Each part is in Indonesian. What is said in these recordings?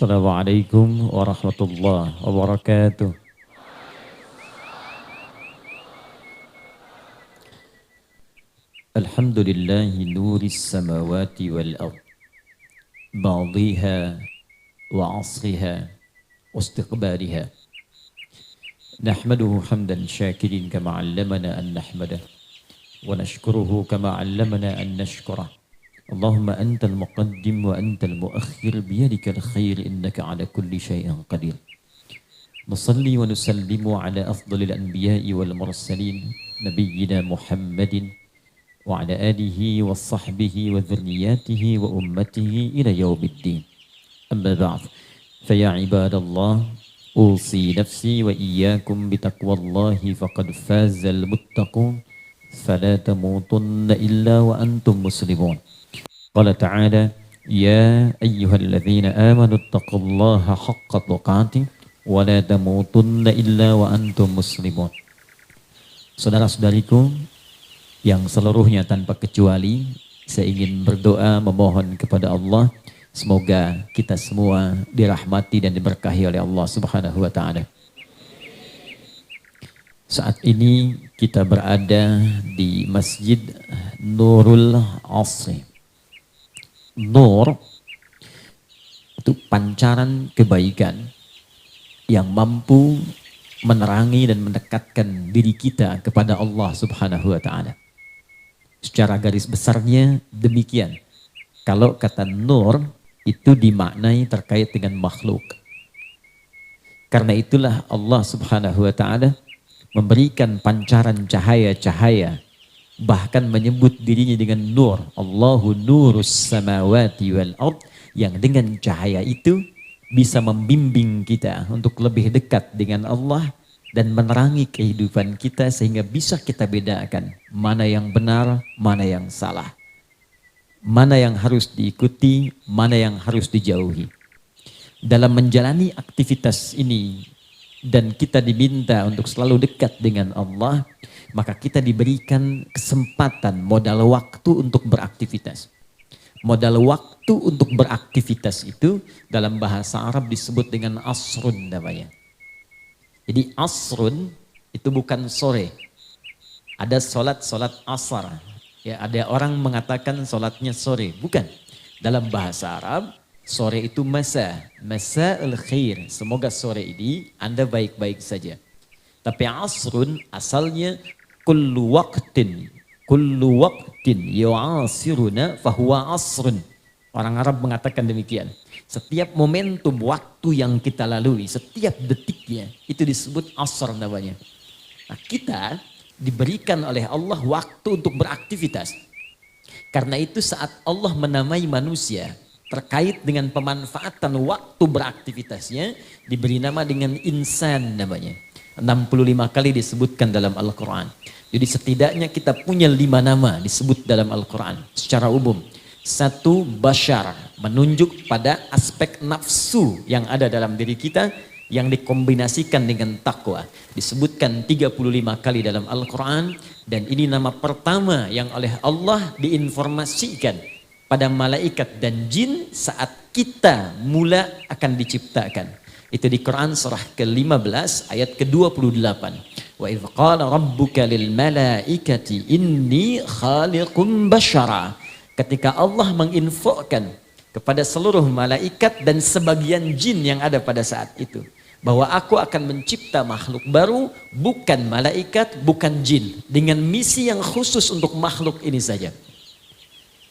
Assalamualaikum warahmatullahi wabarakatuh. Alhamdulillahi nuris samawati wal ard ba'dhiha wa 'asriha wa istiqbaliha. Nahmaduhu hamdan syakirin kama 'allamana an nahmadah wa nashkuruhu kama 'allamana an nashkurah. Allahumma antal muqaddim wa antal muakhir biyadikal khair innaka 'ala kulli syai'in qadir. Nusalli wa nusallimu ala afdalil anbiya'i wal mursalin nabiyyina Muhammadin wa ala alihi wa sahbihi wa dhurriyyatihi wa ummatihi ila yaumiddin. Amma ba'd. Fa ya ibadallah, usi nafsi wa iyyakum bitaqwallahi faqad fazal muttaqun. Fala tamutunna illa wa antum muslimun. Qala ta'ala, ya ayyuhalladzina amanu ittaqullaha haqqa tuqatih wa la tamutunna illa wa antum muslimun. Saudara-saudariku yang seluruhnya tanpa kecuali, saya ingin berdoa memohon kepada Allah semoga kita semua dirahmati dan diberkahi oleh Allah Subhanahu wa taala. Saat ini kita berada di Masjid Nurul Asri. Nur itu pancaran kebaikan yang mampu menerangi dan mendekatkan diri kita kepada Allah Subhanahu wa taala. Secara garis besarnya demikian. Kalau kata nur itu dimaknai terkait dengan makhluk. Karena itulah Allah Subhanahu wa taala memberikan pancaran cahaya-cahaya, bahkan menyebut dirinya dengan nur. Allahu nurus samawati wal ard, yang dengan cahaya itu bisa membimbing kita untuk lebih dekat dengan Allah dan menerangi kehidupan kita sehingga bisa kita bedakan mana yang benar, mana yang salah. Mana yang harus diikuti, mana yang harus dijauhi. Dalam menjalani aktivitas ini dan kita diminta untuk selalu dekat dengan Allah, maka kita diberikan kesempatan modal waktu untuk beraktivitas. Modal waktu untuk beraktivitas itu dalam bahasa Arab disebut dengan asrun namanya. Jadi asrun itu bukan sore. Ada solat asar. Ya, ada orang mengatakan solatnya sore. Bukan. Dalam bahasa Arab, sore itu masa. Masa'ul khair. Semoga sore ini Anda baik-baik saja. Tapi asrun asalnya kullu waqtin yu'asiruna fahuwa asrun. Orang Arab mengatakan demikian. Setiap momentum waktu yang kita lalui, setiap detiknya, itu disebut asr namanya. Nah, kita diberikan oleh Allah waktu untuk beraktivitas. Karena itu saat Allah menamai manusia terkait dengan pemanfaatan waktu beraktivitasnya, diberi nama dengan insan namanya. 65 kali disebutkan dalam Al-Quran. Jadi setidaknya kita punya 5 nama disebut dalam Al-Quran secara umum. 1, bashar, menunjuk pada aspek nafsu yang ada dalam diri kita yang dikombinasikan dengan takwa. Disebutkan 35 kali dalam Al-Quran, dan ini nama pertama yang oleh Allah diinformasikan pada malaikat dan jin saat kita mula akan diciptakan. Itu di Quran surah ke-15 ayat ke-28. Wa idh qala rabbuka lil malaikati inni khaliqum bashara. Ketika Allah menginfokan kepada seluruh malaikat dan sebagian jin yang ada pada saat itu, bahwa aku akan mencipta makhluk baru, bukan malaikat, bukan jin, dengan misi yang khusus untuk makhluk ini saja.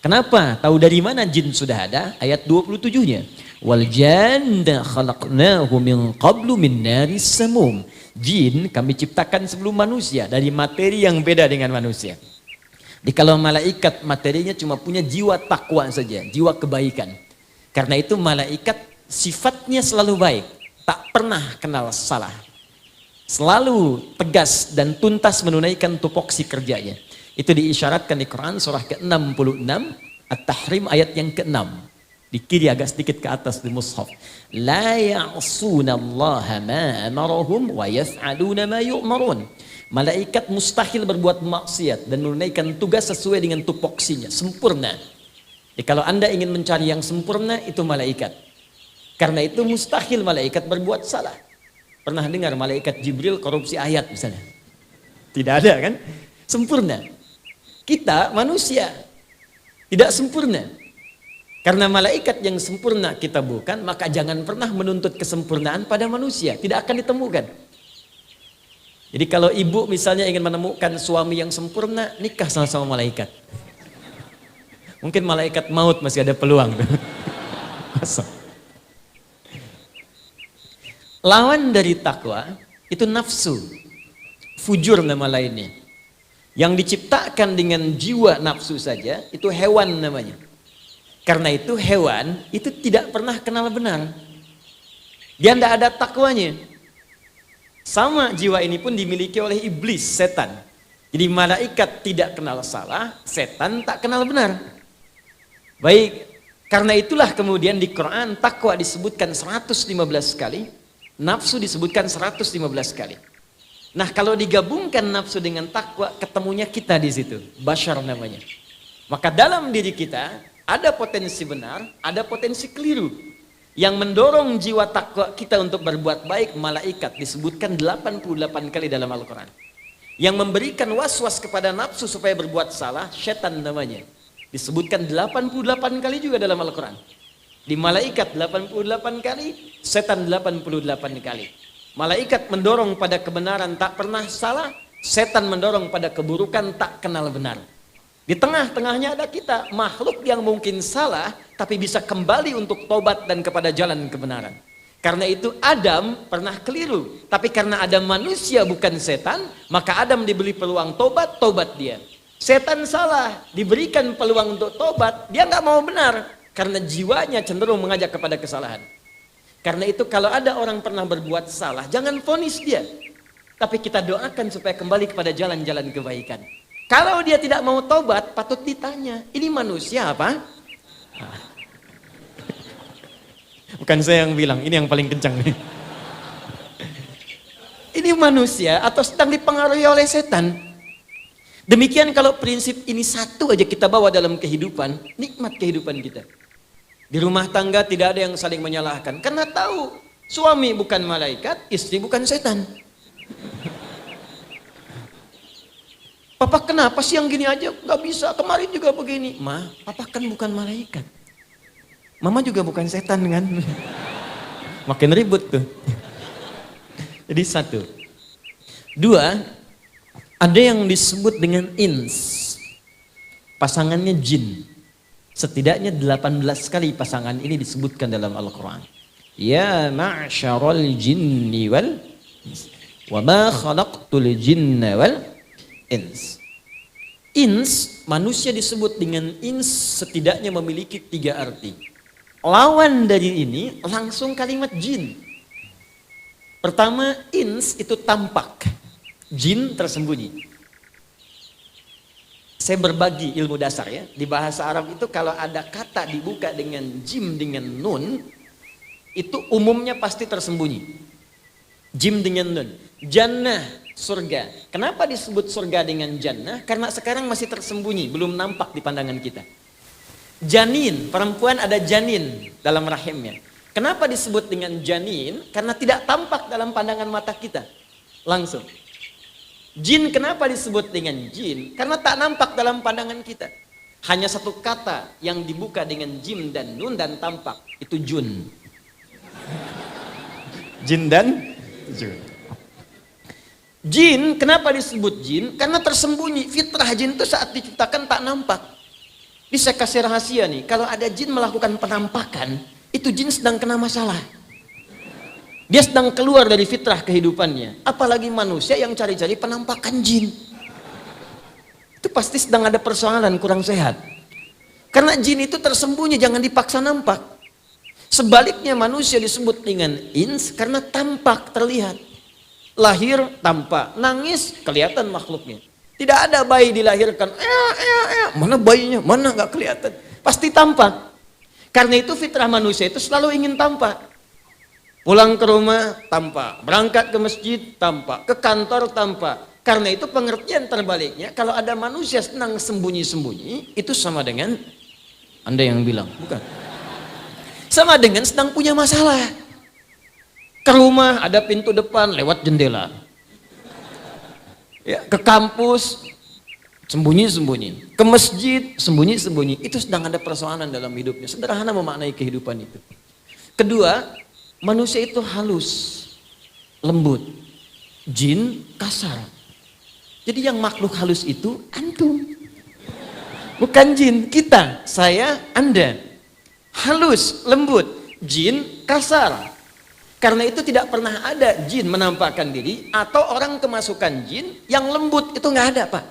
Kenapa? Tahu dari mana jin sudah ada? Ayat 27-nya. Wal janna khalaqnahu min qablu min naris samum. Jin kami ciptakan sebelum manusia dari materi yang beda dengan manusia. Jadi kalau malaikat materinya cuma punya jiwa takwa saja, jiwa kebaikan. Karena itu malaikat sifatnya selalu baik, tak pernah kenal salah. Selalu tegas dan tuntas menunaikan tupoksi kerjanya. Itu diisyaratkan di Quran surah ke-66 At-Tahrim ayat yang ke-6. Di kiri agak sedikit ke atas di mushaf. La ya'sunallaha ma amarahum wa yaf'aluna ma yu'marun. Malaikat mustahil berbuat maksiat dan menunaikan tugas sesuai dengan tupoksinya, sempurna. Jadi kalau Anda ingin mencari yang sempurna, itu malaikat. Karena itu mustahil malaikat berbuat salah. Pernah dengar malaikat Jibril korupsi ayat misalnya? Tidak ada kan? Sempurna. Kita manusia tidak sempurna. Karena malaikat yang sempurna kita bukan, maka jangan pernah menuntut kesempurnaan pada manusia. Tidak akan ditemukan. Jadi kalau ibu misalnya ingin menemukan suami yang sempurna, nikah sama malaikat. Mungkin malaikat maut masih ada peluang. Lawan dari takwa itu nafsu, fujur nama lainnya. Yang diciptakan dengan jiwa nafsu saja itu hewan namanya. Karena itu hewan itu tidak pernah kenal benar. Dia tidak ada takwanya. Sama jiwa ini pun dimiliki oleh iblis, setan. Jadi malaikat tidak kenal salah, setan tak kenal benar. Baik, karena itulah kemudian di Quran takwa disebutkan 115 kali, nafsu disebutkan 115 kali. Nah, kalau digabungkan nafsu dengan takwa, ketemunya kita di situ, bashar namanya. Maka dalam diri kita ada potensi benar, ada potensi keliru. Yang mendorong jiwa takwa kita untuk berbuat baik, malaikat disebutkan 88 kali dalam Al-Quran. Yang memberikan was-was kepada nafsu supaya berbuat salah, setan namanya. Disebutkan 88 kali juga dalam Al-Quran. Di malaikat 88 kali, setan 88 kali. Malaikat mendorong pada kebenaran tak pernah salah, setan mendorong pada keburukan tak kenal benar. Di tengah-tengahnya ada kita, makhluk yang mungkin salah, tapi bisa kembali untuk tobat dan kepada jalan kebenaran. Karena itu Adam pernah keliru, tapi karena Adam manusia bukan setan, maka Adam diberi peluang tobat, tobat dia. Setan salah, diberikan peluang untuk tobat, dia nggak mau benar, karena jiwanya cenderung mengajak kepada kesalahan. Karena itu kalau ada orang pernah berbuat salah, jangan vonis dia, tapi kita doakan supaya kembali kepada jalan-jalan kebaikan. Kalau dia tidak mau tobat, patut ditanya, ini manusia apa? Bukan saya yang bilang, ini yang paling kencang nih. Ini manusia atau sedang dipengaruhi oleh setan? Demikian kalau prinsip ini satu aja kita bawa dalam kehidupan, nikmat kehidupan kita. Di rumah tangga tidak ada yang saling menyalahkan, karena tahu suami bukan malaikat, istri bukan setan. Papa kenapa sih yang gini aja nggak bisa, kemarin juga begini. Ma, papa kan bukan malaikat. Mama juga bukan setan kan. Makin ribut tuh. Jadi satu. Dua, ada yang disebut dengan ins. Pasangannya jin. Setidaknya 18 kali pasangan ini disebutkan dalam Al-Quran. Ya ma'syarul jinni wal wa ma khalaqtul jinna wal ins. Ins, manusia disebut dengan ins setidaknya memiliki 3 arti. Lawan dari ini langsung kalimat jin. Pertama, ins itu tampak, jin tersembunyi. Saya berbagi ilmu dasar ya. Di bahasa Arab itu kalau ada kata dibuka dengan jim dengan nun, itu umumnya pasti tersembunyi. Jim dengan nun. Jannah, surga. Kenapa disebut surga dengan jannah? Karena sekarang masih tersembunyi, belum nampak di pandangan kita. Janin, perempuan ada janin dalam rahimnya. Kenapa disebut dengan janin? Karena tidak tampak dalam pandangan mata kita. Langsung. Jin kenapa disebut dengan jin? Karena tak nampak dalam pandangan kita. Hanya satu kata yang dibuka dengan jim dan nun dan tampak. Itu jun. Jin dan jun. Jin kenapa disebut jin? Karena tersembunyi. Fitrah jin itu saat diciptakan tak nampak. Ini saya kasih rahasia nih. Kalau ada jin melakukan penampakan, itu jin sedang kena masalah. Dia sedang keluar dari fitrah kehidupannya. Apalagi manusia yang cari-cari penampakan jin. Itu pasti sedang ada persoalan kurang sehat. Karena jin itu tersembunyi, jangan dipaksa nampak. Sebaliknya manusia disebut dengan ins karena tampak, terlihat. Lahir tampak, nangis kelihatan makhluknya. Tidak ada bayi dilahirkan, mana bayinya, mana nggak kelihatan. Pasti tampak. Karena itu fitrah manusia itu selalu ingin tampak. Pulang ke rumah tampak, berangkat ke masjid tampak, ke kantor tampak. Karena itu pengertian terbaliknya, kalau ada manusia senang sembunyi-sembunyi, itu sama dengan Anda yang bilang, bukan. Sama dengan sedang punya masalah. Ke rumah ada pintu depan lewat jendela. Ya, ke kampus sembunyi-sembunyi. Ke masjid sembunyi-sembunyi. Itu sedang ada persoalan dalam hidupnya. Sederhana memaknai kehidupan itu. Kedua, manusia itu halus, lembut. Jin kasar. Jadi yang makhluk halus itu antum. Bukan jin, kita, saya, Anda. Halus, lembut. Jin kasar. Karena itu tidak pernah ada jin menampakkan diri atau orang kemasukan jin yang lembut, itu nggak ada, Pak.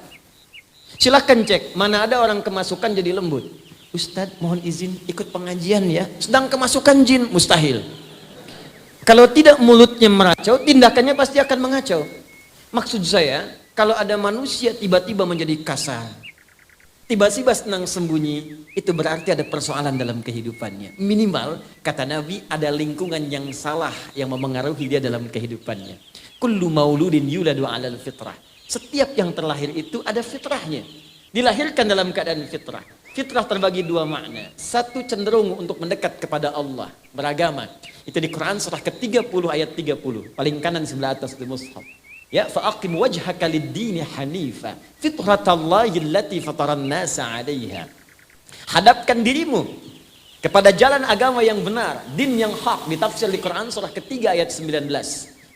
Silahkan cek mana ada orang kemasukan jadi lembut. Ustadz mohon izin ikut pengajian ya, sedang kemasukan jin, mustahil. Kalau tidak mulutnya meracau, tindakannya pasti akan mengacau. Maksud saya, kalau ada manusia tiba-tiba menjadi kasar, tiba-tiba senang sembunyi, itu berarti ada persoalan dalam kehidupannya. Minimal, kata Nabi, ada lingkungan yang salah yang memengaruhi dia dalam kehidupannya. Kullu mauludin yuladu alal fitrah. Setiap yang terlahir itu ada fitrahnya. Dilahirkan dalam keadaan fitrah. Fitrah terbagi dua makna. Satu cenderung untuk mendekat kepada Allah, beragama. Itu di Quran surah ke-30 ayat 30. Paling kanan sebelah atas di mushaf. Ya, fa'aqim wajhaka lid-dini hanifa fitratallahi allati fataran nasa 'alaiha. Hadapkan dirimu kepada jalan agama yang benar, din yang hak, ditafsir di Quran surah ketiga ayat 19.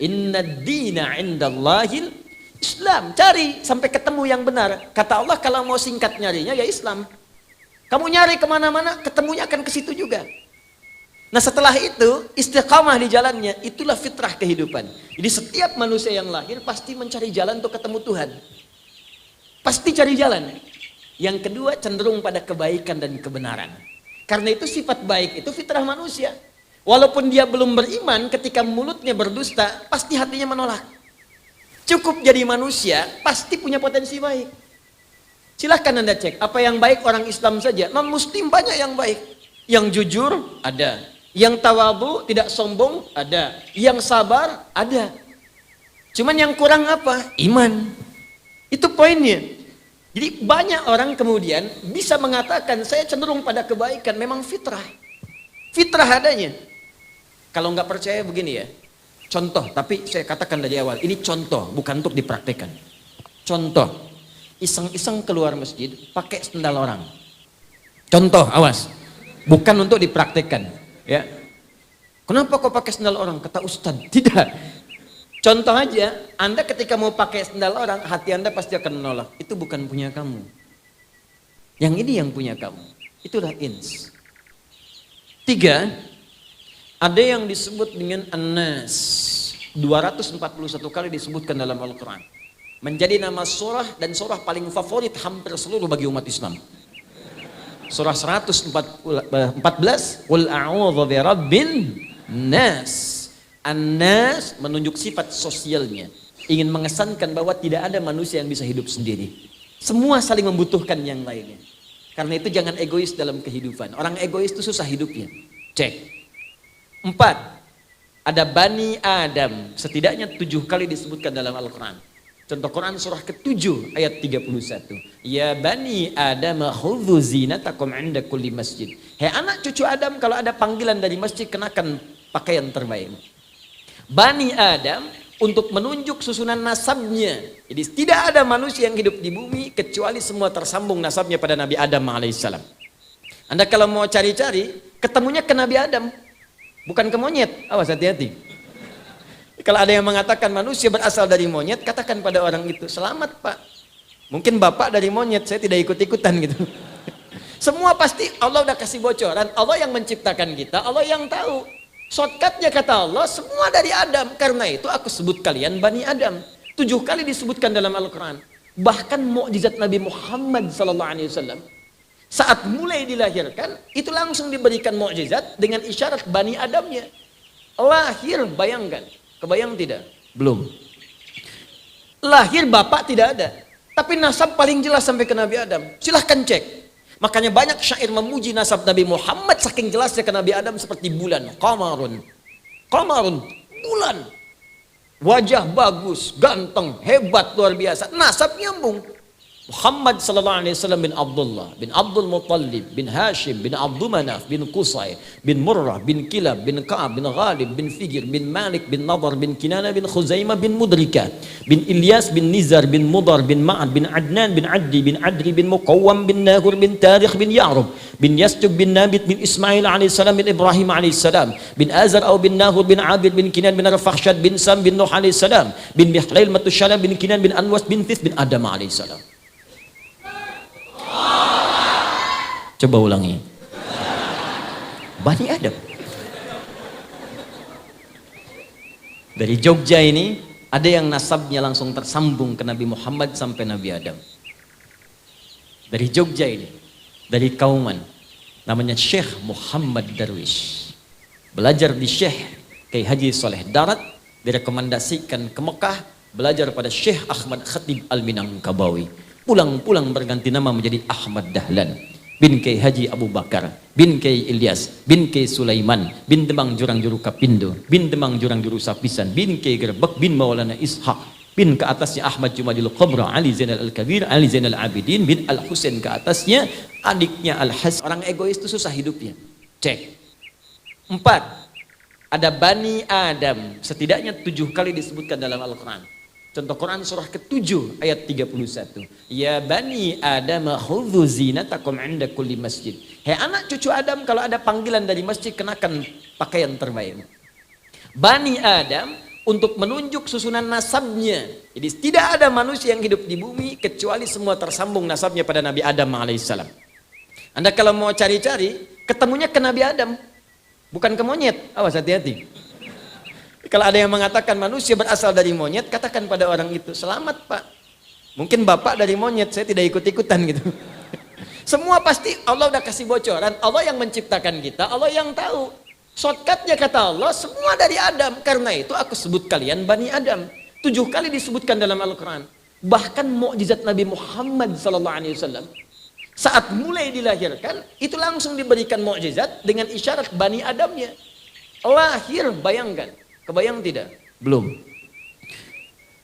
Innad dina 'indallahil Islam. Cari sampai ketemu yang benar. Kata Allah kalau mau singkat nyarinya ya Islam. Kamu nyari kemana-mana ketemunya akan ke situ juga. Nah setelah itu istiqamah di jalannya, itulah fitrah kehidupan. Jadi setiap manusia yang lahir pasti mencari jalan untuk ketemu Tuhan. Pasti cari jalan. Yang kedua cenderung pada kebaikan dan kebenaran. Karena itu sifat baik itu fitrah manusia. Walaupun dia belum beriman, ketika mulutnya berdusta, pasti hatinya menolak. Cukup jadi manusia, pasti punya potensi baik. Silahkan Anda cek, apa yang baik orang Islam saja, non-muslim banyak yang baik. Yang jujur, ada. Yang tawadhu, tidak sombong, ada. Yang sabar, ada. Cuman yang kurang apa? Iman. Itu poinnya. Jadi banyak orang kemudian bisa mengatakan, saya cenderung pada kebaikan, memang fitrah. Fitrah adanya. Kalau nggak percaya begini ya. Contoh, tapi saya katakan dari awal, ini contoh, bukan untuk dipraktekkan. Contoh, iseng-iseng keluar masjid, pakai sendal orang. Contoh, awas. Bukan untuk dipraktekkan. Ya, kenapa kau pakai sendal orang? Kata Ustadz, tidak. Contoh aja, Anda ketika mau pakai sendal orang, hati Anda pasti akan menolak. Itu bukan punya kamu. Yang ini yang punya kamu. Itulah ins. 3, ada yang disebut dengan An-Nas. 241 kali disebutkan dalam Al-Quran. Menjadi nama surah dan surah paling favorit hampir seluruh bagi umat Islam. Surah 114, Qul a'udzu birabbin nas. An-nas menunjuk sifat sosialnya. Ingin mengesankan bahwa tidak ada manusia yang bisa hidup sendiri. Semua saling membutuhkan yang lainnya. Karena itu jangan egois dalam kehidupan. Orang egois itu susah hidupnya. Cek. 4, ada Bani Adam. Setidaknya 7 kali disebutkan dalam Al-Quran. Contoh Quran surah ke-7 ayat 31. Ya Bani Adam khudhu zinatakum 'inda kulli masjid. Hei anak cucu Adam, kalau ada panggilan dari masjid kenakan pakaian terbaik. Bani Adam untuk menunjuk susunan nasabnya. Jadi tidak ada manusia yang hidup di bumi kecuali semua tersambung nasabnya pada Nabi Adam alaihissalam. Anda kalau mau cari-cari, ketemunya ke Nabi Adam, bukan ke monyet. Awas hati-hati. Kalau ada yang mengatakan manusia berasal dari monyet, katakan pada orang itu, selamat Pak. Mungkin Bapak dari monyet, saya tidak ikut-ikutan gitu. Semua pasti Allah udah kasih bocoran, Allah yang menciptakan kita, Allah yang tahu. Shortcutnya kata Allah, semua dari Adam. Karena itu aku sebut kalian Bani Adam. 7 kali disebutkan dalam Al-Quran. Bahkan mukjizat Nabi Muhammad SAW. Saat mulai dilahirkan, itu langsung diberikan mukjizat dengan isyarat Bani Adamnya. Lahir, bayangkan. Kebayang tidak? Belum. Lahir bapak tidak ada. Tapi nasab paling jelas sampai ke Nabi Adam. Silahkan cek. Makanya banyak syair memuji nasab Nabi Muhammad saking jelasnya ke Nabi Adam seperti bulan. Qamarun. Qamarun. Bulan. Wajah bagus, ganteng, hebat, luar biasa. Nasab nyambung. Muhammad sallallahu alaihi wasallam bin Abdullah bin Abdul Muttalib bin Hashim bin Abdul Manaf bin Qusay bin Murrah bin Kilab bin Ka'ab bin Ghalib bin Figir bin Malik bin Nadar bin Kinana bin Khuzaimah bin Mudrika bin Ilyas bin Nizar bin Mudar bin Ma'ad bin Adnan bin Addi bin Adri bin Muqawwam bin Nahur bin Tarikh bin Ya'rub bin Yastub bin Nabit bin Ismail alaihi salam bin Ibrahim alaihi salam bin Azar au bin Nahur bin Abid bin Kinan bin Arfakhshad bin Sam bin Nuh alaihi salam bin Mihlail Matushalam bin Kinan bin Anwas bin Thith bin Adam alaihi salam. Coba ulangi. Bani Adam. Dari Jogja ini ada yang nasabnya langsung tersambung ke Nabi Muhammad sampai Nabi Adam. Dari Jogja ini, dari Kauman, namanya Syekh Muhammad Darwish. Belajar di Syekh Kiai Haji Soleh Darat, direkomendasikan ke Mekah, belajar pada Syekh Ahmad Khatib Al-Minangkabawi. Pulang-pulang berganti nama menjadi Ahmad Dahlan bin Kiai Haji Abu Bakar bin Kiai Ilyas bin Kiai Sulaiman bin Demang Jurang Juru Kapindo bin Demang Jurang Juru Sapisan bin Kiai Gerbek bin Maulana Ishaq bin ke atasnya Ahmad Jumadil Qabra Ali Zainal Al-Kabir Ali Zainal Abidin bin Al-Husain ke atasnya adiknya Al-Hasan. Orang egois itu susah hidupnya. Cek. 4. Ada Bani Adam, setidaknya 7 kali disebutkan dalam Al-Quran. Contoh Quran surah ke-7 ayat 31. Ya Bani Adam khudhu zinatakum 'inda kulli masjid. Hei anak cucu Adam, kalau ada panggilan dari masjid kenakan pakaian terbaik. Bani Adam untuk menunjuk susunan nasabnya. Jadi tidak ada manusia yang hidup di bumi kecuali semua tersambung nasabnya pada Nabi Adam alaihissalam. Anda kalau mau cari-cari, ketemunya ke Nabi Adam, bukan ke monyet. Awas hati-hati. Kalau ada yang mengatakan manusia berasal dari monyet, katakan pada orang itu, selamat Pak. Mungkin Bapak dari monyet, saya tidak ikut-ikutan gitu. Semua pasti Allah udah kasih bocoran, Allah yang menciptakan kita, Allah yang tahu. Shortcutnya kata Allah, semua dari Adam. Karena itu aku sebut kalian Bani Adam. 7 kali disebutkan dalam Al-Quran. Bahkan mukjizat Nabi Muhammad SAW. Saat mulai dilahirkan, itu langsung diberikan mukjizat dengan isyarat Bani Adamnya. Lahir, bayangkan. Kebayang tidak? Belum.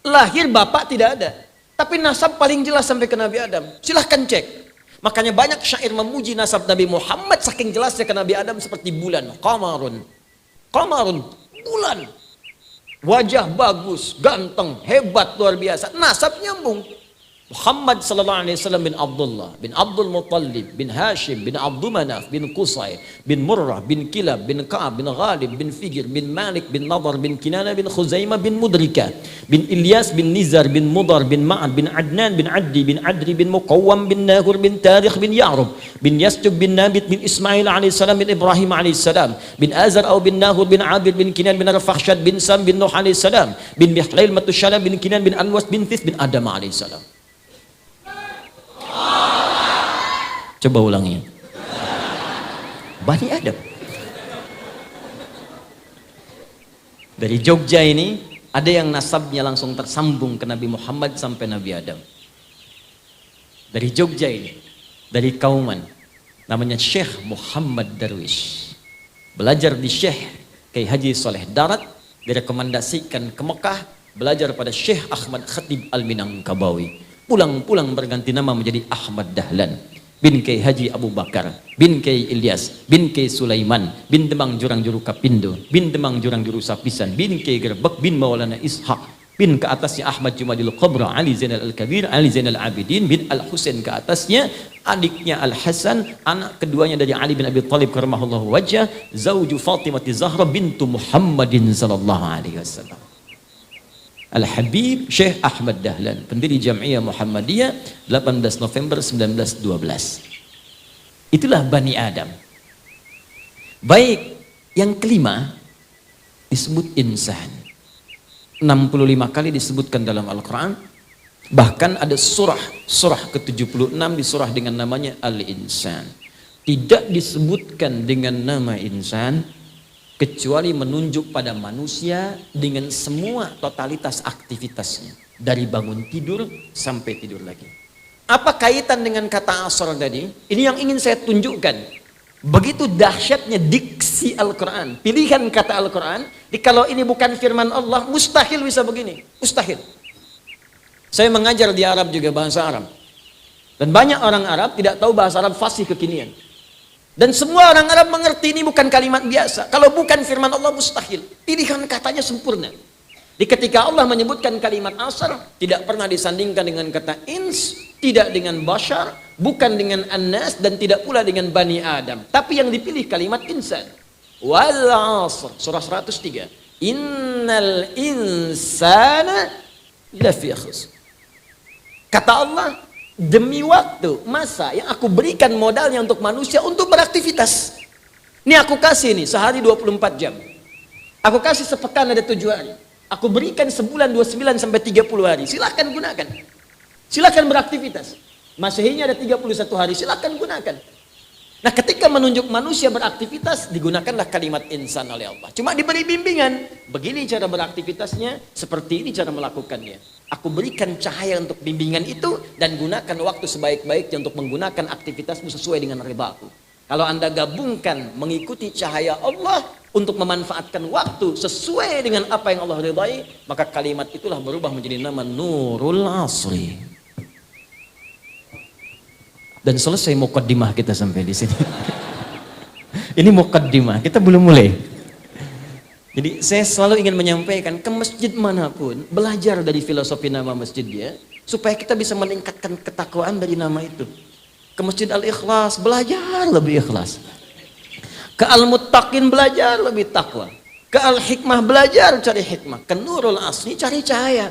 Lahir bapak tidak ada, tapi nasab paling jelas sampai ke Nabi Adam. Silahkan cek. Makanya banyak syair memuji nasab Nabi Muhammad saking jelasnya ke Nabi Adam seperti bulan. Qamarun, qamarun, bulan. Wajah bagus, ganteng, hebat, luar biasa. Nasab nyambung. Muhammad sallallahu alaihi wasallam bin Abdullah bin Abdul Muttalib bin Hashim bin Abdul Manaf bin Qusay bin Murrah bin Kilab bin Ka'ab bin Ghalib bin Figir bin Malik bin Nadar bin Kinana bin Khuzaimah bin Mudrika bin Ilyas bin Nizar bin Mudar bin Ma'ad bin Adnan bin Addi bin Adri bin Muqawwam bin Nahur bin Tarikh bin Ya'rub bin Yastub bin Nabit bin Ismail alaihi salam bin Ibrahim alaihi salam bin Azar au bin Nahur bin Abid bin Kinan bin Arfakhshad bin Sam bin Nuh alaihi salam bin Mihlail Matushalam bin Kinan bin Anwas bin Thith bin Adam alaihi salam. Coba ulangi. Bani Adam. Dari Jogja ini ada yang nasabnya langsung tersambung ke Nabi Muhammad sampai Nabi Adam. Dari Jogja ini, dari Kauman, namanya Syekh Muhammad Darwish. Belajar di Syekh Kiai Haji Soleh Darat, direkomendasikan ke Mekah, belajar pada Syekh Ahmad Khatib Al-Minangkabawi. Pulang-pulang berganti nama menjadi Ahmad Dahlan bin Kiai Haji Abu Bakar bin Kiai Ilyas bin Kiai Sulaiman bin Demang Jurang Juru Kapindo bin Demang Jurang Juru Sapisan bin Kiai Gerbek bin Maulana Ishaq bin ke atasnya Ahmad Jumadil Qabra Ali Zainal Al-Kabir Ali Zainal Abidin bin Al-Husain ke atasnya adiknya Al-Hasan, anak keduanya dari Ali bin Abi Thalib karramallahu wajhah, zauju Fatimah Zahra bintu Muhammadin sallallahu alaihi wasallam. Al-Habib Syekh Ahmad Dahlan, pendiri Jam'iyah Muhammadiyah, 18 November 1912. Itulah Bani Adam. Baik, yang kelima disebut insan. 65 kali disebutkan dalam Al-Quran. Bahkan ada surah ke-76 di surah dengan namanya Al-Insan. Tidak disebutkan dengan nama insan kecuali menunjuk pada manusia dengan semua totalitas aktivitasnya, dari bangun tidur sampai tidur lagi. Apa kaitan dengan kata asar tadi? Ini yang ingin saya tunjukkan. Begitu dahsyatnya diksi Al-Quran, pilihan kata Al-Quran. Kalau ini bukan firman Allah, mustahil bisa begini, mustahil. Saya mengajar di Arab juga, bahasa Arab. Dan banyak orang Arab tidak tahu bahasa Arab fasih kekinian. Dan semua orang Arab mengerti ini bukan kalimat biasa. Kalau bukan firman Allah mustahil. Pilihan katanya sempurna. Di ketika Allah menyebutkan kalimat asar, tidak pernah disandingkan dengan kata ins, tidak dengan bashar, bukan dengan annas, dan tidak pula dengan bani Adam. Tapi yang dipilih kalimat insan. Wal asr, surah 103. Innal insana lafi khusr. Kata Allah, demi waktu, masa yang aku berikan modalnya untuk manusia untuk beraktivitas. Ini aku kasih nih, sehari 24 jam. Aku kasih sepekan ada 7 hari. Aku berikan sebulan 29 sampai 30 hari. Silahkan gunakan. Silahkan beraktivitas. Masehinya ada 31 hari. Silahkan gunakan. Nah, ketika menunjuk manusia beraktivitas, digunakanlah kalimat insan oleh Allah. Cuma diberi bimbingan. Begini cara beraktivitasnya, seperti ini cara melakukannya. Aku berikan cahaya untuk bimbingan itu, dan gunakan waktu sebaik-baiknya untuk menggunakan aktivitasmu sesuai dengan ridhaku. Kalau Anda gabungkan mengikuti cahaya Allah untuk memanfaatkan waktu sesuai dengan apa yang Allah ridhai, maka kalimat itulah berubah menjadi nama Nurul Asri. Dan selesai mukaddimah kita sampai di sini. Ini mukaddimah, kita belum mulai. Jadi saya selalu ingin menyampaikan ke masjid manapun, belajar dari filosofi nama masjidnya, supaya kita bisa meningkatkan ketakwaan dari nama itu. Ke Masjid Al-Ikhlas, belajar lebih ikhlas. Ke Al-Muttaqin, belajar lebih takwa. Ke Al-Hikmah, belajar cari hikmah. Ke Nurul Asri, cari cahaya.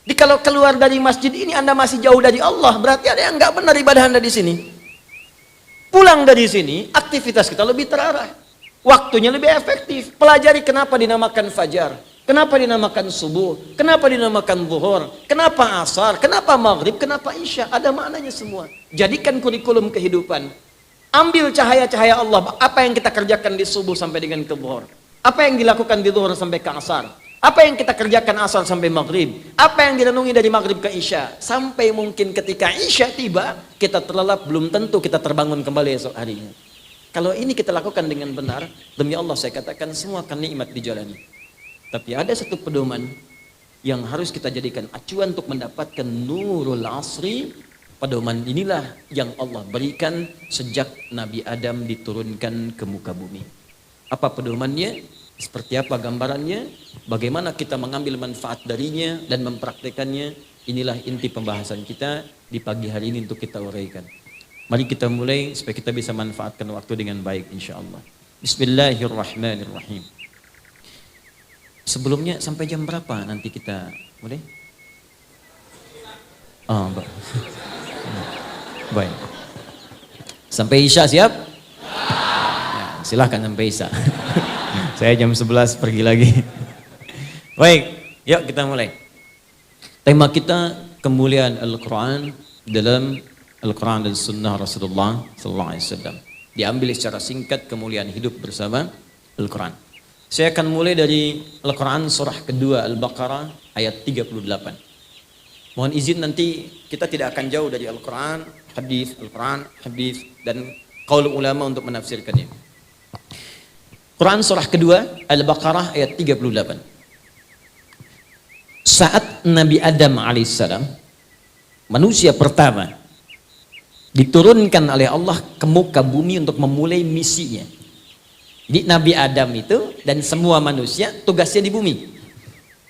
Jadi kalau keluar dari masjid ini Anda masih jauh dari Allah, berarti ada yang nggak benar ibadah Anda di sini. Pulang dari sini, aktivitas kita lebih terarah. Waktunya lebih efektif. Pelajari kenapa dinamakan fajar, kenapa dinamakan subuh, kenapa dinamakan zuhur, kenapa asar, kenapa maghrib, kenapa isya. Ada maknanya semua. Jadikan kurikulum kehidupan. Ambil cahaya-cahaya Allah. Apa yang kita kerjakan di subuh sampai dengan ke zuhur, apa yang dilakukan di zuhur sampai ke asar, apa yang kita kerjakan asar sampai maghrib, apa yang direnungi dari maghrib ke isya, sampai mungkin ketika isya tiba kita terlelap, belum tentu kita terbangun kembali esok harinya. Kalau ini kita lakukan dengan benar, demi Allah saya katakan semua akan nikmat dijalani. Tapi ada satu pedoman yang harus kita jadikan acuan untuk mendapatkan Nurul Asri. Pedoman inilah yang Allah berikan sejak Nabi Adam diturunkan ke muka bumi. Apa pedomannya? Seperti apa gambarannya? Bagaimana kita mengambil manfaat darinya dan mempraktekannya? Inilah inti pembahasan kita di pagi hari ini untuk kita uraikan. Mari kita mulai supaya kita bisa manfaatkan waktu dengan baik insyaallah. Bismillahirrahmanirrahim. Sebelumnya sampai jam berapa nanti kita mulai? Baik. Sampai Isya siap? Ya, silahkan sampai Isya. Saya jam 11 pergi lagi. Baik, yuk kita mulai. Tema kita kemuliaan Al-Quran dalam Al-Quran dan Sunnah Rasulullah Sallallahu Alaihi Wasallam. Diambil secara singkat kemuliaan hidup bersama Al-Quran. Saya akan mulai dari Al-Quran surah kedua Al-Baqarah ayat 38. Mohon izin nanti kita tidak akan jauh dari Al-Quran, hadis dan qaul ulama untuk menafsirkannya. Quran surah kedua Al-Baqarah ayat 38. Saat Nabi Adam alaihissalam, manusia pertama, diturunkan oleh Allah ke muka bumi untuk memulai misinya. Jadi Nabi Adam itu dan semua manusia tugasnya di bumi,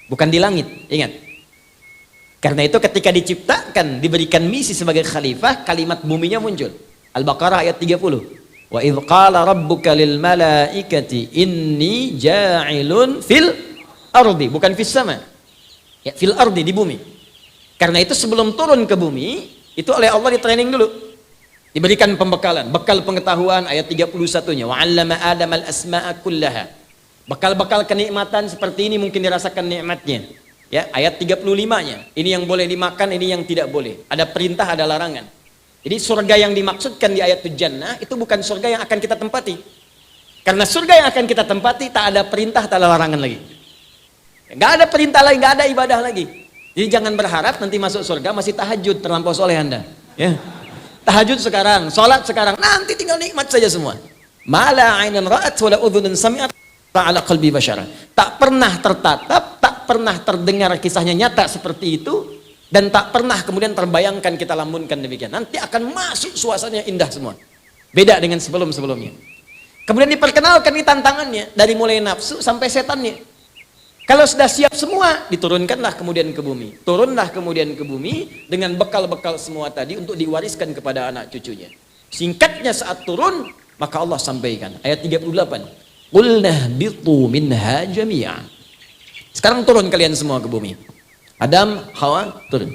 bukan di langit. Ingat. Karena itu ketika diciptakan, diberikan misi sebagai khalifah, kalimat buminya muncul. Al-Baqarah ayat 30. Wa idh qala rabbuka lil malaikati inni ja'ilun fil ardi, bukan fis sama. Ya, fil ardi, di bumi. Karena itu sebelum turun ke bumi, itu oleh Allah di training dulu. Diberikan pembekalan, bekal pengetahuan ayat 31-nya. Wa 'allama Adam al-asma'a kullaha. Bekal-bekal kenikmatan seperti ini mungkin dirasakan nikmatnya. Ya, ayat 35-nya. Ini yang boleh dimakan, ini yang tidak boleh. Ada perintah, ada larangan. Jadi surga yang dimaksudkan di ayat Jannah itu bukan surga yang akan kita tempati. Karena surga yang akan kita tempati tak ada perintah, tak ada larangan lagi. Enggak ada perintah lagi, enggak ada ibadah lagi. Jadi jangan berharap nanti masuk surga masih tahajud, terlampau soleh Anda. Ya. Tahajud sekarang, sholat sekarang, nanti tinggal nikmat saja semua. Mala 'ainan ra'at wa la udhunun sami'at ala qalbi bashara. Tak pernah tertatap, tak pernah terdengar kisahnya nyata seperti itu Dan tak pernah kemudian terbayangkan kita lamunkan demikian. Nanti akan masuk suasananya indah semua. Beda dengan sebelum-sebelumnya. Kemudian diperkenalkan ini tantangannya. Dari mulai nafsu sampai setannya. Kalau sudah siap semua, diturunkanlah kemudian ke bumi. Turunlah kemudian ke bumi dengan bekal-bekal semua tadi untuk diwariskan kepada anak cucunya. Singkatnya saat turun, maka Allah sampaikan. Ayat 38. Qulna bitu minha jami'a. Sekarang turun kalian semua ke bumi. Adam, Hawa, turun.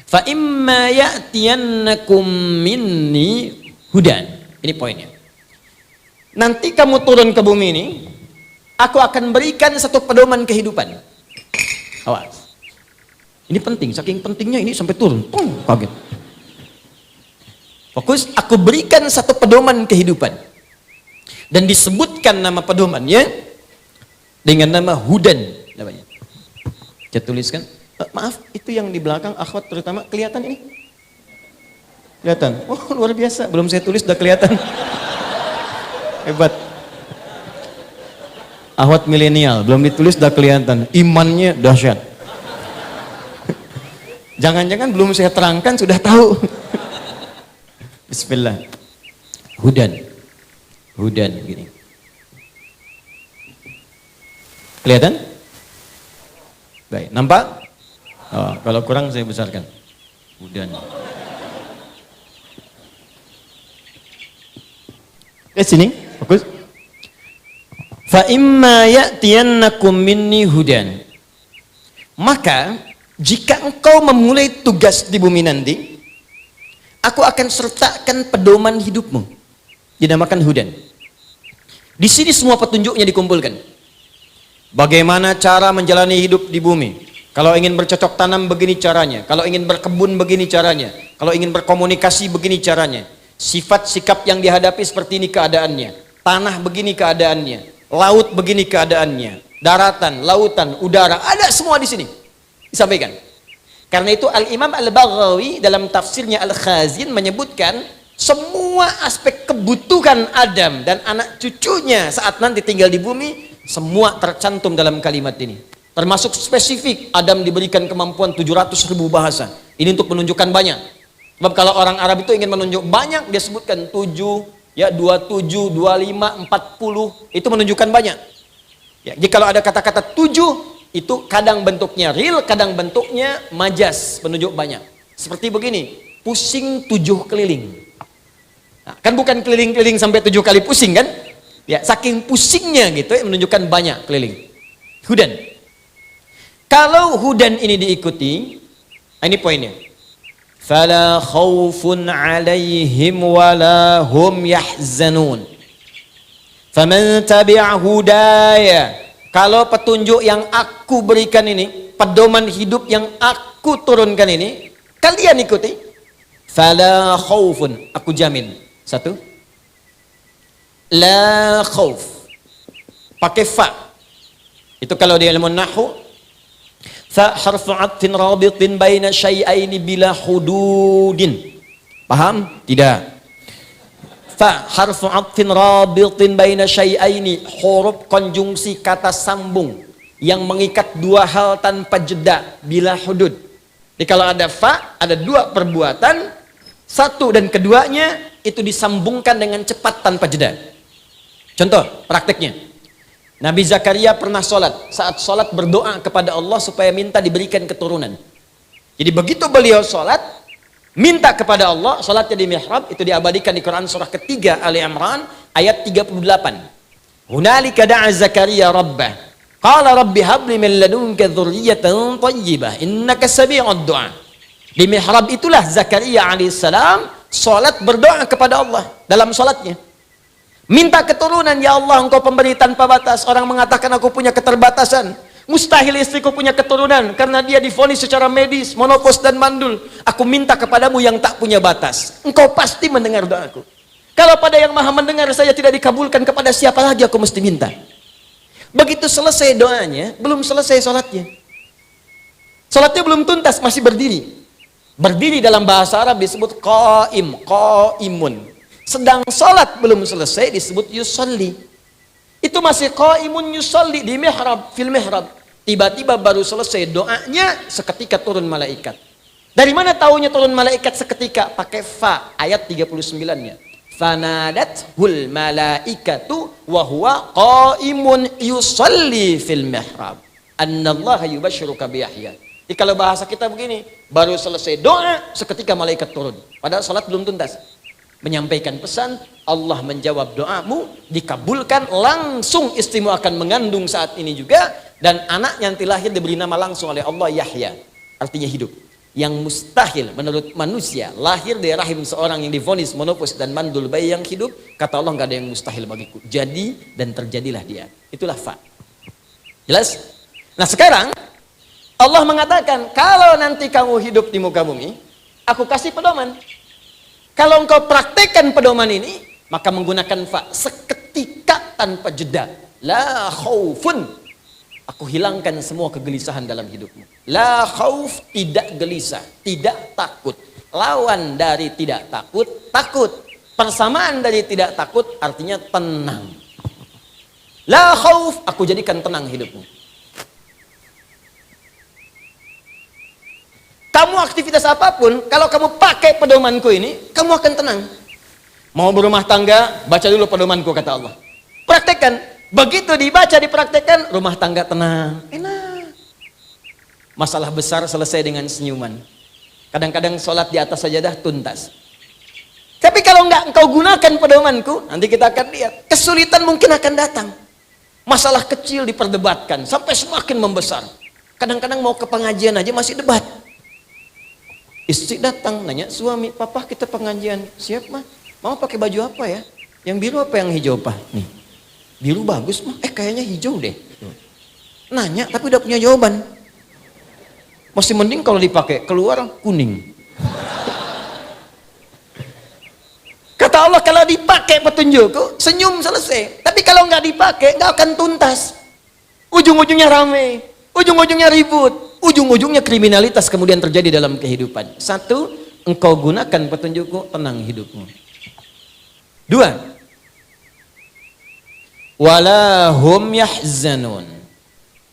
Fa imma ya'tiyannakum minni hudan. Ini poinnya. Nanti kamu turun ke bumi ini, aku akan berikan satu pedoman kehidupan. Awas. Ini penting, saking pentingnya ini sampai turun. Kaget. Fokus, aku berikan satu pedoman kehidupan. Dan disebutkan nama pedomannya dengan nama hudan namanya. Saya tuliskan, maaf, itu yang di belakang akhwat terutama kelihatan ini? Kelihatan? Oh, luar biasa, belum saya tulis udah kelihatan. Hebat. Akhwat milenial, belum ditulis udah kelihatan. Imannya dahsyat. Jangan-jangan belum saya terangkan sudah tahu. Bismillah. Hudan. Hudan gini. Kelihatan? Baik, nampak? Oh, kalau kurang saya besarkan. Hudan. Sini, fokus. Fa imma ya'tiyannakum minni hudan. Maka jika engkau memulai tugas di bumi nanti, aku akan sertakan pedoman hidupmu. Dinamakan hudan. Di sini semua petunjuknya dikumpulkan. Bagaimana cara menjalani hidup di bumi? Kalau ingin bercocok tanam begini caranya, kalau ingin berkebun begini caranya, kalau ingin berkomunikasi begini caranya. Sifat sikap yang dihadapi seperti ini keadaannya. Tanah begini keadaannya, laut begini keadaannya, daratan, lautan, udara, ada semua di sini. Disampaikan. Karena itu Al-Imam Al-Baghawi dalam tafsirnya Al-Khazin menyebutkan semua aspek kebutuhan Adam dan anak cucunya saat nanti tinggal di bumi semua tercantum dalam kalimat ini. Termasuk spesifik, Adam diberikan kemampuan 700.000 bahasa. Ini untuk menunjukkan banyak. Sebab kalau orang Arab itu ingin menunjuk banyak, dia sebutkan 7, ya 27, 25, 40, itu menunjukkan banyak. Ya, jika kalau ada kata-kata 7, itu kadang bentuknya real, kadang bentuknya majas, penunjuk banyak. Seperti begini, pusing 7 keliling. Nah, kan bukan keliling-keliling sampai 7 kali pusing kan? Ya, saking pusingnya gitu menunjukkan banyak keliling. Hudan. Kalau hudan ini diikuti, ini poinnya. Fala khaufun 'alaihim wala hum yahzanun. Faman tabi'a hudaya. Kalau petunjuk yang aku berikan ini, pedoman hidup yang aku turunkan ini, kalian ikuti. Fala khaufun, aku jamin. Satu. La khauf, pakai fa. Itu kalau di ilmu nahwu, fa harfu 'atfin rabitin baina syai'aini bila hududin. Paham? Tidak. Fa harfu 'atfin rabitin baina syai'aini, huruf konjungsi kata sambung yang mengikat dua hal tanpa jeda bila hudud. Jadi kalau ada fa, ada dua perbuatan, satu dan keduanya itu disambungkan dengan cepat tanpa jeda. Contoh prakteknya, Nabi Zakaria pernah sholat. Saat sholat berdoa kepada Allah supaya minta diberikan keturunan. Jadi begitu beliau sholat, minta kepada Allah, sholatnya di mihrab, itu diabadikan di Quran surah ketiga Ali Imran ayat 38. Hunalika da'a Zakaria rabbah, qala rabbi habli min ladunka dzurriyyatan thayyibah innaka sami'ud du'a. Di mihrab itulah Zakaria alaihissalam sholat berdoa kepada Allah dalam sholatnya. Minta keturunan, ya Allah engkau pemberi tanpa batas. Orang mengatakan aku punya keterbatasan, mustahil istriku punya keturunan karena dia divonis secara medis, monopos dan mandul. Aku minta kepadamu yang tak punya batas, engkau pasti mendengar doaku. Kalau pada yang maha mendengar saya tidak dikabulkan, kepada siapa lagi aku mesti minta? Begitu selesai doanya, belum selesai sholatnya. Sholatnya belum tuntas, masih berdiri. Berdiri dalam bahasa Arab disebut qaim, qaimun. Sedang sholat belum selesai disebut yusalli. Itu masih qaimun yusalli di mihrab, fil mihrab. Tiba-tiba baru selesai doanya, seketika turun malaikat. Dari mana taunya turun malaikat seketika? Pakai fa, ayat 39-nya. Fanadathul malaikatu wa huwa qaimun yusalli fil mihrab. Annallaha yubashshiruka bi Yahya. Jadi kalau bahasa kita begini, baru selesai doa, seketika malaikat turun. Padahal salat belum tuntas. Menyampaikan pesan, Allah menjawab doamu, dikabulkan, langsung istrimu akan mengandung saat ini juga, dan anaknya nanti lahir diberi nama langsung oleh Allah Yahya, artinya hidup. Yang mustahil menurut manusia, lahir dari rahim seorang yang divonis monopus dan mandul bayi yang hidup, kata Allah nggak ada yang mustahil bagiku. Jadi dan terjadilah dia. Itulah fa. Jelas? Nah sekarang Allah mengatakan, kalau nanti kamu hidup di muka bumi, aku kasih pedoman. Kalau engkau praktekkan pedoman ini, maka menggunakan fa, seketika tanpa jeda. La khaufun. Aku hilangkan semua kegelisahan dalam hidupmu. La khauf, tidak gelisah, tidak takut. Lawan dari tidak takut, takut. Persamaan dari tidak takut artinya tenang. La khauf, aku jadikan tenang hidupmu. Kamu aktivitas apapun, kalau kamu pakai pedomanku ini, kamu akan tenang. Mau berumah tangga, baca dulu pedomanku, kata Allah. Praktekkan. Begitu dibaca, dipraktekkan, rumah tangga tenang, enak. Masalah besar selesai dengan senyuman. Kadang-kadang sholat di atas sajadah tuntas. Tapi kalau enggak engkau gunakan pedomanku, nanti kita akan lihat, kesulitan mungkin akan datang. Masalah kecil diperdebatkan, sampai semakin membesar. Kadang-kadang mau ke pengajian aja masih debat. Istri datang, nanya, suami, papa kita pengajian. Siap mah, mau pakai baju apa ya? Yang biru apa yang hijau, Pak? Nih. Biru bagus mah, kayaknya hijau deh. Nanya tapi udah punya jawaban. Masih mending kalau dipakai keluar kuning. Kata Allah, kalau dipakai petunjukku, senyum selesai. Tapi kalau nggak dipakai, nggak akan tuntas. Ujung-ujungnya rame, ujung-ujungnya ribut, ujung-ujungnya kriminalitas kemudian terjadi dalam kehidupan. Satu, engkau gunakan petunjukku, tenang hidupmu. Dua, wala hum yahzanun,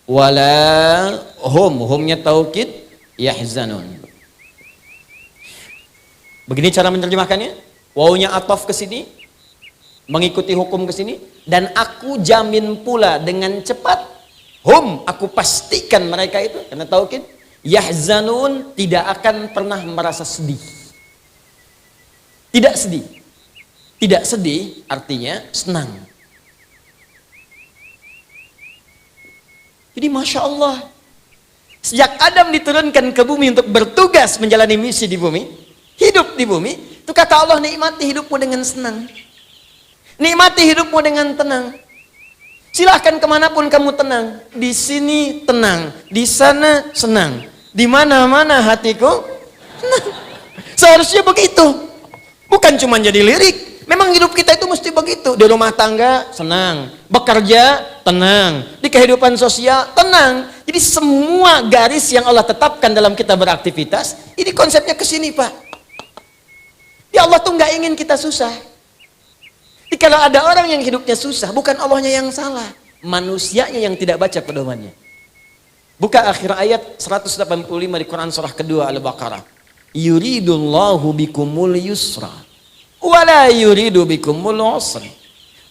wala humnya taukid, yahzanun. Begini cara menerjemahkannya, wawunya ataf ke sini, mengikuti hukum ke sini, dan aku jamin pula dengan cepat, hum, aku pastikan mereka itu, karena taukid, yahzanun, tidak akan pernah merasa sedih. Tidak sedih. Tidak sedih artinya senang. Jadi Masya Allah, sejak Adam diturunkan ke bumi untuk bertugas menjalani misi di bumi, hidup di bumi, itu kata Allah, nikmati hidupmu dengan senang. Nikmati hidupmu dengan tenang. Silahkan kemanapun kamu tenang. Di sini tenang, di sana senang, di mana-mana hatiku tenang. Seharusnya begitu. Bukan cuma jadi lirik. Memang hidup kita itu mesti begitu. Di rumah tangga senang, bekerja tenang, di kehidupan sosial tenang. Jadi semua garis yang Allah tetapkan dalam kita beraktivitas, ini konsepnya ke sini, Pak. Ya Allah tuh nggak ingin kita susah. Jadi kalau ada orang yang hidupnya susah, bukan Allahnya yang salah, manusianya yang tidak baca pedomannya. Buka akhir ayat 185 di Quran surah kedua Al-Baqarah. Yuridullahu bikumul yusra wala yuridu bikumul usra.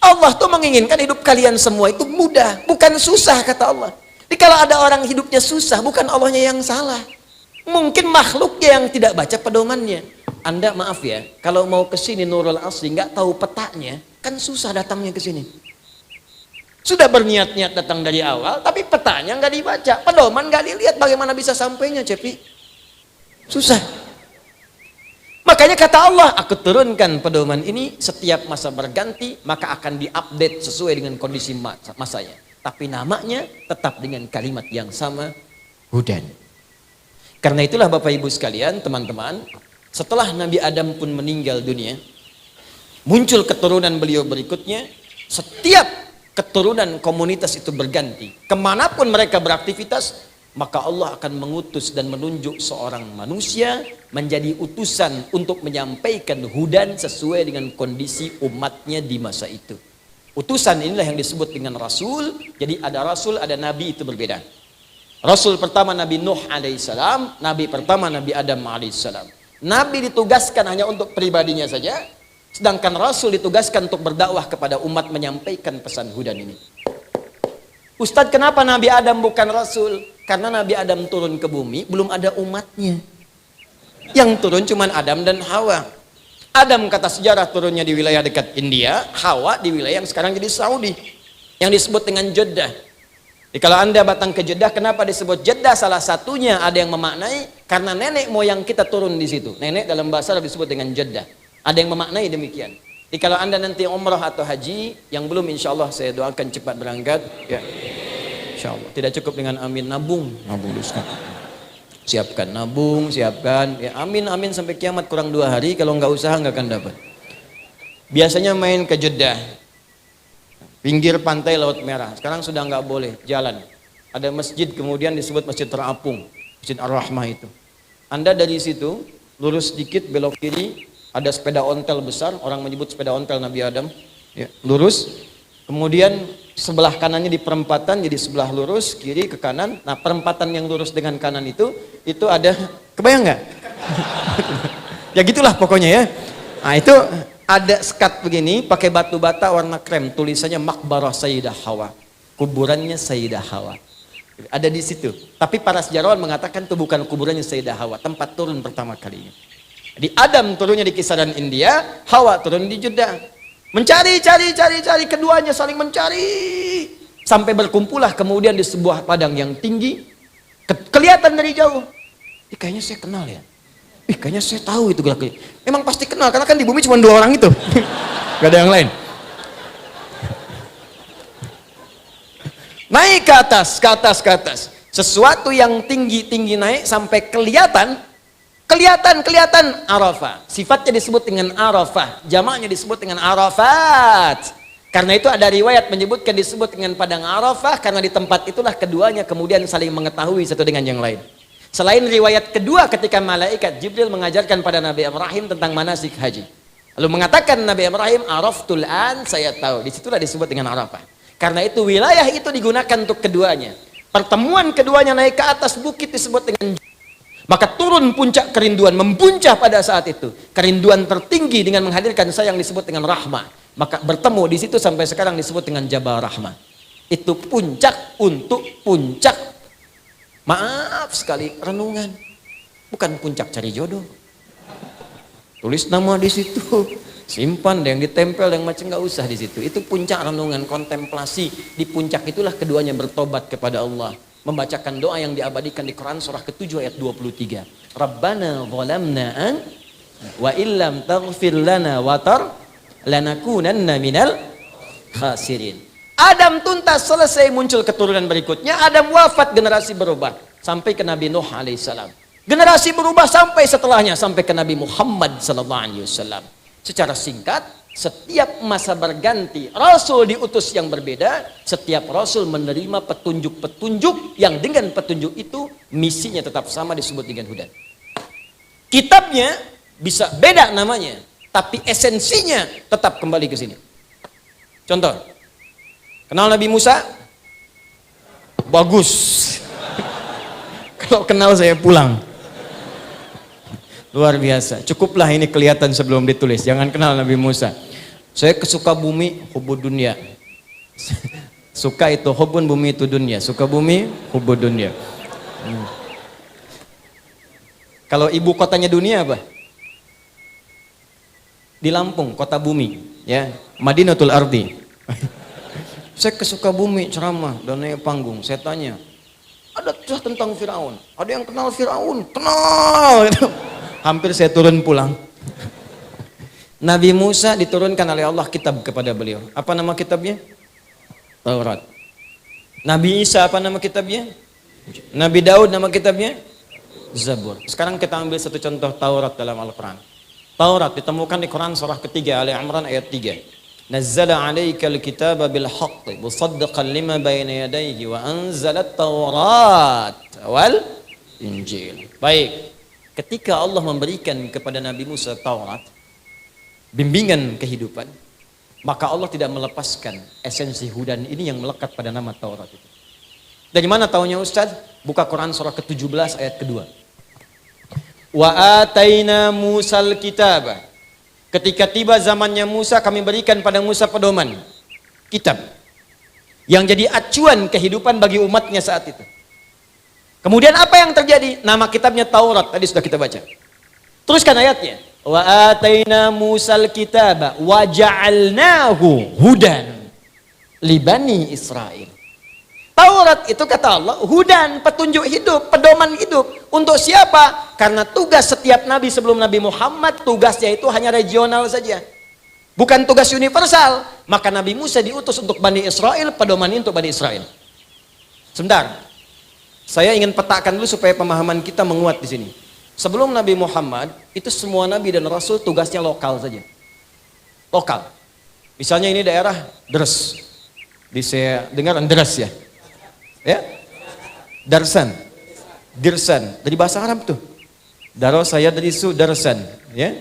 Allah tuh menginginkan hidup kalian semua itu mudah, bukan susah, kata Allah. Jadi kalau ada orang hidupnya susah, bukan Allahnya yang salah. Mungkin makhluknya yang tidak baca pedomannya. Anda maaf ya, kalau mau ke sini Nurul Asri nggak tahu petanya, kan susah datangnya ke sini. Sudah berniat-niat datang dari awal, tapi petanya nggak dibaca, pedoman nggak dilihat, bagaimana bisa sampainya, Cepi? Susah. Makanya kata Allah, aku turunkan pedoman ini setiap masa berganti, maka akan diupdate sesuai dengan kondisi masanya. Tapi namanya tetap dengan kalimat yang sama, hudan. Karena itulah Bapak Ibu sekalian, teman-teman, setelah Nabi Adam pun meninggal dunia, muncul keturunan beliau berikutnya, setiap keturunan komunitas itu berganti. Kemanapun mereka beraktivitas, maka Allah akan mengutus dan menunjuk seorang manusia menjadi utusan untuk menyampaikan hudan sesuai dengan kondisi umatnya di masa itu. Utusan inilah yang disebut dengan rasul. Jadi ada rasul, ada nabi, itu berbeda. Rasul pertama Nabi Nuh alaihissalam, Nabi pertama Nabi Adam alaihissalam. Nabi ditugaskan hanya untuk pribadinya saja, sedangkan Rasul ditugaskan untuk berdakwah kepada umat menyampaikan pesan hudan ini. Ustadz, kenapa Nabi Adam bukan Rasul? Karena Nabi Adam turun ke bumi, belum ada umatnya. Yang turun cuma Adam dan Hawa. Adam kata sejarah turunnya di wilayah dekat India, Hawa di wilayah yang sekarang jadi Saudi, yang disebut dengan Jeddah. Jadi kalau Anda datang ke Jeddah, kenapa disebut Jeddah? Salah satunya ada yang memaknai karena nenek moyang kita turun di situ. Nenek dalam bahasa Arab disebut dengan Jeddah. Ada yang memaknai demikian. Jadi kalau Anda nanti umrah atau haji, yang belum insya Allah saya doakan cepat berangkat. Ya, insya Allah. Tidak cukup dengan amin, nabung. Nabung dulu sekarang. Siapkan nabung, siapkan. Ya, amin, amin sampai kiamat kurang 2 hari. Kalau nggak usaha nggak akan dapat. Biasanya main ke Jeddah. Pinggir pantai Laut Merah, sekarang sudah nggak boleh jalan. Ada masjid kemudian disebut Masjid Terapung, Masjid Ar-Rahmah itu. Anda dari situ lurus sedikit belok kiri, ada sepeda ontel besar, orang menyebut sepeda ontel Nabi Adam. Ya, lurus, kemudian sebelah kanannya di perempatan, jadi sebelah lurus kiri ke kanan. Nah perempatan yang lurus dengan kanan itu ada, kebayang nggak? Ya gitulah pokoknya ya. Nah itu ada sekat begini pakai batu bata warna krem, tulisannya Makbarah Sayyidah Hawa, kuburannya Sayyidah Hawa. Ada di situ. Tapi para sejarawan mengatakan itu bukan kuburannya Sayyidah Hawa, tempat turun pertama kalinya. Jadi Adam turunnya di kisaran India, Hawa turun di Jeddah. Mencari, cari, keduanya saling mencari sampai berkumpullah kemudian di sebuah padang yang tinggi. Kelihatan dari jauh. Kayaknya saya kenal ya. Kayaknya saya tahu itu gerak-gerik. Emang pasti kenal karena kan di bumi cuma 2 orang itu. Gak ada yang lain. Naik ke atas. Sesuatu yang tinggi naik sampai kelihatan Arafah. Sifatnya disebut dengan Arafah, jamaknya disebut dengan Arafat. Karena itu ada riwayat menyebutkan disebut dengan padang Arafah karena di tempat itulah keduanya kemudian saling mengetahui satu dengan yang lain. Selain riwayat kedua ketika malaikat Jibril mengajarkan pada Nabi Ibrahim tentang manasik haji. Lalu mengatakan Nabi Ibrahim, Araftul an, saya tahu. Disitulah disebut dengan Arafah. Karena itu wilayah itu digunakan untuk keduanya. Pertemuan keduanya naik ke atas bukit disebut dengan, maka turun puncak kerinduan, mempuncak pada saat itu. Kerinduan tertinggi dengan menghadirkan saya yang disebut dengan rahmah. Maka bertemu di situ sampai sekarang disebut dengan Jabal Rahmah. Itu puncak untuk puncak. Maaf sekali, renungan. Bukan puncak cari jodoh. Tulis nama di situ, simpan yang ditempel yang macam nggak usah di situ. Itu puncak renungan, kontemplasi. Di puncak itulah keduanya bertobat kepada Allah, membacakan doa yang diabadikan di Quran surah ke-7 ayat 23. Rabbana zalamna an wa illam taghfir lana wa tar lanakunanna minal khasirin. Adam tuntas, selesai, muncul keturunan berikutnya. Adam wafat, generasi berubah sampai ke Nabi Nuh alaihissalam. Generasi berubah sampai setelahnya sampai ke Nabi Muhammad sallallahu alaihi wasallam. Secara singkat, setiap masa berganti, Rasul diutus yang berbeda. Setiap Rasul menerima petunjuk-petunjuk yang dengan petunjuk itu misinya tetap sama, disebut dengan hudan. Kitabnya bisa beda namanya, tapi esensinya tetap kembali ke sini. Contoh, kenal Nabi Musa? Bagus. Kalau kenal saya pulang. Luar biasa. Cukuplah ini kelihatan sebelum ditulis. Jangan kenal Nabi Musa. Saya kesuka bumi, hubud dunia. Suka itu hubun, bumi itu dunia. Suka bumi, hubud dunia. Kalau ibu kotanya dunia apa? Di Lampung, kota bumi. Ya, Madinatul Ardi. Saya kesuka bumi, ceramah dan naik panggung. Saya tanya, ada kisah tentang Firaun. Ada yang kenal Firaun? Kenal. Gitu. Hampir saya turun pulang. Nabi Musa diturunkan oleh Allah kitab kepada beliau. Apa nama kitabnya? Taurat. Nabi Isa apa nama kitabnya? Nabi Daud nama kitabnya? Zabur. Sekarang kita ambil satu contoh Taurat dalam Al-Quran. Taurat ditemukan di Quran surah ketiga Ali Imran ayat 3. Nazzala 'alaikal kitaba bil haqqi musaddiqan lima bayna yadayhi wa anzalat Taurat wal Injil. Baik. Ketika Allah memberikan kepada Nabi Musa Taurat, bimbingan kehidupan, maka Allah tidak melepaskan esensi hudan ini yang melekat pada nama Taurat itu. Dari mana taunya Ustaz? Buka Quran surah ke-17 ayat kedua. Wa ataina Musal kitab. Ketika tiba zamannya Musa, kami berikan pada Musa pedoman, kitab, yang jadi acuan kehidupan bagi umatnya saat itu. Kemudian apa yang terjadi? Nama kitabnya Taurat, tadi sudah kita baca. Teruskan ayatnya. Wa ataina Musal kitaba wa ja'alnahu hudan li bani Israil. Taurat itu kata Allah, hudan, petunjuk hidup, pedoman hidup. Untuk siapa? Karena tugas setiap nabi sebelum Nabi Muhammad, tugasnya itu hanya regional saja. Bukan tugas universal. Maka Nabi Musa diutus untuk Bani Israel, pedoman untuk Bani Israel. Sebentar. Saya ingin petakan dulu supaya pemahaman kita menguat di sini. Sebelum Nabi Muhammad, itu semua nabi dan rasul tugasnya lokal saja. Lokal. Misalnya ini daerah Deres. Saya dengar Deres ya. Ya, Darsan, Dirsan, dari bahasa Arab tuh. Daro saya dari su Darsan, ya.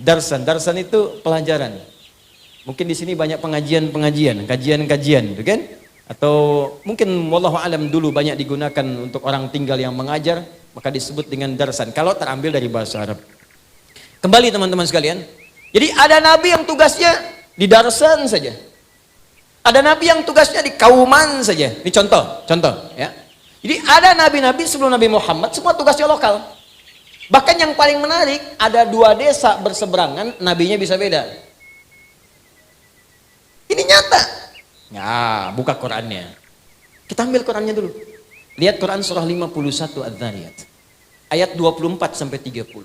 Darsan itu pelajaran. Mungkin di sini banyak pengajian, kajian, gitu kan? Atau mungkin wallahu alam dulu banyak digunakan untuk orang tinggal yang mengajar, maka disebut dengan darsan. Kalau terambil dari bahasa Arab. Kembali teman-teman sekalian. Jadi ada nabi yang tugasnya di darsan saja. Ada nabi yang tugasnya di kauman saja. Ini contoh ya. Jadi ada nabi-nabi sebelum Nabi Muhammad semua tugasnya lokal. Bahkan yang paling menarik, ada 2 desa berseberangan, nabinya bisa beda. Ini nyata. Ya, buka Qurannya. Kita ambil Qurannya dulu. Lihat Quran surah 51 Adz-Dzariyat. Ayat 24 sampai 30.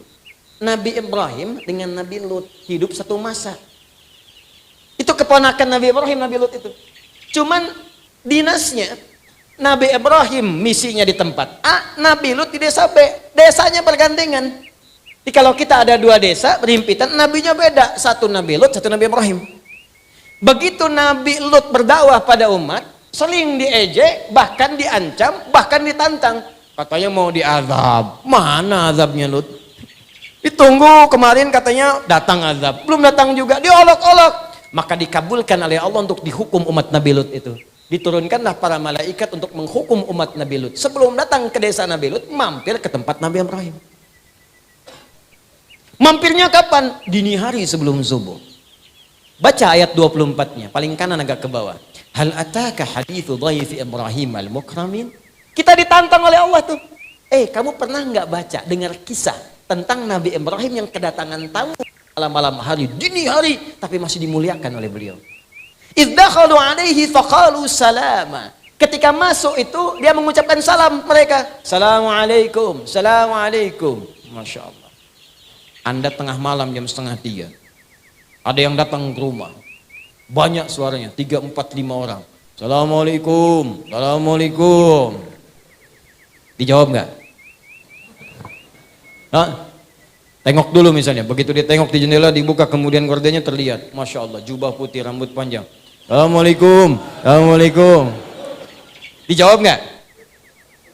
Nabi Ibrahim dengan Nabi Lut hidup satu masa. Itu keponakan Nabi Ibrahim, Nabi Lut itu. Cuman dinasnya, Nabi Ibrahim misinya di tempat A, Nabi Lut di desa B. Desanya bergandengan. Jadi kalau kita ada 2 desa berhimpitan, nabinya beda. Satu Nabi Lut, satu Nabi Ibrahim. Begitu Nabi Lut berdakwah pada umat, sering diejek, bahkan diancam, bahkan ditantang. Katanya mau diazab. Mana azabnya Lut? Ditunggu kemarin katanya datang azab. Belum datang juga, diolok-olok. Maka dikabulkan oleh Allah untuk dihukum umat Nabi Lut itu. Diturunkanlah para malaikat untuk menghukum umat Nabi Lut. Sebelum datang ke desa Nabi Lut, mampir ke tempat Nabi Ibrahim. Mampirnya kapan? Dini hari sebelum subuh. Baca ayat 24-nya, paling kanan agak ke bawah. Hal ataka hadithu dhaifi Ibrahim al-mukramin? Kita ditantang oleh Allah tuh. Kamu pernah nggak baca, dengar kisah tentang Nabi Ibrahim yang kedatangan tamu malam-malam hari, dini hari, tapi masih dimuliakan oleh beliau. Izdakhalu alaihi faqalu salama. Ketika masuk itu dia mengucapkan salam mereka. Assalamualaikum, assalamualaikum. Masya Allah. Anda tengah malam jam 2:30. Ada yang datang ke rumah. Banyak suaranya, 3, 4, 5 orang. Assalamualaikum, assalamualaikum. Dijawab nggak? Hah? Tengok dulu misalnya, begitu dia tengok di jendela dibuka, kemudian gordenya terlihat, Masya Allah, jubah putih, rambut panjang. Assalamualaikum, assalamualaikum. Dijawab nggak?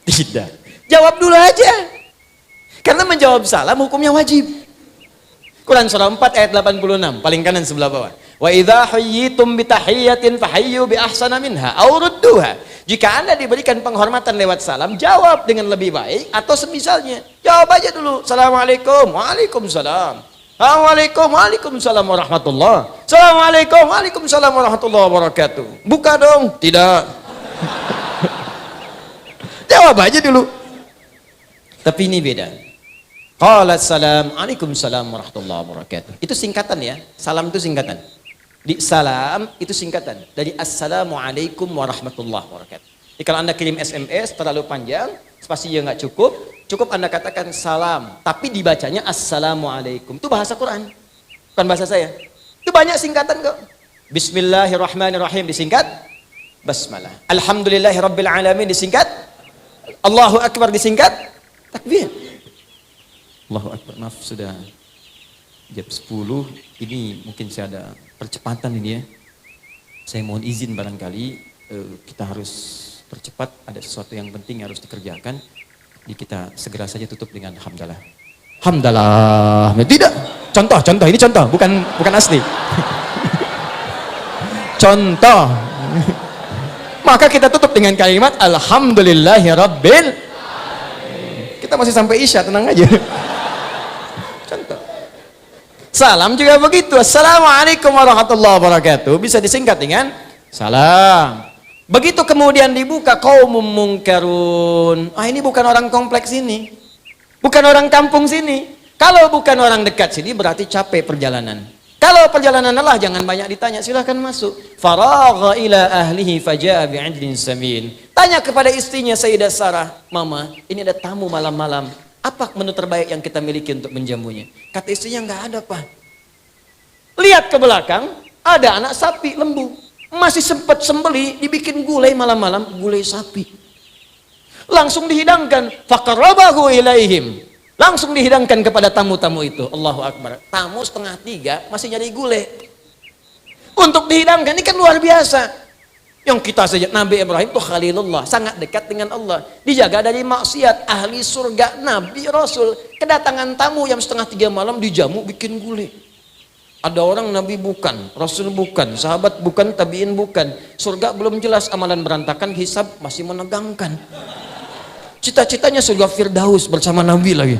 Tidak. Jawab dulu aja. Karena menjawab salam hukumnya wajib. Quran surah 4 ayat 86, paling kanan sebelah bawah. Wa idza hayyitum bi tahiyyatin fahayyu bi ahsana minha aw rudduha. Jika Anda diberikan penghormatan lewat salam, jawab dengan lebih baik atau semisalnya. Jawab aja dulu. Assalamualaikum. Waalaikumsalam. Assalamualaikum. Waalaikumsalam warahmatullah. Assalamualaikum. Waalaikumsalam warahmatullahi wabarakatuh. Buka dong. Tidak. Jawab aja dulu. Tapi ini beda. Qala salam. Waalaikumsalam warahmatullahi wabarakatuh. Itu singkatan ya. Salam itu singkatan. Di salam itu singkatan dari assalamualaikum warahmatullahi wabarakatuh. Jadi kalau Anda kirim SMS terlalu panjang, spasinya nggak cukup, cukup Anda katakan salam, tapi dibacanya assalamualaikum. Itu bahasa Quran, bukan bahasa saya. Itu banyak singkatan kok. Bismillahirrahmanirrahim disingkat basmalah. Alhamdulillahirabbil alamin disingkat Allahu akbar disingkat takbir. Allahu akbar. Maaf sudah jam 10, ini mungkin saya ada percepatan ini ya. Saya mohon izin barangkali kita harus percepat, ada sesuatu yang penting yang harus dikerjakan. Jadi kita segera saja tutup dengan hamdalah. Hamdalah. Tidak. Contoh ini contoh, bukan asli. Contoh. Maka kita tutup dengan kalimat alhamdulillahirabbil. Kita masih sampai isya, tenang aja. Contoh. Salam juga begitu. Assalamualaikum warahmatullahi wabarakatuh. Bisa disingkat dengan salam. Begitu kemudian dibuka qaumum munkarun. Ah, ini bukan orang kompleks ini. Bukan orang kampung sini. Kalau bukan orang dekat sini berarti capek perjalanan. Kalau perjalanan lelah jangan banyak ditanya, silahkan masuk. Faragha ila ahlihi faja'a bi'idlin samin. Tanya kepada istrinya Sayyidah Sarah, "Mama, ini ada tamu malam-malam. Apa menu terbaik yang kita miliki untuk menjamunya?" Kata istrinya, "Enggak ada, Pak." Lihat ke belakang, ada anak sapi lembu. Masih sempat sembeli, dibikin gulai malam-malam, gulai sapi. Langsung dihidangkan, faqarrabahu ilaihim. Langsung dihidangkan kepada tamu-tamu itu. Allahu Akbar. Tamu 2:30 masih nyari gulai. Untuk dihidangkan, ini kan luar biasa. Yang kita saja, Nabi Ibrahim itu Khalilullah, sangat dekat dengan Allah. Dijaga dari maksiat, ahli surga, Nabi, Rasul. Kedatangan tamu yang 2:30 malam dijamu bikin gulai. Ada orang Nabi bukan, Rasul bukan, sahabat bukan, tabiin bukan. Surga belum jelas, amalan berantakan, hisab masih menegangkan. Cita-citanya surga Firdaus bersama Nabi lagi.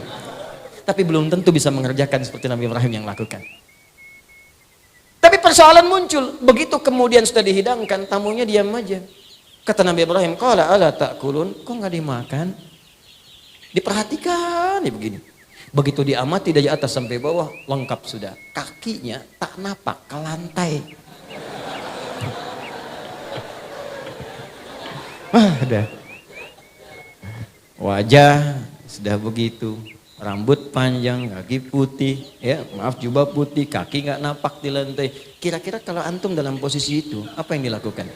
Tapi belum tentu bisa mengerjakan seperti Nabi Ibrahim yang lakukan. Tapi persoalan muncul, begitu kemudian sudah dihidangkan, tamunya diam aja. Kata Nabi Ibrahim, qala ala ta'kulun, kok nggak dimakan? Diperhatikan, ya begini. Begitu diamati dari atas sampai bawah, lengkap sudah. Kakinya tak napak ke lantai. Ada. Wajah sudah begitu, rambut panjang, kaki putih, ya maaf jubah putih, kaki nggak napak di lantai. Kira-kira kalau antum dalam posisi itu, apa yang dilakukan?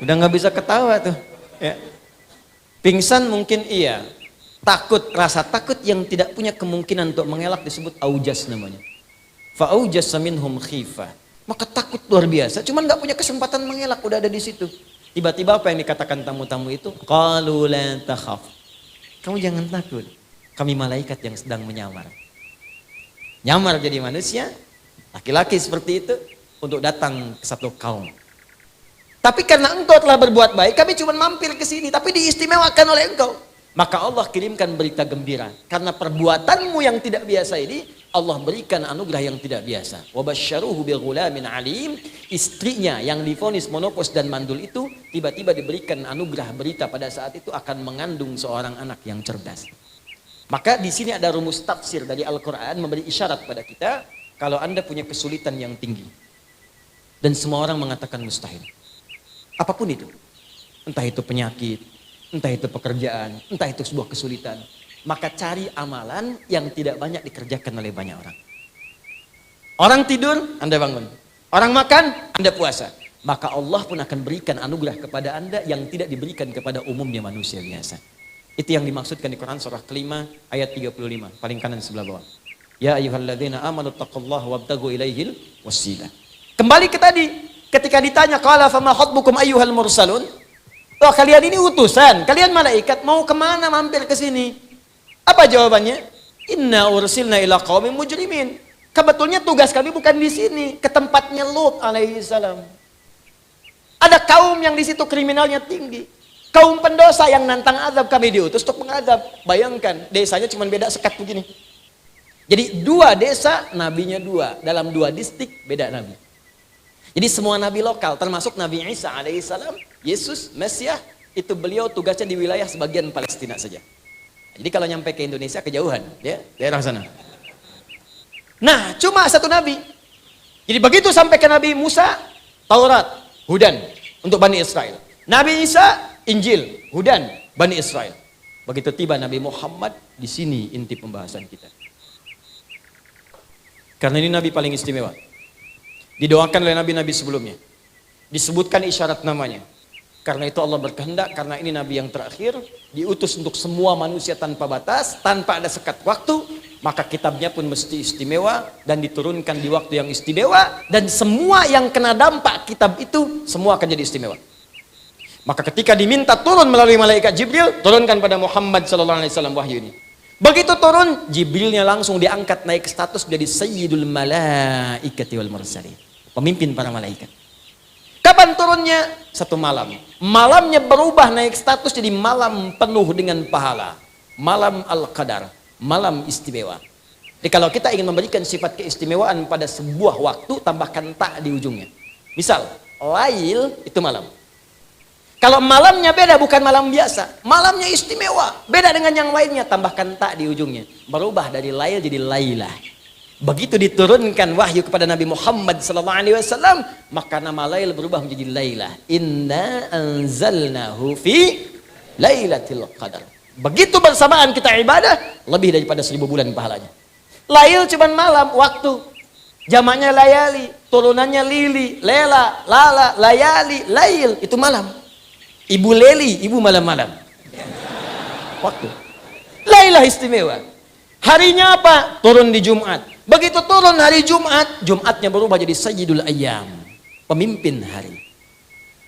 Udah nggak bisa ketawa tuh. Ya. Pingsan mungkin iya. Takut, rasa takut yang tidak punya kemungkinan untuk mengelak disebut aujas namanya. Fa'aujasa minhum khifah. Maka takut luar biasa, cuman nggak punya kesempatan mengelak, udah ada di situ. Tiba-tiba apa yang dikatakan tamu-tamu itu? Qalu la takhaf. Kamu jangan takut. Kami malaikat yang sedang menyamar. Nyamar jadi manusia, laki-laki seperti itu untuk datang ke satu kaum. Tapi karena engkau telah berbuat baik, kami cuma mampir ke sini, tapi diistimewakan oleh engkau. Maka Allah kirimkan berita gembira. Karena perbuatanmu yang tidak biasa ini, Allah berikan anugerah yang tidak biasa. Wabasyaruhu bighulamin alim. Istrinya yang divonis monopos dan mandul itu, tiba-tiba diberikan anugerah berita pada saat itu akan mengandung seorang anak yang cerdas. Maka di sini ada rumus tafsir dari Al-Quran memberi isyarat pada kita, kalau Anda punya kesulitan yang tinggi. Dan semua orang mengatakan mustahil. Apapun itu. Entah itu penyakit, entah itu pekerjaan, entah itu sebuah kesulitan. Maka cari amalan yang tidak banyak dikerjakan oleh banyak orang. Orang tidur, Anda bangun. Orang makan, Anda puasa. Maka Allah pun akan berikan anugerah kepada Anda yang tidak diberikan kepada umumnya manusia biasa. Itu yang dimaksudkan di Quran surah kelima ayat 35. Paling kanan sebelah bawah. Ya ayyuhalladzina amanu taqullaha wabtagu ilaihil wasilah. Kembali ke tadi. Ketika ditanya, qala fama khatbukum ayyuhal mursalun? Oh, kalian ini utusan, kalian malaikat mau kemana mampir ke sini? Apa jawabannya? Inna ursilna ila qaumin mujrimin. Sebetulnya tugas kami bukan di sini, ke tempatnya Lut alaihi salam. Ada kaum yang di situ kriminalnya tinggi. Kaum pendosa yang nantang azab, kami diutus untuk mengadab. Bayangkan, desanya cuma beda sekat begini. Jadi 2 desa, nabinya 2. Dalam 2 distrik beda nabi. Jadi semua nabi lokal, termasuk Nabi Isa alaihissalam, Yesus, Mesias, itu beliau tugasnya di wilayah sebagian Palestina saja. Jadi kalau nyampe ke Indonesia kejauhan, ya, daerah sana. Nah, cuma 1 nabi. Jadi begitu sampai ke Nabi Musa, Taurat, Hudan untuk Bani Israel. Nabi Isa, Injil, Hudan, Bani Israel. Begitu tiba Nabi Muhammad, di sini inti pembahasan kita. Karena ini nabi paling istimewa. Didoakan oleh nabi-nabi sebelumnya. Disebutkan isyarat namanya. Karena itu Allah berkehendak, karena ini nabi yang terakhir, diutus untuk semua manusia tanpa batas, tanpa ada sekat waktu, maka kitabnya pun mesti istimewa, dan diturunkan di waktu yang istimewa, dan semua yang kena dampak kitab itu, semua akan jadi istimewa. Maka ketika diminta turun melalui malaikat Jibril, turunkan pada Muhammad SAW wahyu ini. Begitu turun, Jibrilnya langsung diangkat naik status menjadi Sayyidul Malaikati wal Mursalin. Pemimpin para malaikat. Kapan turunnya? Satu malam. Malamnya berubah naik status jadi malam penuh dengan pahala. Malam Al-Qadar, malam istimewa. Jadi kalau kita ingin memberikan sifat keistimewaan pada sebuah waktu, tambahkan ta di ujungnya. Misal, lail itu malam. Kalau malamnya beda, bukan malam biasa, malamnya istimewa, beda dengan yang lainnya, tambahkan ta di ujungnya. Berubah dari lail jadi lailah. Begitu diturunkan wahyu kepada Nabi Muhammad SAW, maka nama lail berubah menjadi lailah. Inna anzalnahu fi lailatul qadar. Begitu bersamaan kita ibadah, lebih daripada 1000 bulan pahalanya. Lail cuma malam, waktu. Jamaknya layali, turunannya lili, lela, lala, layali, lail, itu malam. Ibu leli, ibu malam-malam. Waktu. Lailah istimewa. Harinya apa? Turun di Jumat. Begitu turun hari Jumat, Jumatnya berubah jadi Sayyidul Ayyam, pemimpin hari.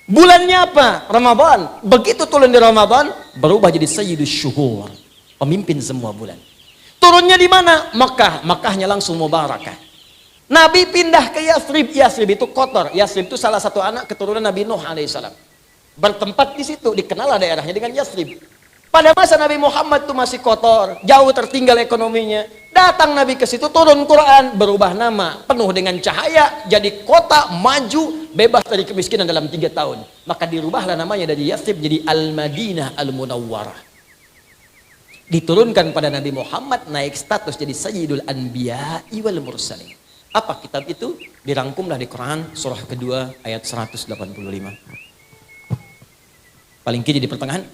Bulannya apa? Ramadan. Begitu turun di Ramadan, berubah jadi Sayyidul Syuhur, pemimpin semua bulan. Turunnya di mana? Makkah. Makkahnya langsung mubarakah. Nabi pindah ke Yathrib. Yathrib itu kotor. Yathrib itu salah satu anak keturunan Nabi Nuh alaihissalam. Bertempat di situ, dikenal daerahnya dengan Yathrib. Pada masa Nabi Muhammad itu masih kotor, jauh tertinggal ekonominya. Datang Nabi ke situ, turun Quran, berubah nama, penuh dengan cahaya, jadi kota maju, bebas dari kemiskinan dalam 3 tahun. Maka dirubahlah namanya dari Yathrib jadi Al-Madinah Al-Munawwarah. Diturunkan pada Nabi Muhammad, naik status jadi Sayyidul Anbiya'i wal Mursalin. Apa kitab itu? Dirangkumlah di Quran surah kedua ayat 185. Paling kiri di pertengahan.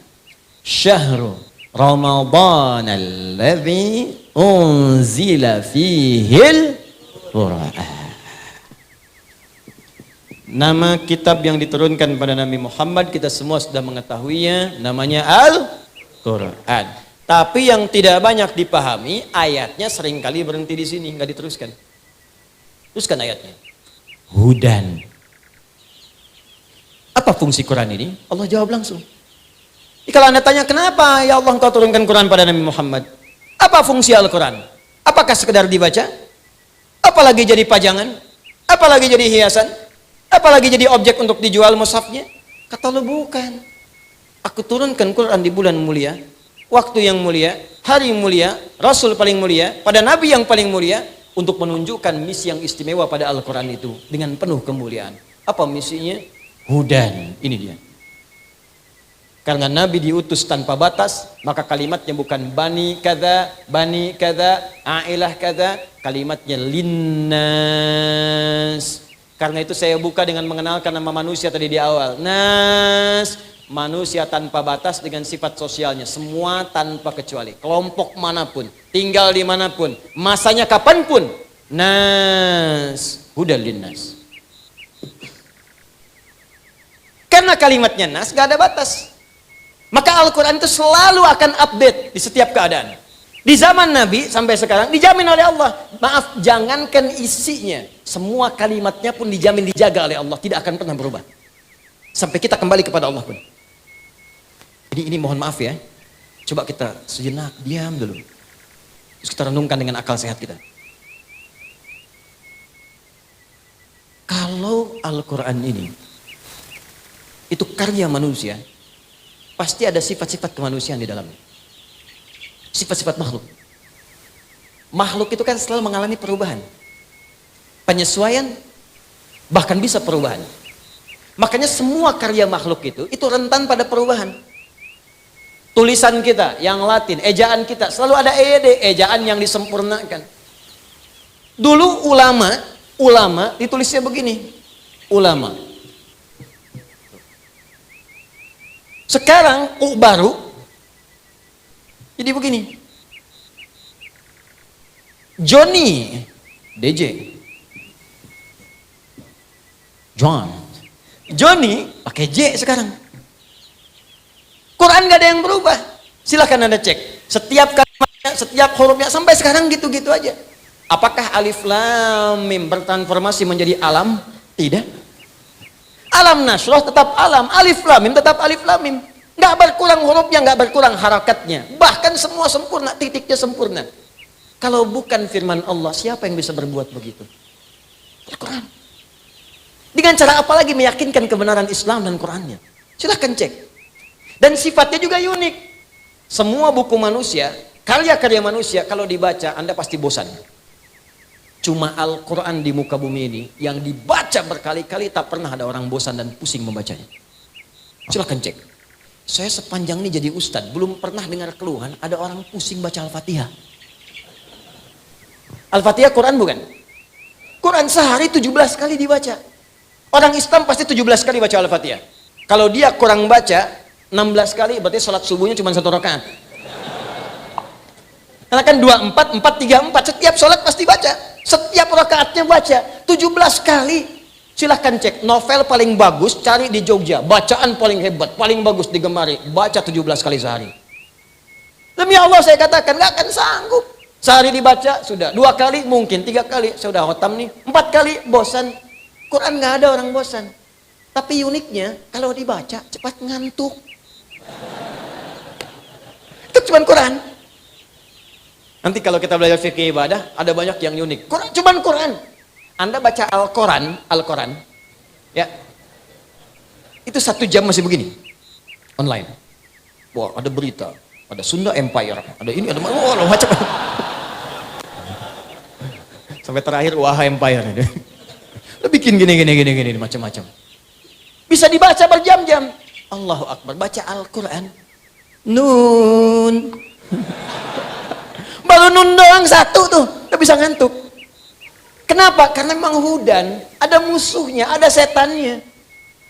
Syahrul Ramadan alladzi unzila fihil Qur'an. Nama kitab yang diturunkan pada Nabi Muhammad kita semua sudah mengetahuinya, namanya Al-Qur'an. Tapi yang tidak banyak dipahami, ayatnya seringkali berhenti di sini, nggak diteruskan. Teruskan ayatnya. Hudan. Apa fungsi Quran ini? Allah jawab langsung. Kalau Anda tanya, kenapa ya Allah engkau turunkan Quran pada Nabi Muhammad? Apa fungsi Al-Quran? Apakah sekedar dibaca? Apalagi jadi pajangan? Apalagi jadi hiasan? Apalagi jadi objek untuk dijual mushafnya? Kata Allah, bukan. Aku turunkan Quran di bulan mulia, waktu yang mulia, hari mulia, Rasul paling mulia, pada Nabi yang paling mulia, untuk menunjukkan misi yang istimewa pada Al-Quran itu dengan penuh kemuliaan. Apa misinya? Hudan. Ini dia. Karena Nabi diutus tanpa batas, maka kalimatnya bukan bani kada, ailah kada, kalimatnya linnas. Karena itu saya buka dengan mengenalkan nama manusia tadi di awal. Nas, manusia tanpa batas dengan sifat sosialnya, semua tanpa kecuali, kelompok manapun, tinggal di manapun, masanya kapanpun. Nas, hudal linnas. Karena kalimatnya nas, gak ada batas. Maka Al-Quran itu selalu akan update di setiap keadaan. Di zaman Nabi sampai sekarang dijamin oleh Allah. Maaf, jangankan isinya, semua kalimatnya pun dijamin dijaga oleh Allah, tidak akan pernah berubah. Sampai kita kembali kepada Allah pun. Jadi ini mohon maaf ya. Coba kita sejenak diam dulu. Terus kita renungkan dengan akal sehat kita. Kalau Al-Quran ini itu karya manusia, pasti ada sifat-sifat kemanusiaan di dalamnya. Sifat-sifat makhluk. Makhluk itu kan selalu mengalami perubahan. Penyesuaian, bahkan bisa perubahan. Makanya semua karya makhluk itu rentan pada perubahan. Tulisan kita yang Latin, ejaan kita, selalu ada EYD, ejaan yang disempurnakan. Dulu ulama ditulisnya begini. Ulama. Sekarang baru jadi begini. Johnny DJ John Johnny pakai J sekarang. Quran gak ada yang berubah. Silahkan Anda cek. Setiap kalimatnya, setiap hurufnya sampai sekarang gitu-gitu aja. Apakah alif lam mim bertransformasi menjadi alam? Tidak. Alam nasroh tetap alam, alif lam mim tetap alif lam mim. Nggak berkurang hurufnya, nggak berkurang harakatnya. Bahkan semua sempurna, titiknya sempurna. Kalau bukan firman Allah, siapa yang bisa berbuat begitu? Al-Quran. Dengan cara apa lagi meyakinkan kebenaran Islam dan Qurannya? Silahkan cek. Dan sifatnya juga unik. Semua buku manusia, karya-karya manusia, kalau dibaca Anda pasti bosan. Cuma Al-Quran di muka bumi ini yang dibaca berkali-kali tak pernah ada orang bosan dan pusing membacanya. Silahkan cek. Saya sepanjang ini jadi ustadz, belum pernah dengar keluhan ada orang pusing baca Al-Fatihah. Al-Fatihah Quran bukan? Quran sehari 17 kali dibaca. Orang Islam pasti 17 kali baca Al-Fatihah. Kalau dia kurang baca 16 kali, berarti sholat subuhnya cuma 1 rakaat. Karena kan 24, 4, 3, 4. Setiap sholat pasti baca. Setiap rakaatnya baca. 17 kali. Silahkan cek. Novel paling bagus, cari di Jogja. Bacaan paling hebat, paling bagus digemari. Baca 17 kali sehari. Demi Allah saya katakan, gak akan sanggup. Sehari dibaca, sudah. 2 kali mungkin, 3 kali. Saya udah khotam nih. 4 kali, bosan. Quran gak ada orang bosan. Tapi uniknya, kalau dibaca, cepat ngantuk. Itu cuma Quran. Nanti kalau kita belajar fikih ibadah, ada banyak yang unik. Quran, cuman Quran. Anda baca Al-Quran, ya, itu 1 jam masih begini, online. Wah, ada berita, ada Sunda Empire, ada ini, ada macam. Sampai terakhir Wah Empire. Lo bikin gini, macam-macam. Bisa dibaca berjam-jam. Allahu Akbar, baca Al-Quran. Nun. Baru nun doang 1 tuh, udah bisa ngantuk. Kenapa? Karena memang hudan, ada musuhnya, ada setannya.